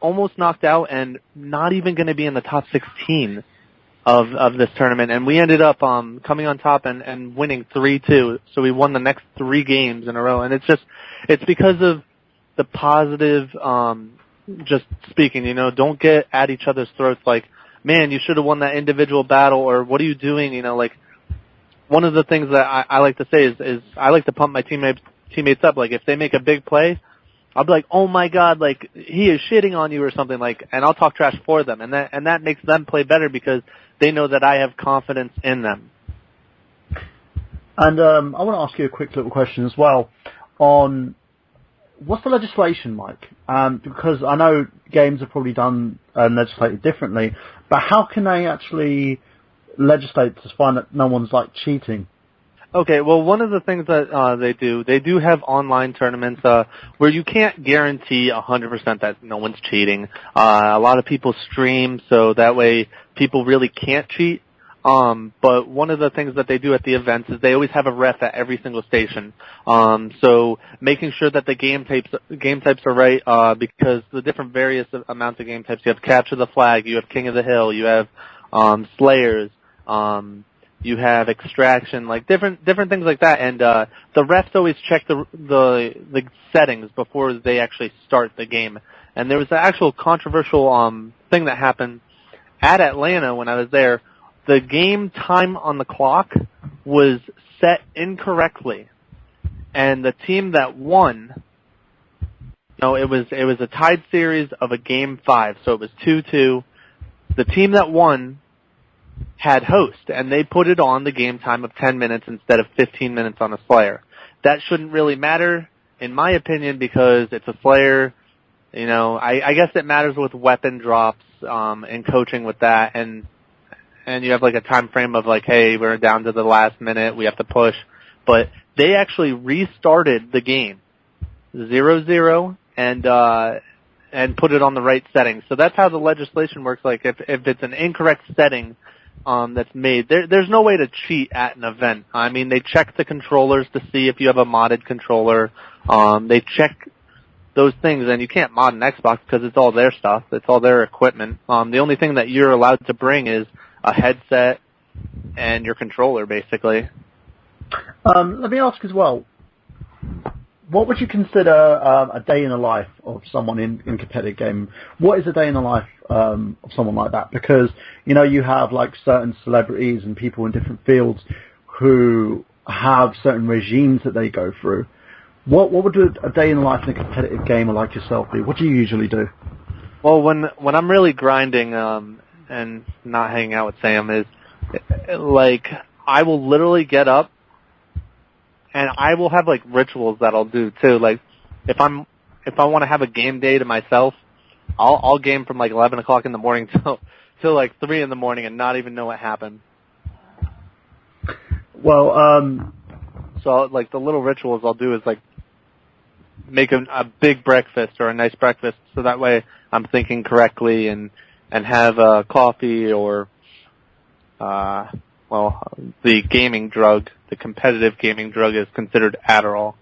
almost knocked out and not even going to be in the top 16 of this tournament, and we ended up coming on top and winning 3-2. So we won the next 3 games in a row, and it's because of the positive just speaking. Don't get at each other's throats like, man, you should have won that individual battle, or what are you doing? Like, one of the things that I like to say is I like to pump my teammates up. Like, if they make a big play, I'll be like, oh my God, like, he is shitting on you or something, like, and I'll talk trash for them, and that makes them play better because they know that I have confidence in them. And I want to ask you a quick little question as well on what's the legislation like? Because I know games are probably done and legislated differently, but how can they actually legislate to find that no one's like cheating? Okay, well, one of the things that they do have online tournaments where you can't guarantee 100% that no one's cheating. A lot of people stream, so that way people really can't cheat. But one of the things that they do at the events is they always have a ref at every single station. So making sure that the game types are right, because the different various amounts of game types, you have Capture the Flag, you have King of the Hill, you have Slayers, you have Extraction, like different things like that. And the refs always check the settings before they actually start the game. And there was an actual controversial thing that happened at Atlanta when I was there. The game time on the clock was set incorrectly, and the team that won, it was a tied series of a game 5, so it was 2-2. The team that won had host, and they put it on the game time of 10 minutes instead of 15 minutes on a Slayer. That shouldn't really matter, in my opinion, because it's a Slayer. I guess it matters with weapon drops and coaching with that, and you have like a time frame of like, hey, we're down to the last minute, we have to push. But they actually restarted the game 0-0 and put it on the right setting. So that's how the legislation works. Like if it's an incorrect setting that's made, there's no way to cheat at an event. I mean, they check the controllers to see if you have a modded controller. They check those things, and you can't mod an Xbox because it's all their stuff. It's all their equipment. The only thing that you're allowed to bring is a headset and your controller, basically. Let me ask as well, what would you consider a day in the life of someone in competitive gaming? What is a day in the life of someone like that? Because, you have like certain celebrities and people in different fields who have certain regimes that they go through. What would a day in the life in a competitive gamer like yourself be? What do you usually do? Well, when I'm really grinding, and not hanging out with Sam, is like I will literally get up and I will have like rituals that I'll do too. Like if I want to have a game day to myself, I'll game from like 11 o'clock in the morning till like 3 in the morning and not even know what happened. Well, so like the little rituals I'll do is like make a big breakfast or a nice breakfast, so that way I'm thinking correctly and have coffee or, the gaming drug, the competitive gaming drug is considered Adderall.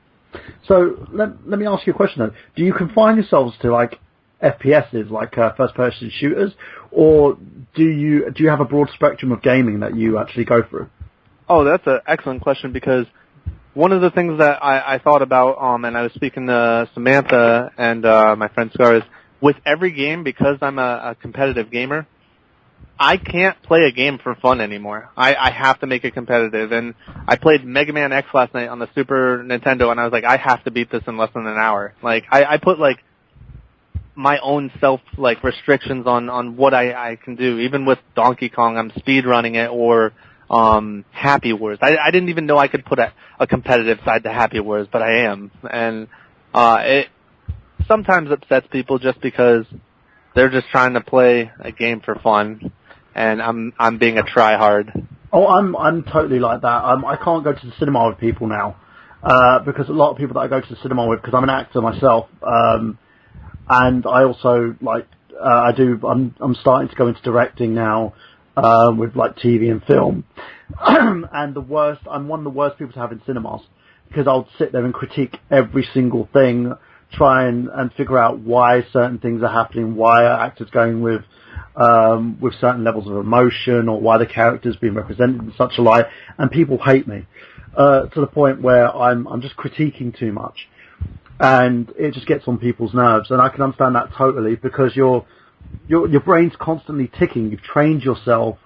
So let me ask you a question then. Do you confine yourselves to like FPSs, like first-person shooters, or do you have a broad spectrum of gaming that you actually go through? Oh, that's an excellent question, because one of the things that I thought about, and I was speaking to Samantha and my friend Scar, is with every game, because I'm a competitive gamer, I can't play a game for fun anymore. I have to make it competitive. And I played Mega Man X last night on the Super Nintendo, and I was like, I have to beat this in less than an hour. Like, I put, like, my own self, like, restrictions on what I can do. Even with Donkey Kong, I'm speedrunning it, or Happy Wars. I didn't even know I could put a competitive side to Happy Wars, but I am. And it sometimes upsets people just because they're just trying to play a game for fun, and I'm being a tryhard. Oh, I'm totally like that. I can't go to the cinema with people now because a lot of people that I go to the cinema with, because I'm an actor myself, and I also like I'm starting to go into directing now with like TV and film, and I'm one of the worst people to have in cinemas, because I'll sit there and critique every single thing, try and figure out why certain things are happening, why are actors going with certain levels of emotion, or why the character's being represented in such a light, and people hate me to the point where I'm just critiquing too much, and it just gets on people's nerves. And I can understand that totally, because your brain's constantly ticking. You've trained yourself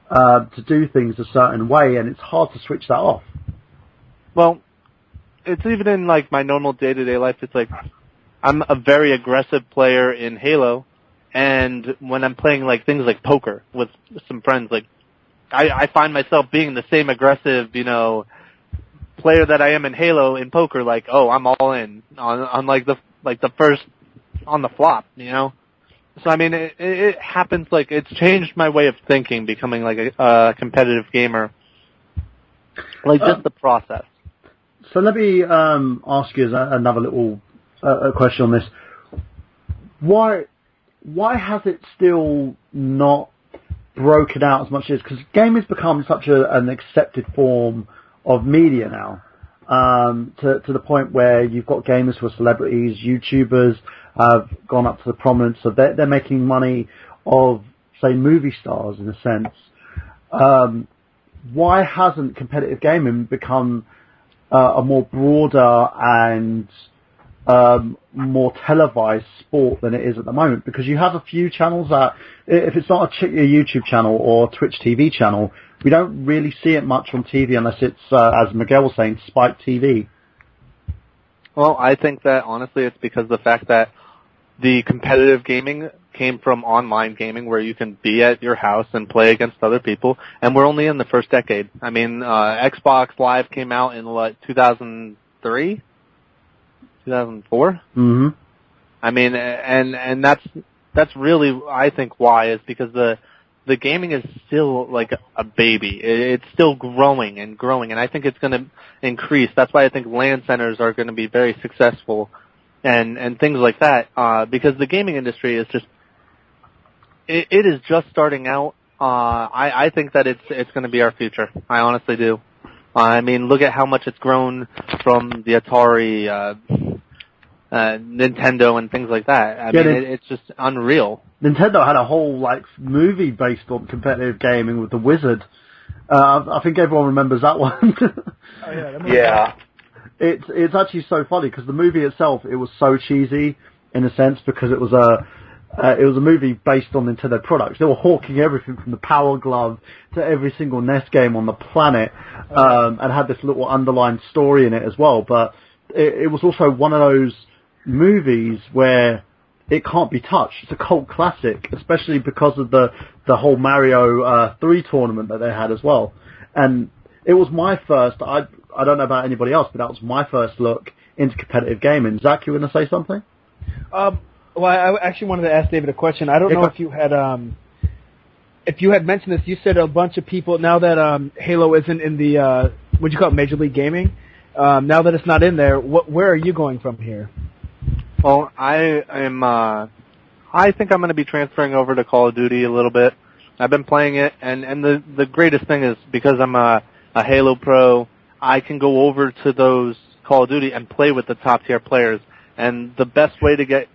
to do things a certain way, and it's hard to switch that off. Well, it's even in like my normal day-to-day life. It's like I'm a very aggressive player in Halo, and when I'm playing like things like poker with some friends, like I find myself being the same aggressive, player that I am in Halo in poker. Like, oh, I'm all in on like the first on the flop, So I mean, it happens. Like, it's changed my way of thinking, becoming like a competitive gamer. Like, just the process. So let me ask you another little question on this. Why has it still not broken out as much as, because gaming's become such an accepted form of media now, to the point where you've got gamers who are celebrities, YouTubers have gone up to the prominence of they're making money of, say, movie stars in a sense. Why hasn't competitive gaming become a more broader and more televised sport than it is at the moment? Because you have a few channels that, if it's not a YouTube channel or a Twitch TV channel, we don't really see it much on TV unless it's, as Miguel was saying, Spike TV. Well, I think that, honestly, it's because of the fact that the competitive gaming came from online gaming where you can be at your house and play against other people, and we're only in the first decade. I mean, Xbox Live came out in, 2003? 2004? Mm-hmm. I mean, and that's really, I think, why, is because the gaming is still like a baby. It's still growing, and I think it's going to increase. That's why I think LAN centers are going to be very successful, and things like that, because the gaming industry is just, it is just starting out. I think that it's going to be our future. I honestly do. I mean, look at how much it's grown from the Atari, Nintendo and things like that. I mean, it's just unreal. Nintendo had a whole movie based on competitive gaming with the Wizard. I think everyone remembers that one. Oh yeah. Yeah. It's actually so funny because the movie itself, it was so cheesy in a sense because it was a movie based on Nintendo products. They were hawking everything from the Power Glove to every single NES game on the planet, and had this little underlying story in it as well. But it was also one of those movies where it can't be touched. It's a cult classic, especially because of the whole Mario 3 tournament that they had as well. And it was my first, I don't know about anybody else, but that was my first look into competitive gaming. Zach, you were going to say something? Well, I actually wanted to ask David a question. I don't know if you had mentioned this. You said a bunch of people, now that Halo isn't in the, what'd you call it, Major League Gaming, now that it's not in there, where are you going from here? Well, I think I'm going to be transferring over to Call of Duty a little bit. I've been playing it, and the greatest thing is because I'm a Halo pro, I can go over to those Call of Duty and play with the top tier players. And the best way to get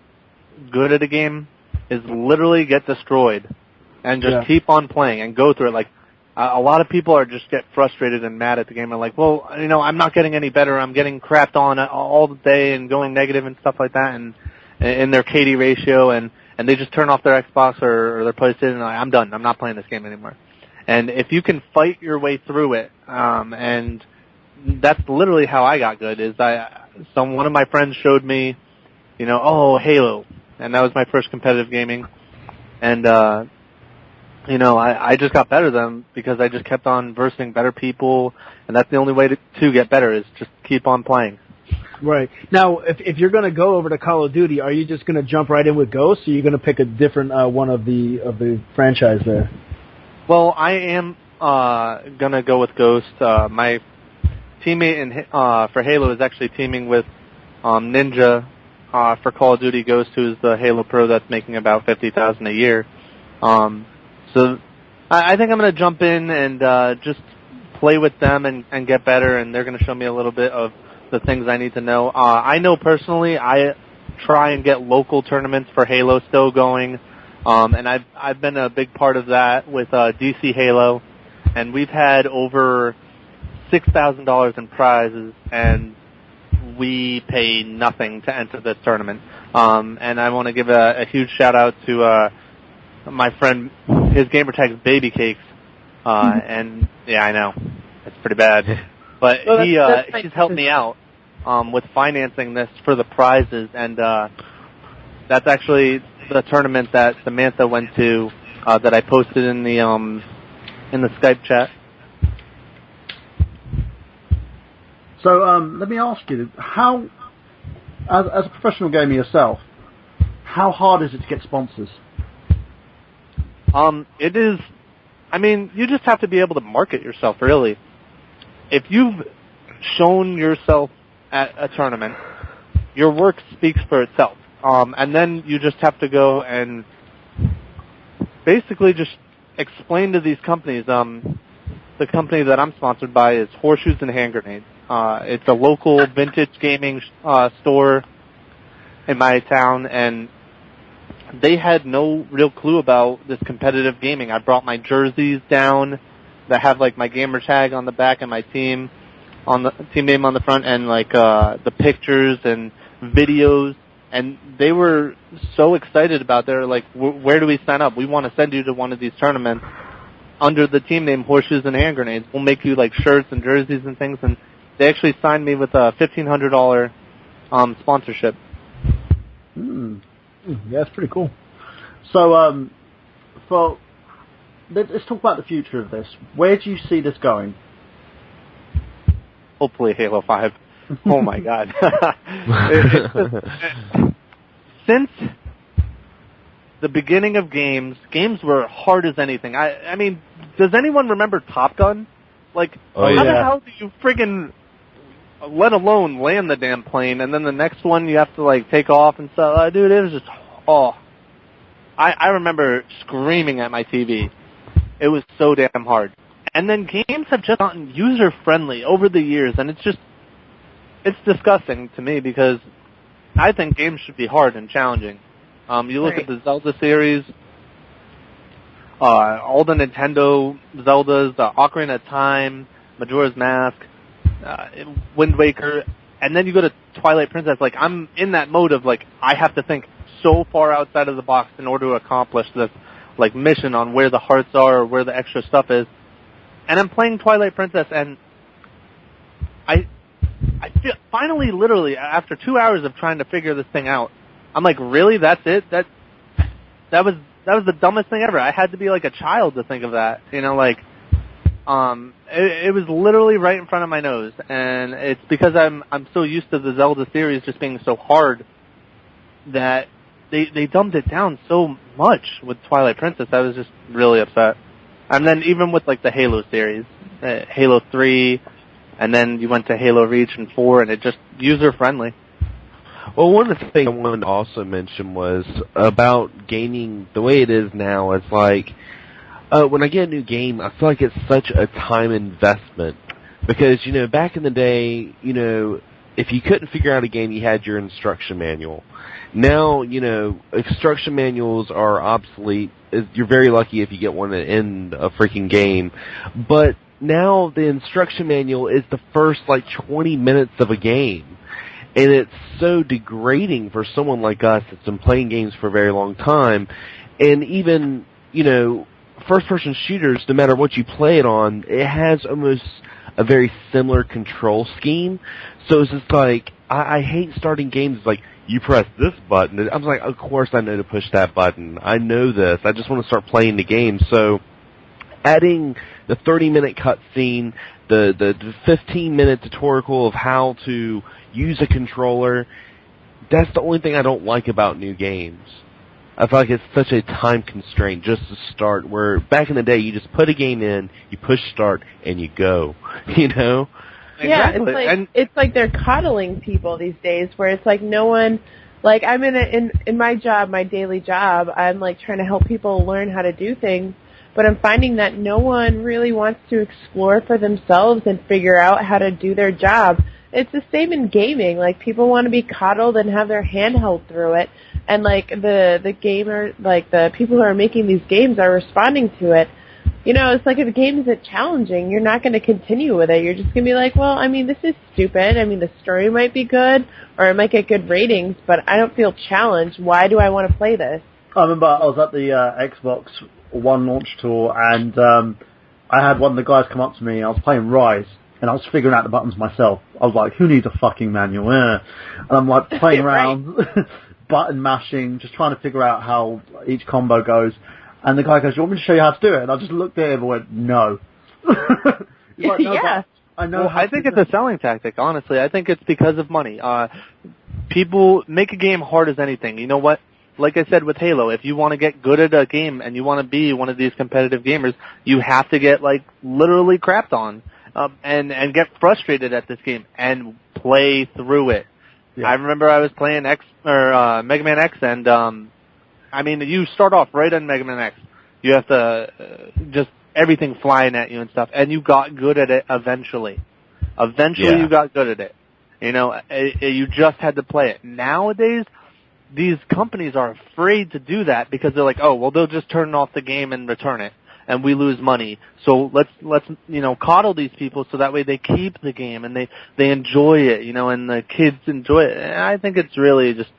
good at a game is literally get destroyed and just keep on playing and go through it. Like, a lot of people just get frustrated and mad at the game and like, well, I'm not getting any better. I'm getting crapped on all the day and going negative and stuff like that, and in their KD ratio, and they just turn off their Xbox or their PlayStation and like, I'm done. I'm not playing this game anymore. And if you can fight your way through it, and that's literally how I got good, is one of my friends showed me, Halo, and that was my first competitive gaming, and I just got better than because I just kept on versing better people, and that's the only way to get better is just keep on playing. Right. Now, if you're going to go over to Call of Duty, are you just going to jump right in with Ghost, or are you going to pick a different one of the franchise there? Well, I am going to go with Ghost. My teammate for Halo is actually teaming with Ninja for Call of Duty Ghost, who's the Halo pro that's making about $50,000 a year. So I think I'm going to jump in and just play with them and get better, and they're going to show me a little bit of the things I need to know. I know personally I try and get local tournaments for Halo still going, and I've been a big part of that with DC Halo, and we've had over $6,000 in prizes, and we pay nothing to enter this tournament. And I want to give a huge shout out to my friend, his gamer tag's Baby Cakes, and yeah, I know, it's pretty bad, but he's helped me out with financing this for the prizes, and that's actually the tournament that Samantha went to that I posted in the Skype chat. So let me ask you, how, as a professional gamer yourself, how hard is it to get sponsors? It is, I mean, you just have to be able to market yourself, really. if you've shown yourself at a tournament, your work speaks for itself. And then you just have to go and basically just explain to these companies. The company that I'm sponsored by is Horseshoes and Hand Grenades. It's a local vintage gaming store in my town, and they had no real clue about this competitive gaming. I brought my jerseys down that have like my gamer tag on the back and my team name on the front, and like the pictures and videos, and they were so excited about. They're like, where do we sign up? We want to send you to one of these tournaments under the team name Horseshoes and Hand Grenades. We'll make you like shirts and jerseys and things, and they actually signed me with a $1,500 sponsorship. Yeah, that's pretty cool. So, let's talk about the future of this. Where do you see this going? Hopefully Halo 5. Oh my god. Since the beginning of games were hard as anything. I mean, does anyone remember Top Gun? Like, how the hell do you friggin', let alone land the damn plane, and then the next one you have to, like, take off and stuff? Dude, it was just, I remember screaming at my TV. It was so damn hard. And then games have just gotten user-friendly over the years, and it's disgusting to me because I think games should be hard and challenging. You look at the Zelda series, all the Nintendo Zeldas, Ocarina of Time, Majora's Mask, Wind Waker, and then you go to Twilight Princess. Like, I'm in that mode of, like, I have to think so far outside of the box in order to accomplish this, like, mission on where the hearts are or where the extra stuff is. And I'm playing Twilight Princess, and I feel, finally, literally, after 2 hours of trying to figure this thing out, I'm like, really? That's it? That was the dumbest thing ever. I had to be like a child to think of that. You know, like, it was literally right in front of my nose, and it's because I'm so used to the Zelda series just being so hard that they dumbed it down so much with Twilight Princess. I was just really upset. And then even with, like, the Halo series, Halo 3, and then you went to Halo Reach and 4, and it just user-friendly. Well, one of the things I wanted to also mention was about gaming the way it is now. It's like, when I get a new game, I feel like it's such a time investment. Because, you know, back in the day, you know, if you couldn't figure out a game, you had your instruction manual. Now, you know, instruction manuals are obsolete. You're very lucky if you get one at the end of a freaking game. But now the instruction manual is the first, like, 20 minutes of a game. And it's so degrading for someone like us that's been playing games for a very long time. And even, you know, first-person shooters, no matter what you play it on, it has almost a very similar control scheme. So it's just like, I hate starting games like, you press this button. I'm like, of course I know to push that button. I know this. I just want to start playing the game. So adding the 30-minute cutscene, the 15-minute tutorial of how to use a controller, that's the only thing I don't like about new games. I feel like it's such a time constraint just to start, where back in the day you just put a game in, you push start, and you go, you know? Yeah, Exactly. it's like they're coddling people these days, where it's like no one, like I'm in my job, my daily job, I'm like trying to help people learn how to do things, but I'm finding that no one really wants to explore for themselves and figure out how to do their job. It's the same in gaming. Like, people want to be coddled and have their hand held through it, and like the gamer, like the people who are making these games are responding to it. You know, it's like if a game isn't challenging, you're not going to continue with it. You're just going to be like, well, I mean, this is stupid. I mean, the story might be good, or it might get good ratings, but I don't feel challenged. Why do I want to play this? I remember I was at the Xbox One launch tour, and I had one of the guys come up to me. I was playing Rise, and I was figuring out the buttons myself. I was like, who needs a fucking manual? And I'm like playing around, button mashing, just trying to figure out how each combo goes. And the guy goes, do you want me to show you how to do it? And I just looked at him and went, no. He's like, no, yeah. I know. Well, I think it's a selling tactic, honestly. I think it's because of money. People make a game hard as anything. You know what? Like I said with Halo, if you want to get good at a game and you want to be one of these competitive gamers, you have to get, like, literally crapped on. and get frustrated at this game and play through it. Yeah. I remember I was playing Mega Man X, and I mean, you start off right on Mega Man X. You have to just everything flying at you and stuff, and you got good at it eventually. Eventually, you got good at it. You know, you just had to play it. Nowadays, these companies are afraid to do that because they're like, oh, well, they'll just turn off the game and return it, and we lose money. So let's coddle these people so that way they keep the game and they enjoy it, and the kids enjoy it. And I think it's really just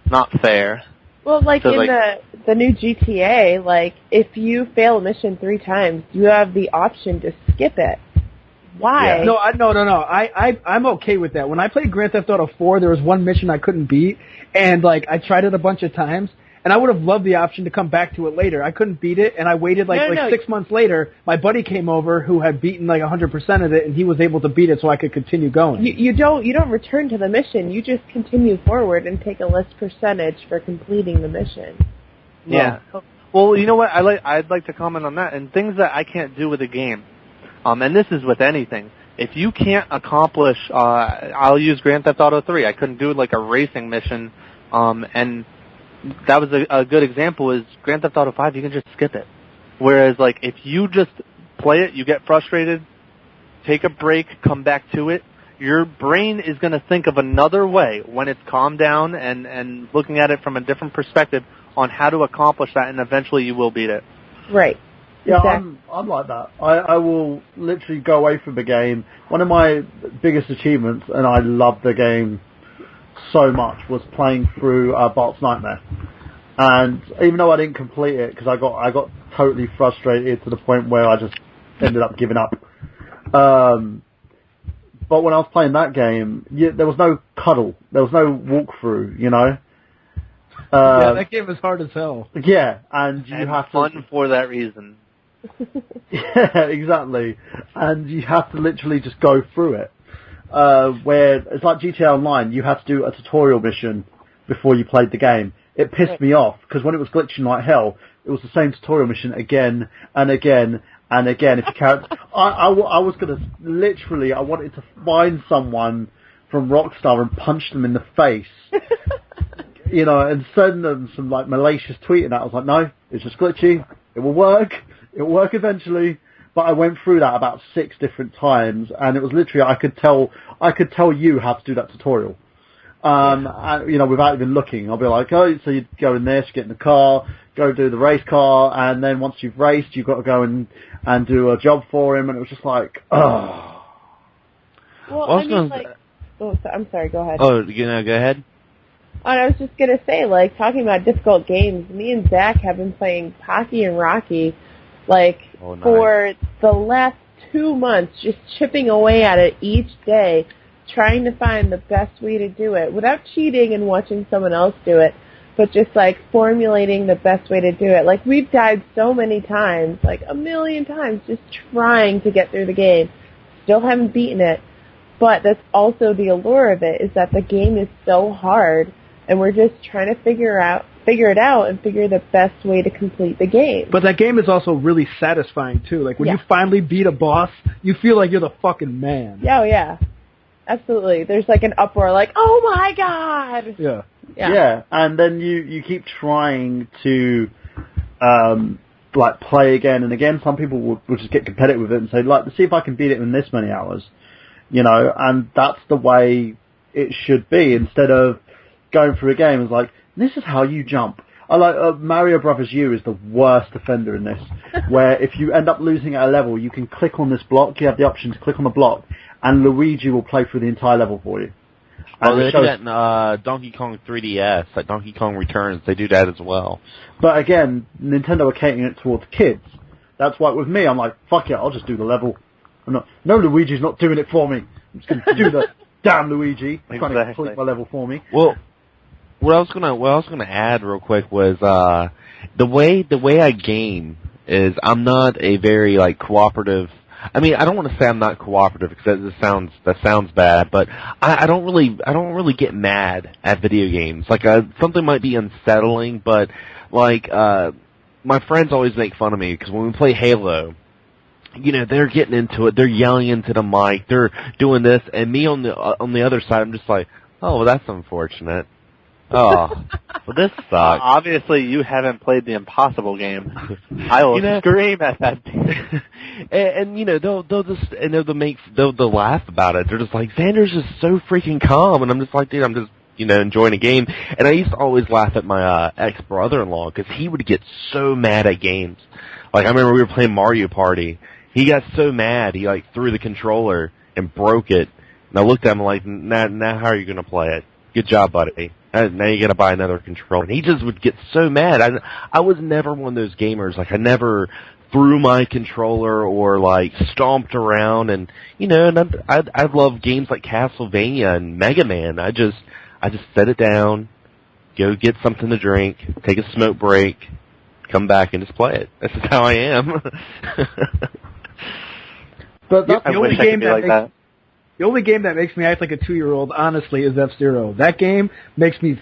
not fair. Well, like in the new GTA, like if you fail a mission 3 times, you have the option to skip it. Why? Yeah. No. I'm okay with that. When I played Grand Theft Auto 4, there was one mission I couldn't beat, and like I tried it a bunch of times, and I would have loved the option to come back to it later. I couldn't beat it, and I waited 6 months later. My buddy came over who had beaten 100% of it, and he was able to beat it, so I could continue going. You don't return to the mission. You just continue forward and take a less percentage for completing the mission. Yeah. Well, you know what? I'd like to comment on that and things that I can't do with a game. And this is with anything. If you can't accomplish, I'll use Grand Theft Auto 3. I couldn't do a racing mission, and that was a good example is Grand Theft Auto 5, you can just skip it. Whereas, if you just play it, you get frustrated, take a break, come back to it, your brain is going to think of another way when it's calmed down and looking at it from a different perspective on how to accomplish that, and eventually you will beat it. Right. Yeah, exactly. I'm like that. I will literally go away from the game. One of my biggest achievements, and I love the game so much, was playing through Bart's Nightmare. And even though I didn't complete it, because I got totally frustrated to the point where I just ended up giving up. But when I was playing that game, there was no cuddle. There was no walkthrough, yeah, that game is hard as hell. Yeah, and you have fun for that reason. Yeah, exactly. And you have to literally just go through it. Where it's like GTA Online, you had to do a tutorial mission before you played the game. It pissed me off because when it was glitching like hell, it was the same tutorial mission again and again and again. If you count, I was gonna literally, I wanted to find someone from Rockstar and punch them in the face, and send them some malicious tweet. And I was like, no, it's just glitchy. It will work. It will work eventually. But I went through that about 6 different times, and it was literally I could tell you how to do that tutorial, without even looking. I'll be like, oh, so you go in there, you get in the car, go do the race car, and then once you've raced, you've got to go and do a job for him, and it was just like, oh. Well, I'm sorry. Go ahead. Oh, go ahead. And I was just gonna say, talking about difficult games, me and Zach have been playing Pocky and Rocky. For the last 2 months, just chipping away at it each day, trying to find the best way to do it without cheating and watching someone else do it, but just formulating the best way to do it. We've died so many times, a million times, just trying to get through the game. Still haven't beaten it, but that's also the allure of it, is that the game is so hard, and we're just trying to figure it out and figure the best way to complete the game. But that game is also really satisfying too. When you finally beat a boss, you feel like you're the fucking man. Oh yeah. Absolutely. There's an uproar oh my god. Yeah. Yeah, and then you keep trying to play again and again. Some people will just get competitive with it and say, let's see if I can beat it in this many hours. And that's the way it should be, instead of going through a game and this is how you jump. I like Mario Brothers U is the worst offender in this, where if you end up losing at a level, you can click on this block. You have the option to click on the block, and Luigi will play through the entire level for you. Oh, they do that in Donkey Kong 3DS, Donkey Kong Returns. They do that as well. But again, Nintendo are catering it towards kids. That's why with me, I'm like, fuck it, I'll just do the level. No, Luigi's not doing it for me. I'm just going to do the damn Luigi. He's trying to complete my level for me. Well, what I was gonna add real quick was the way I game is I'm not a very cooperative. I mean, I don't want to say I'm not cooperative because that sounds bad, but I don't really get mad at video games. Something might be unsettling, but my friends always make fun of me because when we play Halo, they're getting into it. They're yelling into the mic. They're doing this, and me on the other side, I'm just like, oh, well, that's unfortunate. Oh, well, this sucks. Obviously, you haven't played the impossible game. I will scream at that. and they'll laugh about it. They're just like, Xander's just so freaking calm, and I'm just like, dude, I'm just enjoying a game. And I used to always laugh at my ex-brother-in-law because he would get so mad at games. Like I remember we were playing Mario Party. He got so mad he threw the controller and broke it. And I looked at him like, now how are you gonna play it? Good job, buddy. Now you gotta buy another controller. And he just would get so mad. I was never one of those gamers. Like I never threw my controller or stomped around. And I love games like Castlevania and Mega Man. I just set it down, go get something to drink, take a smoke break, come back and just play it. That's just how I am. But that's the only game that the only game that makes me act like a 2-year-old, honestly, is F-Zero. That game makes me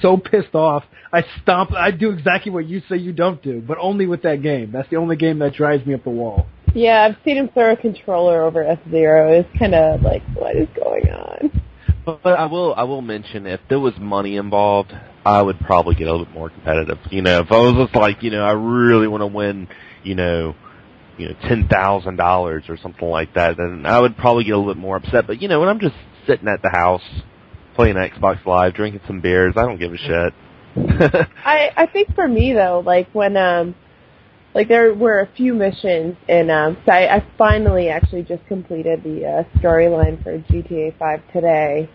so pissed off. I do exactly what you say you don't do, but only with that game. That's the only game that drives me up the wall. Yeah, I've seen him throw a controller over F-Zero. It's kind of like, what is going on? But I will mention, if there was money involved, I would probably get a little bit more competitive. If I was just like, I really want to win, $10,000 or something like that, then I would probably get a little bit more upset. But when I'm just sitting at the house playing Xbox Live, drinking some beers, I don't give a shit. I think for me though, when there were a few missions, and so I finally actually just completed the storyline for GTA 5 today.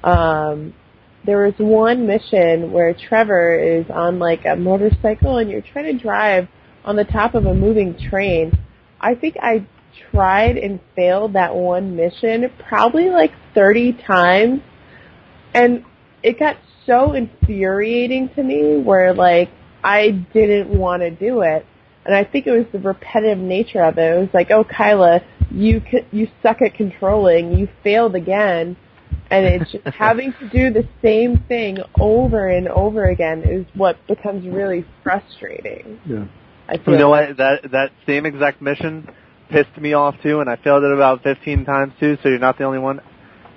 There was one mission where Trevor is on a motorcycle, and you're trying to drive on the top of a moving train. I think I tried and failed that one mission probably 30 times, and it got so infuriating to me where I didn't want to do it. And I think it was the repetitive nature of it. It was like, oh, Kyla, you suck at controlling. You failed again. And it's just having to do the same thing over and over again is what becomes really frustrating. Yeah. I feel you know what? That same exact mission pissed me off too, and I failed it about 15 times too. So you're not the only one.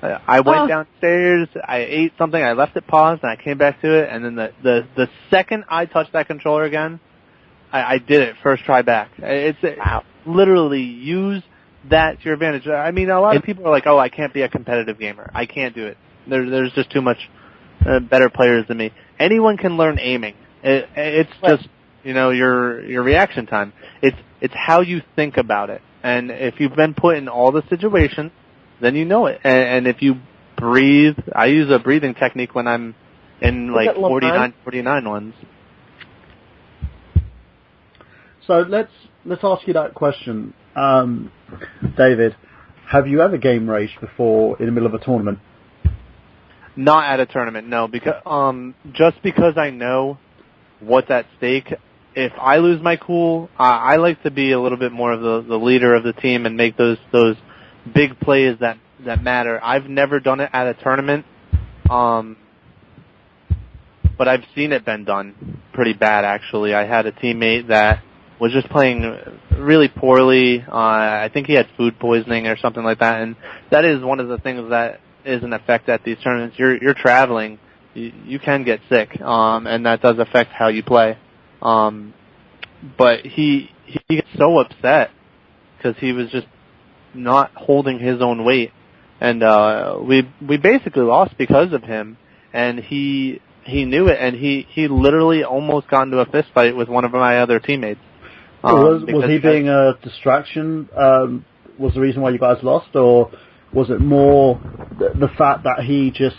I went downstairs, I ate something, I left it paused, and I came back to it. And then the second I touched that controller again, I did it first try back. It's literally use that to your advantage. I mean, a lot of people are like, "Oh, I can't be a competitive gamer. I can't do it. There's just too much better players than me." Anyone can learn aiming. It's just your reaction time. It's how you think about it. And if you've been put in all the situations, then you know it. And if you breathe, I use a breathing technique when I'm in 49 ones. So let's ask you that question, David. Have you ever game raged before in the middle of a tournament? Not at a tournament, no. Because just because I know what's at stake. If I lose my cool, I like to be a little bit more of the leader of the team and make those big plays that matter. I've never done it at a tournament, but I've seen it been done pretty bad actually. I had a teammate that was just playing really poorly. I think he had food poisoning or something like that, and that is one of the things that is an effect at these tournaments. You're traveling, you can get sick, and that does affect how you play. But he gets so upset because he was just not holding his own weight, and we basically lost because of him, and he knew it, and he literally almost got into a fist fight with one of my other teammates. Was he being a distraction? Was the reason why you guys lost, or was it more the fact that he just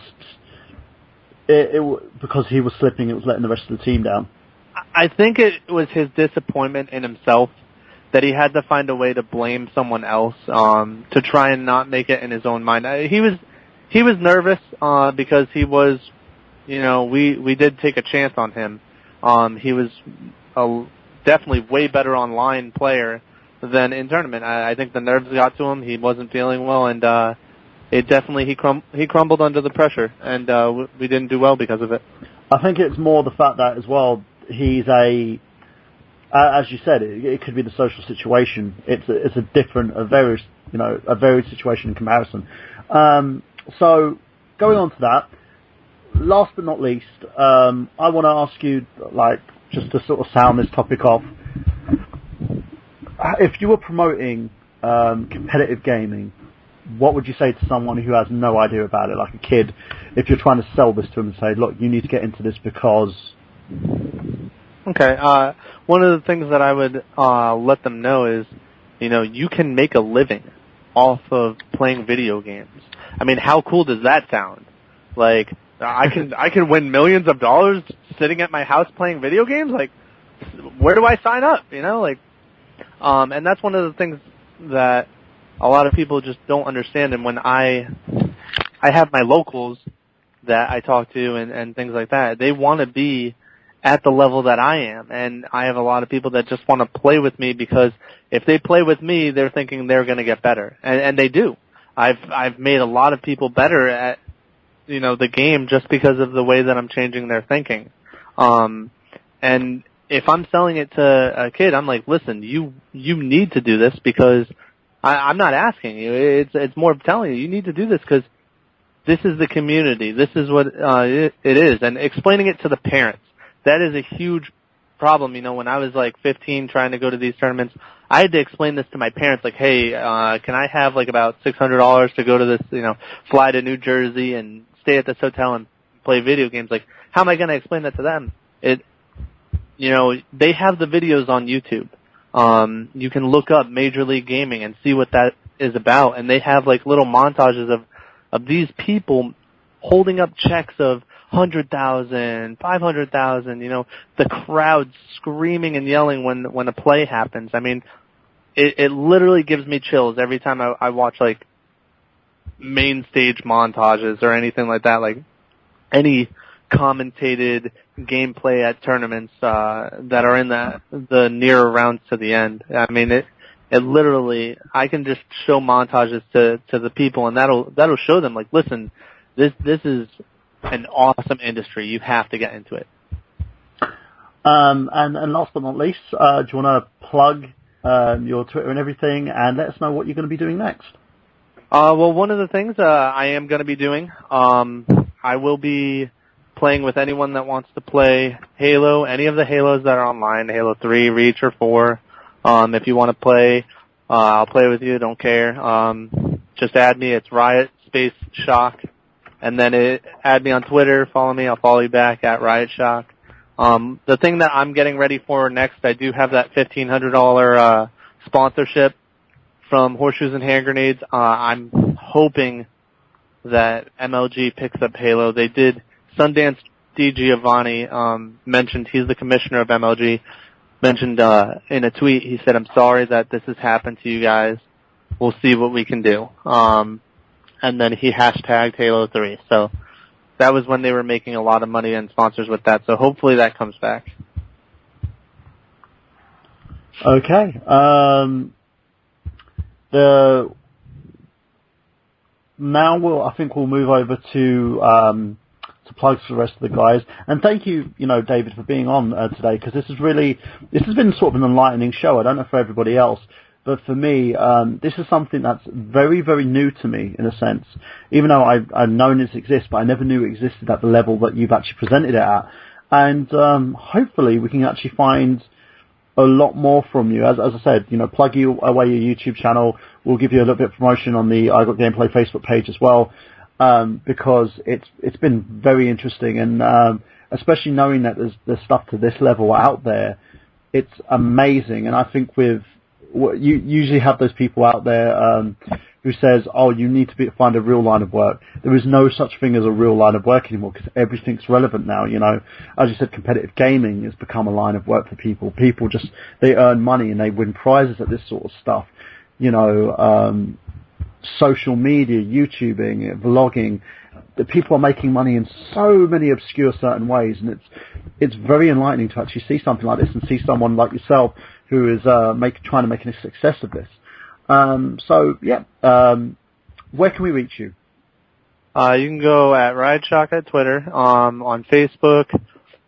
because he was slipping, it was letting the rest of the team down? I think it was his disappointment in himself that he had to find a way to blame someone else to try and not make it in his own mind. He was nervous because he was, we did take a chance on him. He was definitely way better online player than in tournament. I think the nerves got to him. He wasn't feeling well, and it definitely he crumbled under the pressure, and we didn't do well because of it. I think it's more the fact that as well he's a as you said, it could be the social situation. It's a different, a varied situation in comparison. So going on to that, last but not least, I want to ask you, like, just to sort of sound this topic off. If you were promoting competitive gaming, what would you say to someone who has no idea about it, like a kid, if you're trying to sell this to them and say, look, you need to get into this because... Okay, one of the things that I would let them know is, you can make a living off of playing video games. I mean, how cool does that sound? Like, I can win millions of dollars sitting at my house playing video games? Like, where do I sign up? And that's one of the things that a lot of people just don't understand. And when I have my locals that I talk to and things like that, they want to be at the level that I am. And I have a lot of people that just want to play with me because if they play with me, they're thinking they're going to get better. And they do. I've made a lot of people better at, the game just because of the way that I'm changing their thinking. And if I'm selling it to a kid, I'm like, listen, you need to do this because I'm not asking you. It's more of telling you need to do this because this is the community. This is what it is. And explaining it to the parents, that is a huge problem. When I was like 15 trying to go to these tournaments, I had to explain this to my parents, like, hey, can I have like about $600 to go to this, fly to New Jersey and stay at this hotel and play video games? Like, how am I going to explain that to them? They have the videos on YouTube. You can look up Major League Gaming and see what that is about. And they have like little montages of these people holding up checks of 100,000, 500,000, the crowd screaming and yelling when a play happens. I mean, it literally gives me chills every time I watch like main stage montages or anything like that, like any commentated gameplay at tournaments that are in the nearer rounds to the end. I mean, it literally, I can just show montages to the people, and that'll show them, like, listen, this is an awesome industry. You have to get into it. And last but not least, do you want to plug your Twitter and everything, and let us know what you're going to be doing next? Well, one of the things I am going to be doing, I will be playing with anyone that wants to play Halo, any of the Halos that are online, Halo 3, Reach, or 4. If you want to play, I'll play with you, don't care. Just add me, it's Riot Space Shock. And then add me on Twitter, follow me, I'll follow you back at Riot Shock. The thing that I'm getting ready for next, I do have that $1,500 sponsorship from Horseshoes and Hand Grenades. I'm hoping that MLG picks up Halo. They did. Sundance DiGiovanni mentioned, he's the commissioner of MLG, mentioned in a tweet, he said, I'm sorry that this has happened to you guys. We'll see what we can do. And then he hashtagged Halo 3. So that was when they were making a lot of money and sponsors with that. So hopefully that comes back. Okay. Now I think we'll move over to plugs for the rest of the guys. And thank you, David, for being on today, because this has been sort of an enlightening show. I don't know for everybody else, but for me, this is something that's very, very new to me, in a sense. Even though I've known it exists, but I never knew it existed at the level that you've actually presented it at. And hopefully we can actually find a lot more from you. As I said, plug you away your YouTube channel. We'll give you a little bit of promotion on the I Got Gameplay Facebook page as well. Because it's been very interesting, and especially knowing that there's stuff to this level out there, it's amazing. And I think with you usually have those people out there who says, "Oh, you need to find a real line of work." There is no such thing as a real line of work anymore because everything's relevant now. As you said, competitive gaming has become a line of work for people. People they earn money and they win prizes at this sort of stuff. Social media, YouTubing, vlogging, the people are making money in so many obscure certain ways, and it's very enlightening to actually see something like this and see someone like yourself who is trying to make a success of this. Where can we reach you? You can go at Riot Shock at Twitter, on Facebook.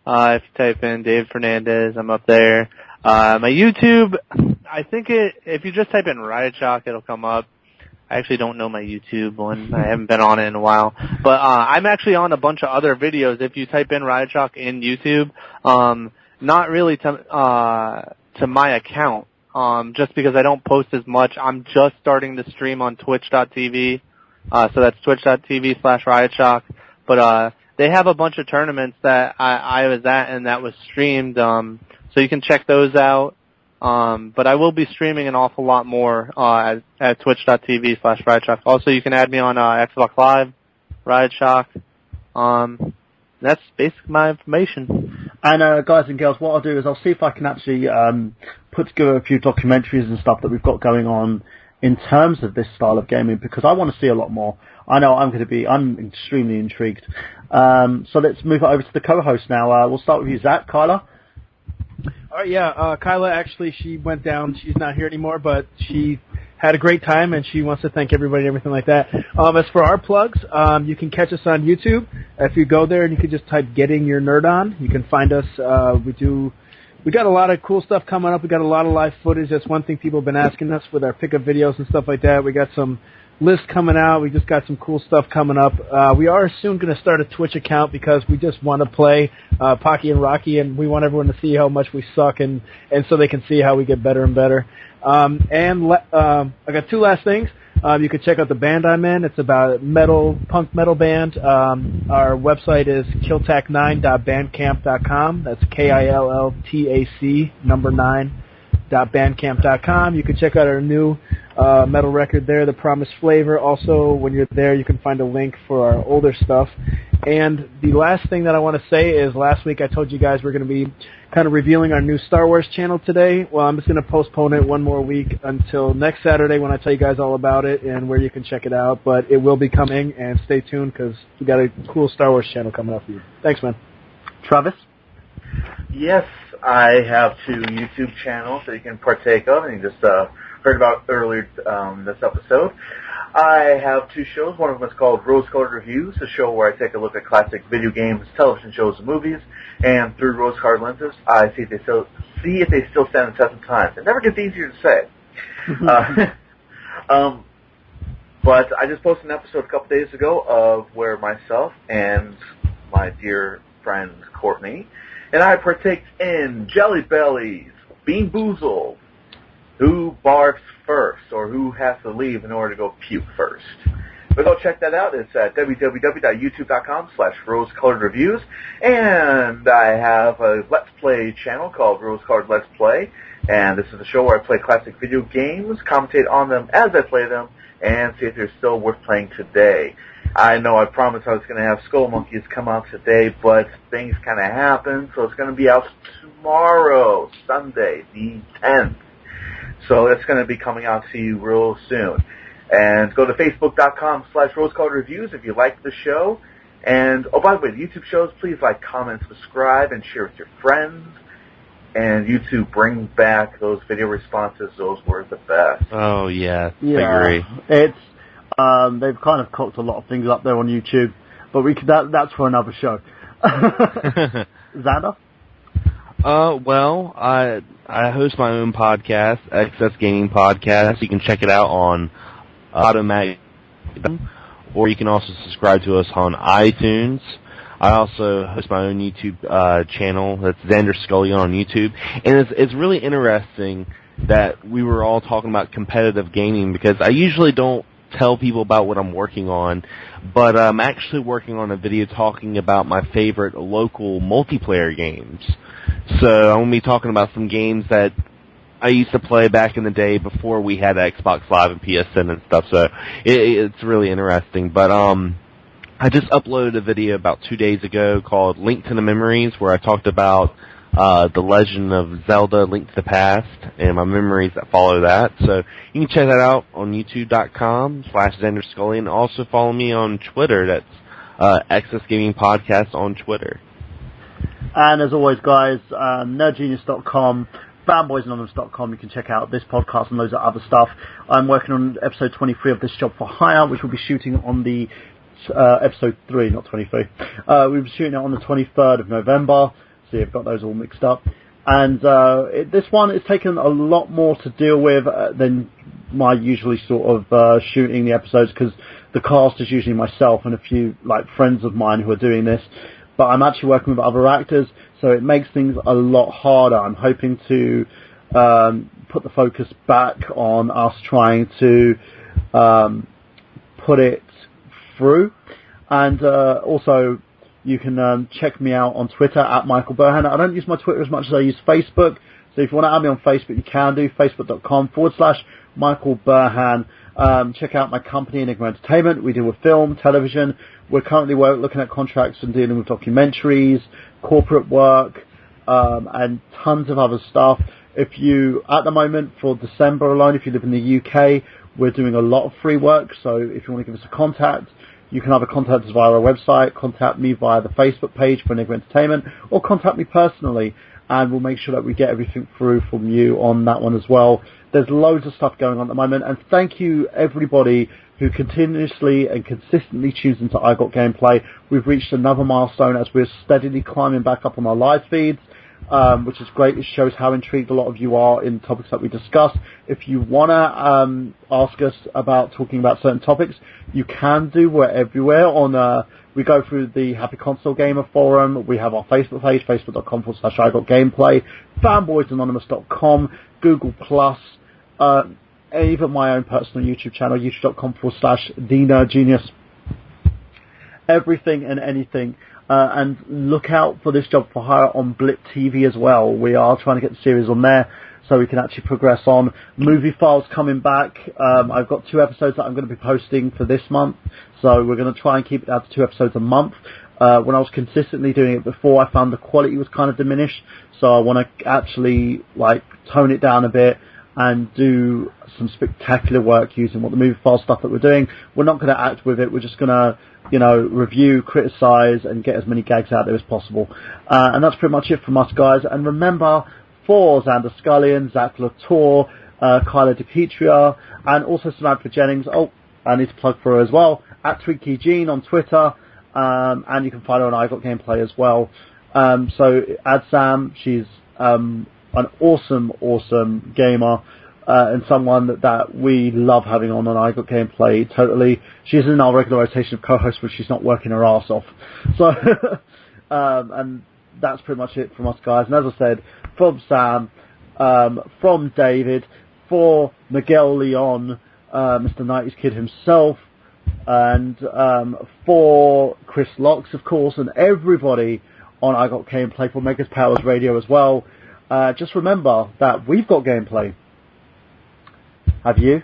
If you type in David Fernandes, I'm up there. My YouTube, I think if you just type in Riot Shock, it'll come up. I actually don't know my YouTube one. I haven't been on it in a while. But I'm actually on a bunch of other videos. If you type in Riot Shock in YouTube, not really to my account, just because I don't post as much. I'm just starting to stream on twitch.tv. So that's twitch.tv/Riot Shock. But they have a bunch of tournaments that I was at and that was streamed. So you can check those out. But I will be streaming an awful lot more at twitch.tv/Riot Shock. Also, you can add me on Xbox Live, Riot Shock. That's basically my information. And guys and girls, what I'll do is I'll see if I can actually put together a few documentaries and stuff that we've got going on in terms of this style of gaming, because I want to see a lot more. I know I'm extremely intrigued. So let's move it over to the co-host now. We'll start with you, Zach. Kyla? All right, yeah. Kyla, actually, she went down. She's not here anymore, but she had a great time, and she wants to thank everybody and everything like that. As for our plugs, you can catch us on YouTube. If you go there and you can just type Getting Your Nerd On, you can find us. We got a lot of cool stuff coming up. We got a lot of live footage. That's one thing people have been asking us with our pickup videos and stuff like that. We got some lists coming out. We just got some cool stuff coming up. We are soon going to start a Twitch account because we just want to play Pocky and Rocky, and we want everyone to see how much we suck, and so they can see how we get better and better. I got two last things. You can check out the band I'm in. It's about punk metal band. Our website is killtac9.bandcamp.com. That's KILLTAC 9.bandcamp.com. You can check out our new metal record there, The Promised Flavor. Also, when you're there, you can find a link for our older stuff. And the last thing that I want to say is last week I told you guys we're going to be kind of revealing our new Star Wars channel today. Well, I'm just going to postpone it one more week until next Saturday when I tell you guys all about it and where you can check it out. But it will be coming, and stay tuned because we got a cool Star Wars channel coming up for you. Thanks, man. Travis? Yes, I have 2 YouTube channels that you can partake of, and you just heard about earlier this episode. I have 2 shows. One of them is called Rose-Colored Reviews, a show where I take a look at classic video games, television shows, and movies, and through rose-colored lenses, I see if they still stand the test of time. It never gets easier to say. But I just posted an episode a couple days ago of where myself and my dear friend Courtney and I partake in Jelly Bellies, Bean Boozled, Who Barfs First, or Who Has to Leave in Order to Go Puke First. But go check that out. It's at www.youtube.com/rose-colored-reviews. And I have a Let's Play channel called Rose Colored Let's Play. And this is a show where I play classic video games, commentate on them as I play them, and see if they're still worth playing today. I know I promised I was going to have Skull Monkeys come out today, but things kind of happened, so it's going to be out tomorrow, Sunday, the 10th. So it's going to be coming out to you real soon. And go to facebook.com/rose-colored-reviews if you like the show. And, oh, by the way, the YouTube shows, please like, comment, subscribe, and share with your friends. And YouTube, bring back those video responses. Those were the best. Oh, yeah. Yeah. I agree. It's, they've kind of cocked a lot of things up there on YouTube, but that's for another show. Xander? Well, I host my own podcast, Excess Gaming Podcast. You can check it out on Automatic, or you can also subscribe to us on iTunes. I also host my own YouTube channel. That's Xander Skullion on YouTube. And it's really interesting that we were all talking about competitive gaming, because I usually don't tell people about what I'm working on, but I'm actually working on a video talking about my favorite local multiplayer games. So I'm going to be talking about some games that I used to play back in the day before we had Xbox Live and PSN and stuff, so it's really interesting. But I just uploaded a video about 2 days ago called Link to the Memories, where I talked about The Legend of Zelda Link to the Past and my memories that follow that. So you can check that out on youtube.com/Xander Skullion. Also follow me on Twitter. That's Excess Gaming Podcast on Twitter. And as always, guys, nerdgenius.com, fanboysanonymous.com. You can check out this podcast and loads of other stuff. I'm working on episode 23 of This Job for Hire, which we'll be shooting on the episode 3, not 23. We'll be shooting it on the 23rd of November, so you've got those all mixed up. And this one is taken a lot more to deal with than my usually sort of shooting the episodes, because the cast is usually myself and a few like friends of mine who are doing this. But I'm actually working with other actors, so it makes things a lot harder. I'm hoping to put the focus back on us trying to put it through. And also, you can check me out on Twitter at Michael Burhan. I don't use my Twitter as much as I use Facebook, so if you want to add me on Facebook, you can do, facebook.com/Michael Burhan. Check out my company, Enigma Entertainment. We deal with film, television. We're currently looking at contracts and dealing with documentaries, corporate work, and tons of other stuff. If you, at the moment, for December alone, if you live in the UK, we're doing a lot of free work, so if you want to give us a contact, you can either contact us via our website, contact me via the Facebook page for Enigma Entertainment, or contact me personally, and we'll make sure that we get everything through from you on that one as well. There's loads of stuff going on at the moment, and thank you everybody who continuously and consistently tunes into I Got Gameplay. We've reached another milestone as we're steadily climbing back up on our live feeds, which is great. It shows how intrigued a lot of you are in topics that we discuss. If you want to ask us about talking about certain topics, you can do. We're everywhere. We go through the Happy Console Gamer forum. We have our Facebook page, facebook.com/IGotGameplay, fanboysanonymous.com, Google+, even my own personal YouTube channel, youtube.com/TheNerdGenius. Everything and anything. And look out for this job for hire on Blip TV as well. We are trying to get the series on there so we can actually progress on. Movie Files coming back. I've got 2 episodes that I'm going to be posting for this month, so we're going to try and keep it out to 2 episodes a month. When I was consistently doing it before, I found the quality was kind of diminished, so I want to actually like tone it down a bit and do some spectacular work using what the Movie File stuff that we're doing. We're not going to act with it. We're just going to, review, criticize, and get as many gags out there as possible. And that's pretty much it from us, guys. And remember, for Xander Skullion, Zack Latour, Kyla Dipietro, and also Samantha Jennings. Oh, I need to plug for her as well, at Twinkie Jean on Twitter, and you can find her on I Got Gameplay as well. So add Sam. She's an awesome gamer, and someone that we love having on I Got Gameplay. Totally, she's in our regular rotation of co-hosts, but she's not working her ass off. So, and that's pretty much it from us, guys. And as I said, from Sam, from David, for Miguel Leon, Mr. 90s Kid himself, and for Chris Locs, of course, and everybody on I Got Gameplay, for Megas Powers Radio as well. Just remember that we've got gameplay. Have you?